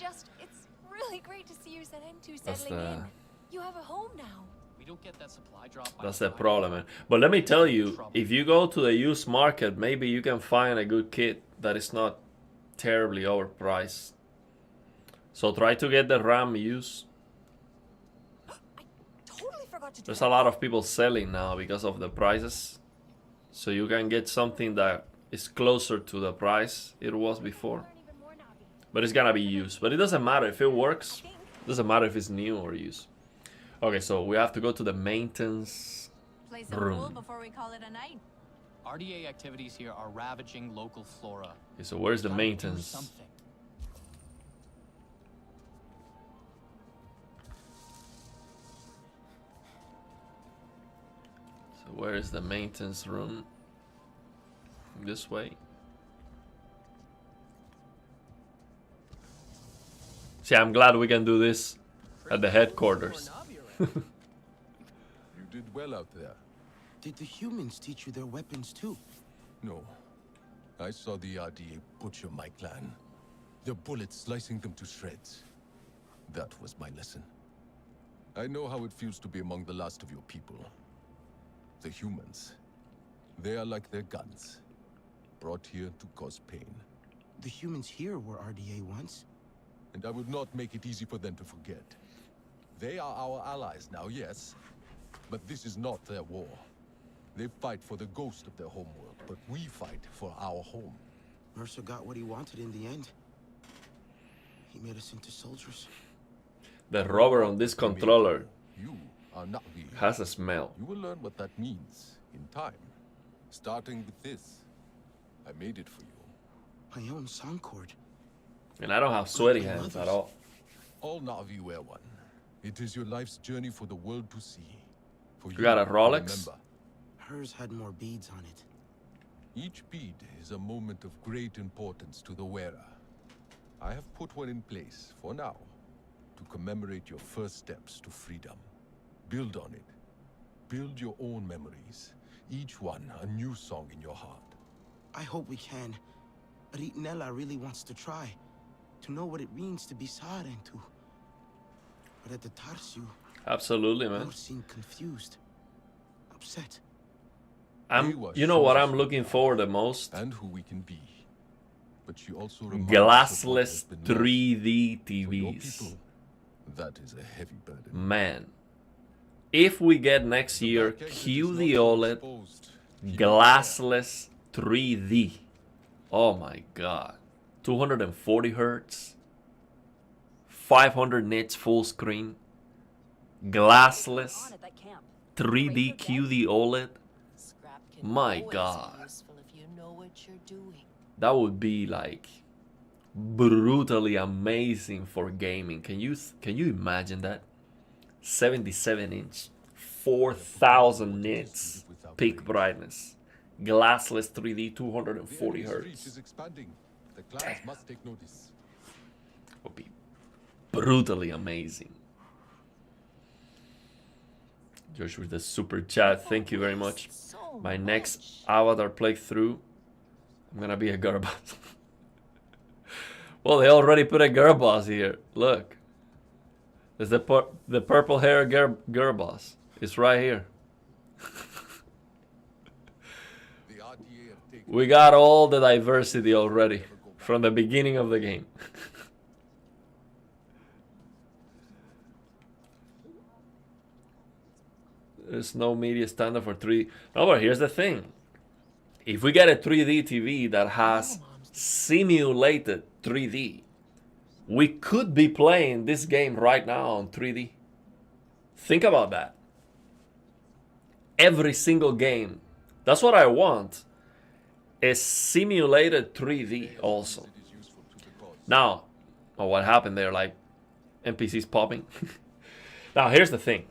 really great to see you Zenentu settling in. You have a home now. We don't get that supply drop by That's the Friday. problem, man. But let me tell you, if you go to the used market, maybe you can find a good kit that is not terribly overpriced. So try to get the RAM used. Totally forgot to do There's a lot of people selling now because of the prices. So you can get something that is closer to the price it was before. But it's gonna be used. But it doesn't matter if it works. It doesn't matter if it's new or used. Okay, so we have to go to the maintenance Play some pool room. before we call it a night. RDA activities here are ravaging local flora. Okay, so where's the Gotta do maintenance? something. So where is the maintenance room? This way. See, I'm glad we can do this at the headquarters. You did well out there. Did the humans teach you their weapons too? No. I saw the RDA butcher my clan. Their bullets slicing them to shreds. That was my lesson. I know how it feels to be among the last of your people. The humans. They are like their guns. Brought here to cause pain. The humans here were RDA once. And I would not make it easy for them to forget. They are our allies now, yes. But this is not their war. They fight for the ghost of their homeworld, but we fight for our home. Mercer got what he wanted in the end. He made us into soldiers. The rubber on this controller You are not the... has a smell. You will learn what that means in time. Starting with this. I made it for you. My own sound cord. And I don't have sweaty hands at all. All Na'vi wear one. It is your life's journey for the world to see. For You got a to Rolex? remember. Hers had more beads on it. Each bead is a moment of great importance to the wearer. I have put one in place, for now, to commemorate your first steps to freedom. Build on it. Build your own memories. Each one a new song in your heart. I hope we can. But Nella really wants to try. To know what it means to be Sarentu. But at the Tarsu, Absolutely, man. Mor seemed confused. Upset. You know what I'm looking for the most? And who we can be. But she also reminds Glassless us of what has been 3D lost. For your TVs. people, that is a heavy burden. Man. If we get next year QD OLED glassless 3D. Oh my god. 240 hertz. 500 nits full screen. Glassless 3D QD OLED. My god. That would be like brutally amazing for gaming. Can you imagine that? 77-inch, 4000 nits peak brightness, glassless 3D, 240 hertz. The must take notice. Would be brutally amazing. Josh with the super chat, thank you very much. My next Avatar playthrough, I'm gonna be a girl boss. Well, they already put a girl boss here. Look, there's the purple hair girl boss. It's right here. We got all the diversity already from the beginning of the game. There's no media standard for 3D. No, but here's the thing. If we get a 3D TV that has simulated 3D, we could be playing this game right now on 3D. Think about that. Every single game. That's what I want. A simulated 3D also. Now, what happened there? Like, NPCs popping? Now, here's the thing.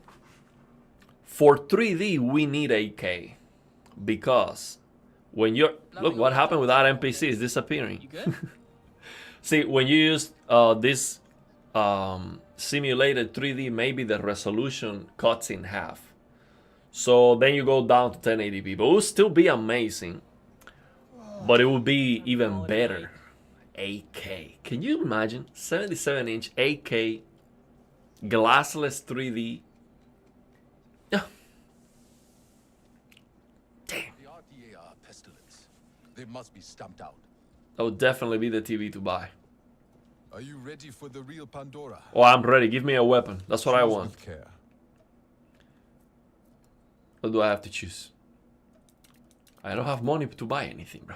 For 3D, we need 8K. Because when you're... Look, what happened with that NPC is disappearing. See, when you use this simulated 3D, maybe the resolution cuts in half. So then you go down to 1080p. But it will still be amazing. But it will be even better. 8K. Can you imagine? 77-inch 8K glassless 3D They must be stamped out. That would definitely be the TV to buy. Are you ready for the real Pandora? Oh, I'm ready. Give me a weapon. That's what I Choose want. with care. What do I have to choose? I don't have money to buy anything, bro.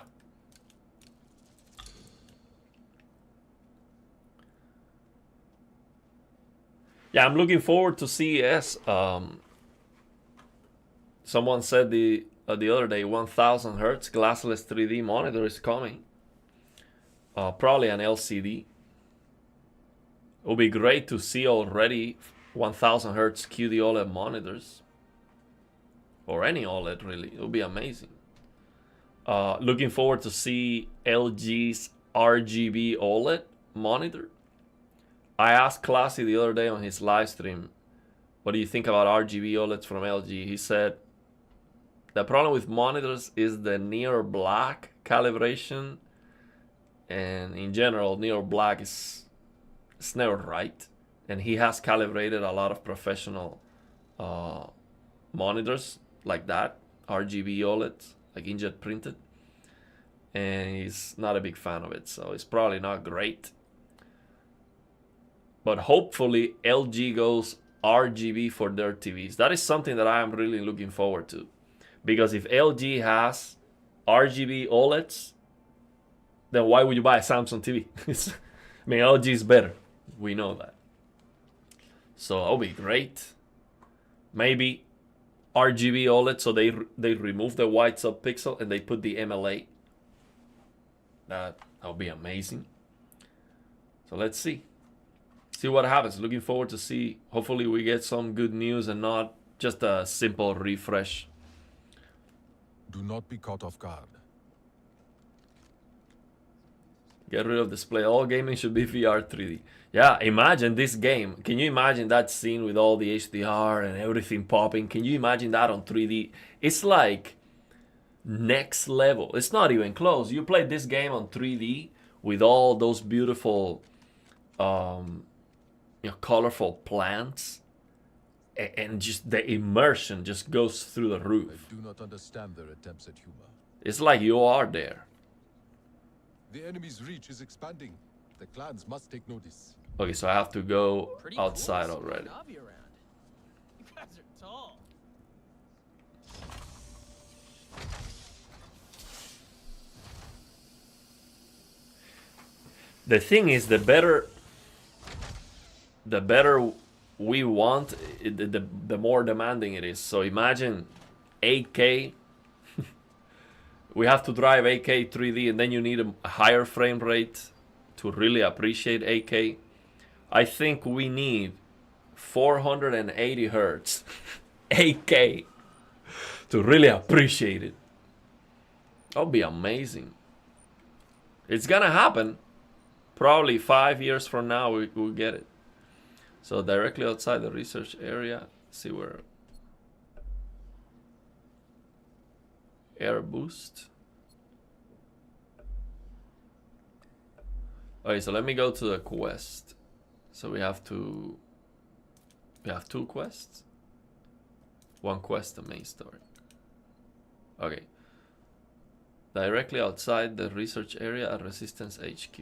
Yeah, I'm looking forward to CES. Someone said the other day 1000 hertz glassless 3D monitor is coming. Probably an LCD. It would be great to see already 1000 hertz QD OLED monitors. Or any OLED, really. It would be amazing. Looking forward to see LG's RGB OLED monitor. I asked Classy the other day on his live stream, what do you think about RGB OLEDs from LG? He said, the problem with monitors is the near black calibration. And in general, near black is it's never right. And he has calibrated a lot of professional monitors like that, RGB OLEDs, like inkjet printed. And he's not a big fan of it, so it's probably not great. But hopefully LG goes RGB for their TVs. That is something that I am really looking forward to. Because if LG has RGB OLEDs, then why would you buy a Samsung TV? I mean, LG is better. We know that. So that'll be great. Maybe RGB OLED, so they remove the white subpixel and they put the MLA. That'll be amazing. So let's see. See what happens. Looking forward to see. Hopefully we get some good news and not just a simple refresh. Do not be caught off guard. Get rid of display. All gaming should be VR 3D. Yeah, imagine this game. Can you imagine that scene with all the HDR and everything popping? Can you imagine that on 3D? It's like next level. It's not even close. You play this game on 3D with all those beautiful colorful plants, and just the immersion just goes through the roof. I do not understand their attempts at humor. It's like you are there. The enemy's reach is expanding. The clans must take notice. Okay, so I have to go outside already. You guys are tall. The thing is, the better we want, the more demanding it is. So imagine 8K. We have to drive 8K 3D, and then you need a higher frame rate to really appreciate 8K. I think we need 480 hertz 8K to really appreciate it. That'll be amazing. It's gonna happen. Probably 5 years from now we'll get it. So directly outside the research area, see where air boost. Okay, so let me go to the quest. So we have two quests. One quest, the main story. Okay. Directly outside the research area at Resistance HQ.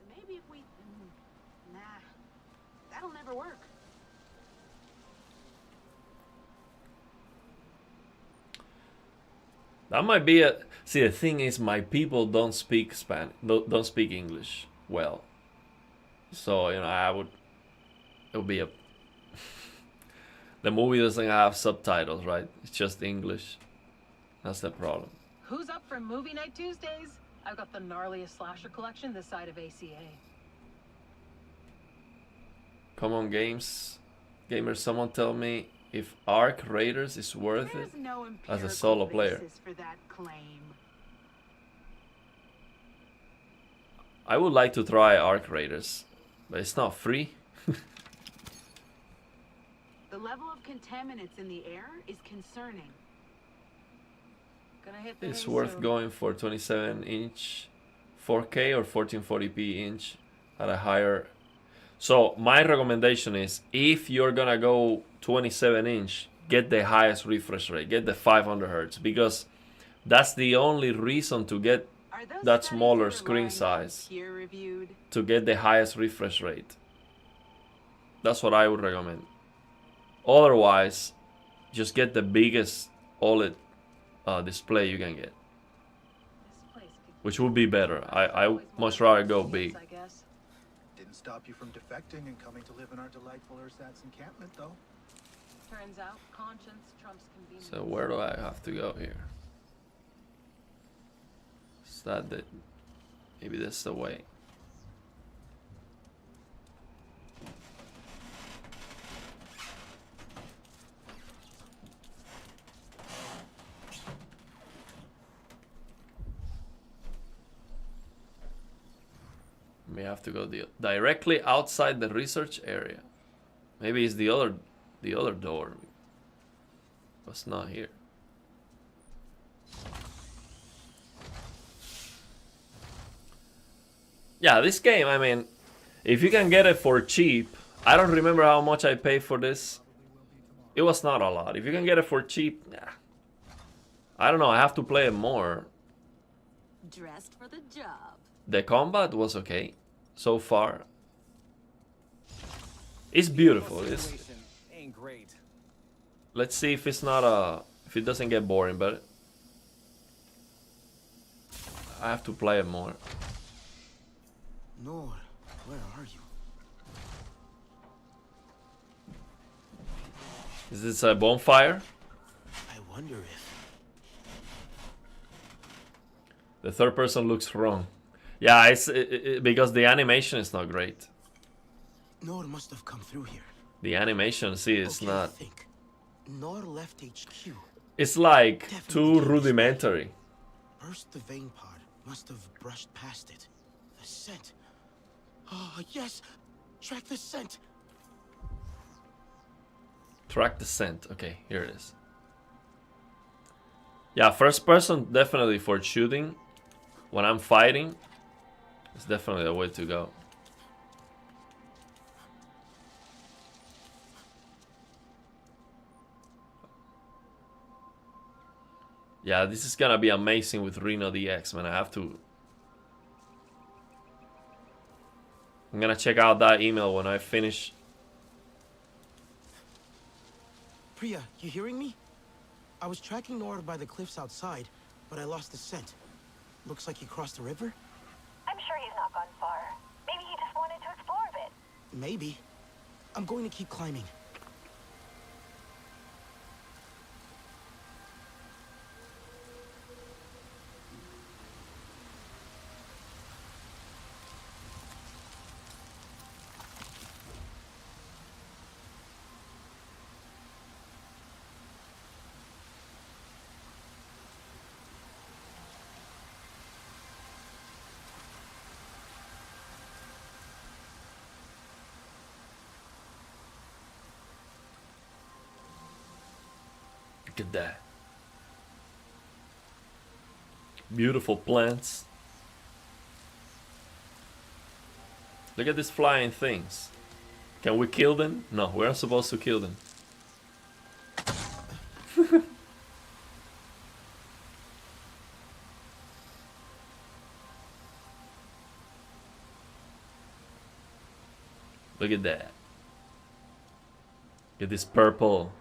Maybe if we... Nah, that'll never work. That might be a... See, the thing is, my people don't speak Spanish, don't speak English well. So, you know, it would be a... The movie doesn't have subtitles, right? It's just English. That's the problem. Who's up for movie night Tuesdays? I've got the gnarliest slasher collection this side of ACA. Come on, gamers, someone tell me if Ark Raiders is worth it as a solo player. For that claim. I would like to try Ark Raiders, but it's not free. The level of contaminants in the air is concerning. Gonna hit the It's hay worth soon. going for 27-inch 4K or 1440p inch at a higher. So my recommendation is, if you're gonna go 27 inch, get the highest refresh rate, get the 500 hertz, because that's the only reason to get that smaller screen size, to get the highest refresh rate. That's what I would recommend. Otherwise, just get the biggest OLED display you can get, which would be better. I much rather go big. Didn't stop you from defecting and coming to live in our delightful ersatz encampment, though. Turns out conscience trumps convenience. So where do I have to go here? Is that the... Maybe that's the way. May have to go directly outside the research area. Maybe it's the other door. It's not here. Yeah, this game, I mean, if you can get it for cheap, I don't remember how much I paid for this. It was not a lot. If you can get it for cheap, yeah. I don't know, I have to play it more. Dressed for the job. The combat was okay so far. It's beautiful. Ain't great. Let's see if it's not if it doesn't get boring, but I have to play it more. Nor, where are you? Is this a bonfire? I wonder if... The third person looks wrong. Yeah, it's because the animation is not great. Nor must have come through here. The animation, see, it's not. Nor left HQ. It's like Definitely too rudimentary. Burst the vein pod. Must have brushed past it. The scent. Oh, yes! Track the scent! Track the scent. Okay, here it is. Yeah, first person definitely for shooting. When I'm fighting, it's definitely the way to go. Yeah, this is gonna be amazing with Reno DX, man. I'm gonna check out that email when I finish. Priya, you hearing me? I was tracking Nora by the cliffs outside, but I lost the scent. Looks like he crossed the river? I'm sure he's not gone far. Maybe he just wanted to explore a bit. Maybe. I'm going to keep climbing. Look at that. Beautiful plants. Look at these flying things. Can we kill them? No, we're not supposed to kill them. Look at that. Look at this purple.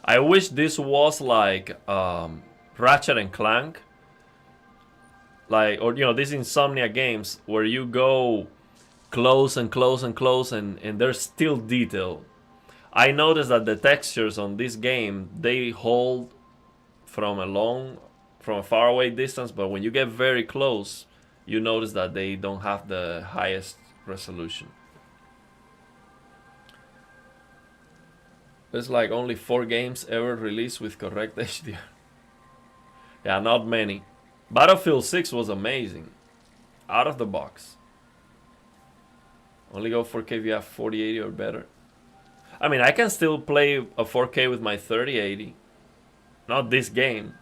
I wish this was like Ratchet and Clank, like, or you know, these Insomnia games where you go close and close and close and there's still detail. I noticed that the textures on this game, they hold from a far away distance, but when you get very close, you notice that they don't have the highest resolution. There's like only 4 games ever released with correct HDR. Yeah, not many. Battlefield 6 was amazing. Out of the box. Only go 4K if you have 4080 or better. I mean, I can still play a 4K with my 3080. Not this game.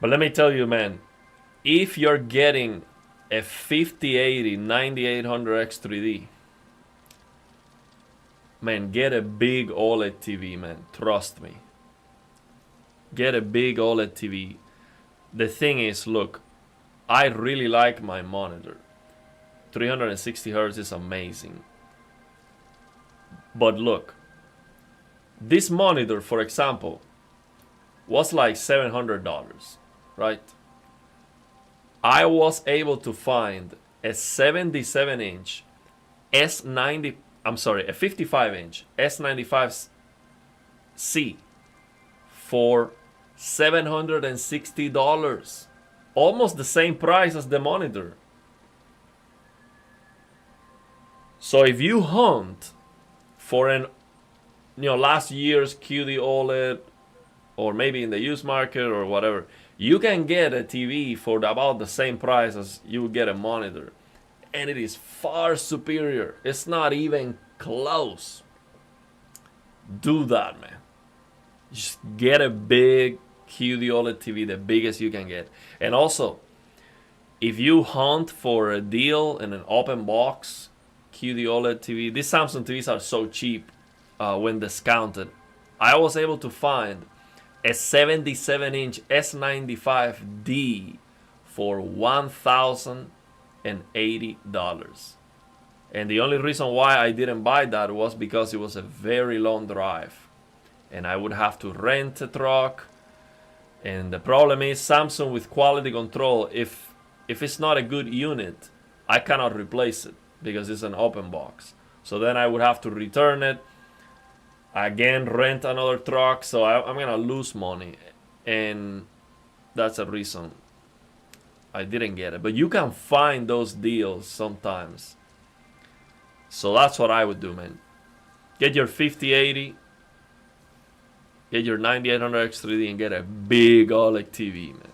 But let me tell you, man, if you're getting a 5080 9800X3D, man, get a big OLED TV, man. Trust me. Get a big OLED TV. The thing is, look, I really like my monitor. 360 Hz is amazing. But look, this monitor, for example, was like $700, right? I was able to find a 77-inch S90, I'm sorry, a 55-inch S95C for $760. Almost the same price as the monitor. So if you hunt for an, last year's QD OLED, or maybe in the used market or whatever, you can get a TV for about the same price as you would get a monitor. And it is far superior. It's not even close. Do that, man. Just get a big QD OLED TV, the biggest you can get. And also, if you hunt for a deal in an open box QD OLED TV, these Samsung TVs are so cheap when discounted. I was able to find a 77-inch S95D for $1,080. And the only reason why I didn't buy that was because it was a very long drive. And I would have to rent a truck. And the problem is Samsung with quality control, if it's not a good unit, I cannot replace it because it's an open box. So then I would have to return it. Again, rent another truck, so I'm gonna lose money, and that's a reason I didn't get it. But you can find those deals sometimes, so that's what I would do, man. Get your 5080, get your 9800X3D, and get a big OLED TV, man.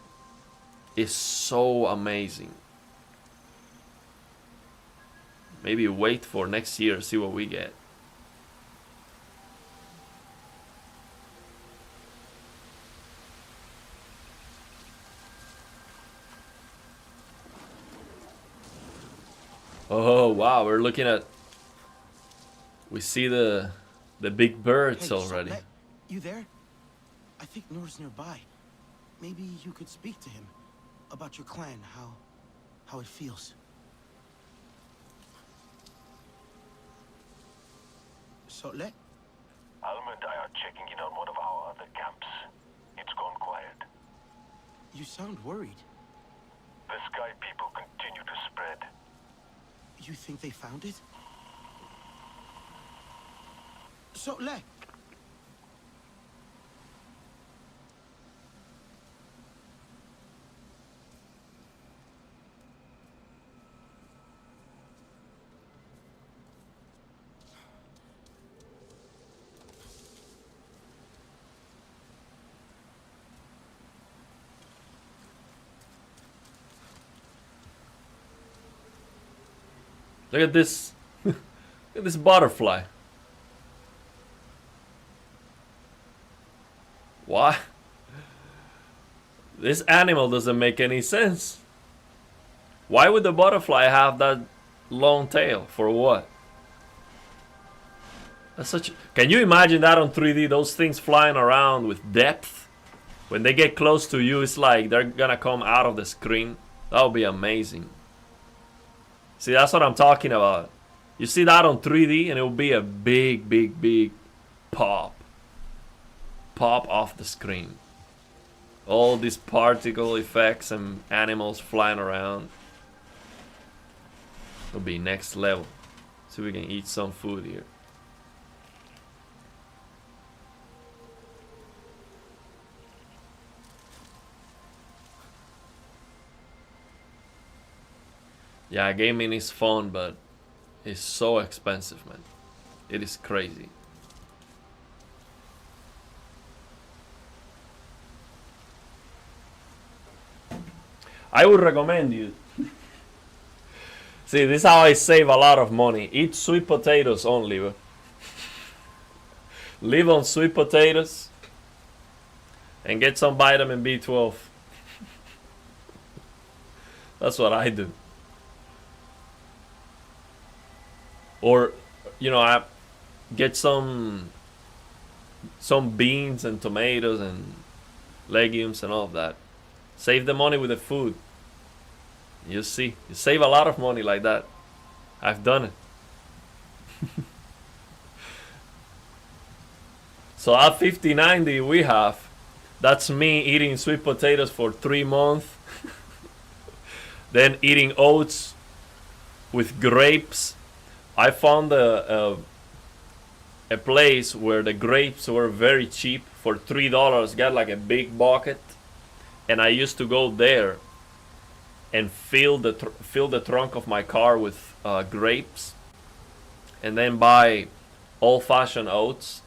It's so amazing. Maybe wait for next year, see what we get. Oh wow, we're looking at. We see the big birds already. You there? I think Noor's nearby. Maybe you could speak to him about your clan, how it feels. So let. Alma and I are checking in on one of our other camps. It's gone quiet. You sound worried. The Sky people continue to spread. You think they found it? So let. Look at this. Look at this butterfly. Why? This animal doesn't make any sense. Why would the butterfly have that long tail? For what? That's such. Can you imagine that on 3D? Those things flying around with depth. When they get close to you, it's like they're gonna come out of the screen. That would be amazing. See, that's what I'm talking about. You see that on 3D and it will be a big, big, big pop. Pop off the screen. All these particle effects and animals flying around. It'll be next level. See if we can eat some food here. Yeah, gaming is fun, but it's so expensive, man. It is crazy. I would recommend you. See, this is how I save a lot of money. Eat sweet potatoes only, bro. Live on sweet potatoes and get some vitamin B12. That's what I do. Or, you know, I get some beans and tomatoes and legumes and all of that. Save the money with the food. You see, you save a lot of money like that. I've done it. So at 5090 we have, that's me eating sweet potatoes for 3 months. Then eating oats with grapes. I found a place where the grapes were very cheap for $3. Got like a big bucket, and I used to go there and fill the trunk of my car with grapes, and then buy old-fashioned oats,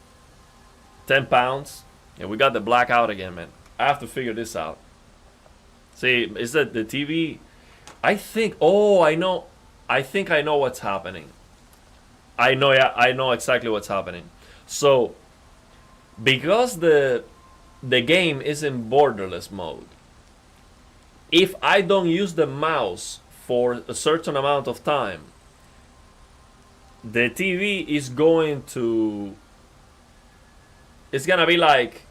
10 pounds. And we got the blackout again, man. I have to figure this out. See, is that the TV? I think. Oh, I know. I think I know what's happening. I know. Yeah, I know exactly what's happening. So, because the game is in borderless mode, if I don't use the mouse for a certain amount of time, the TV is going to... It's gonna be like...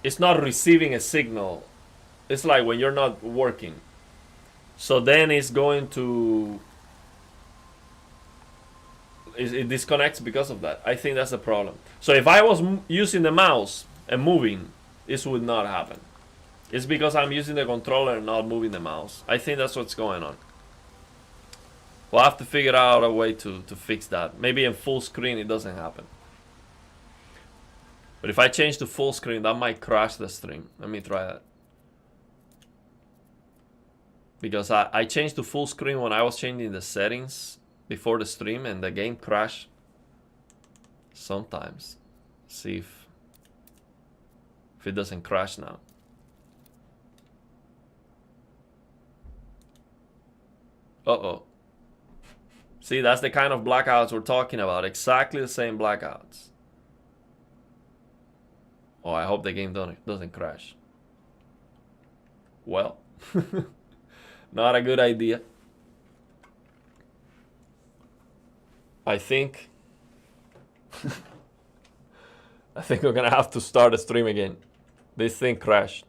It's not receiving a signal. It's like when you're not working. So then it's going to... It disconnects because of that. I think that's the problem. So if I was using the mouse and moving, this would not happen. It's because I'm using the controller and not moving the mouse. I think that's what's going on. We'll have to figure out a way to fix that. Maybe in full screen it doesn't happen. But if I change to full screen, that might crash the stream. Let me try that. Because I changed to full screen when I was changing the settings before the stream, and the game crashed sometimes. See if it doesn't crash now. Uh-oh. See, that's the kind of blackouts we're talking about. Exactly the same blackouts. Oh, I hope the game doesn't crash. Well, not a good idea. I think we're gonna have to start a stream again. This thing crashed.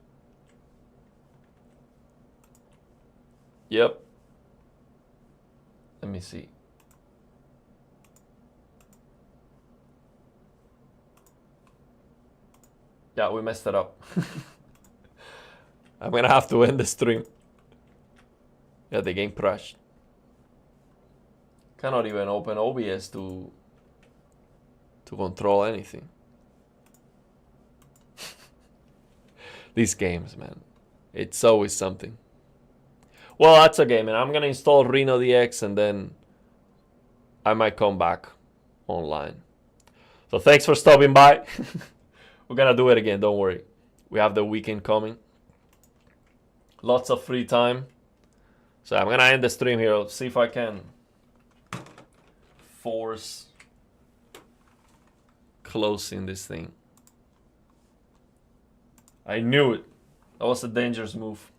Yep. Let me see. Yeah, we messed it up. I'm gonna have to end the stream. Yeah, the game crashed. Cannot even open OBS to control anything. These games, man. It's always something. Well, that's okay, man. I'm gonna install Reno DX and then I might come back online. So thanks for stopping by. We're gonna do it again, don't worry. We have the weekend coming. Lots of free time. So I'm gonna end the stream here. Let's see if I can force closing this thing. I knew it. That was a dangerous move.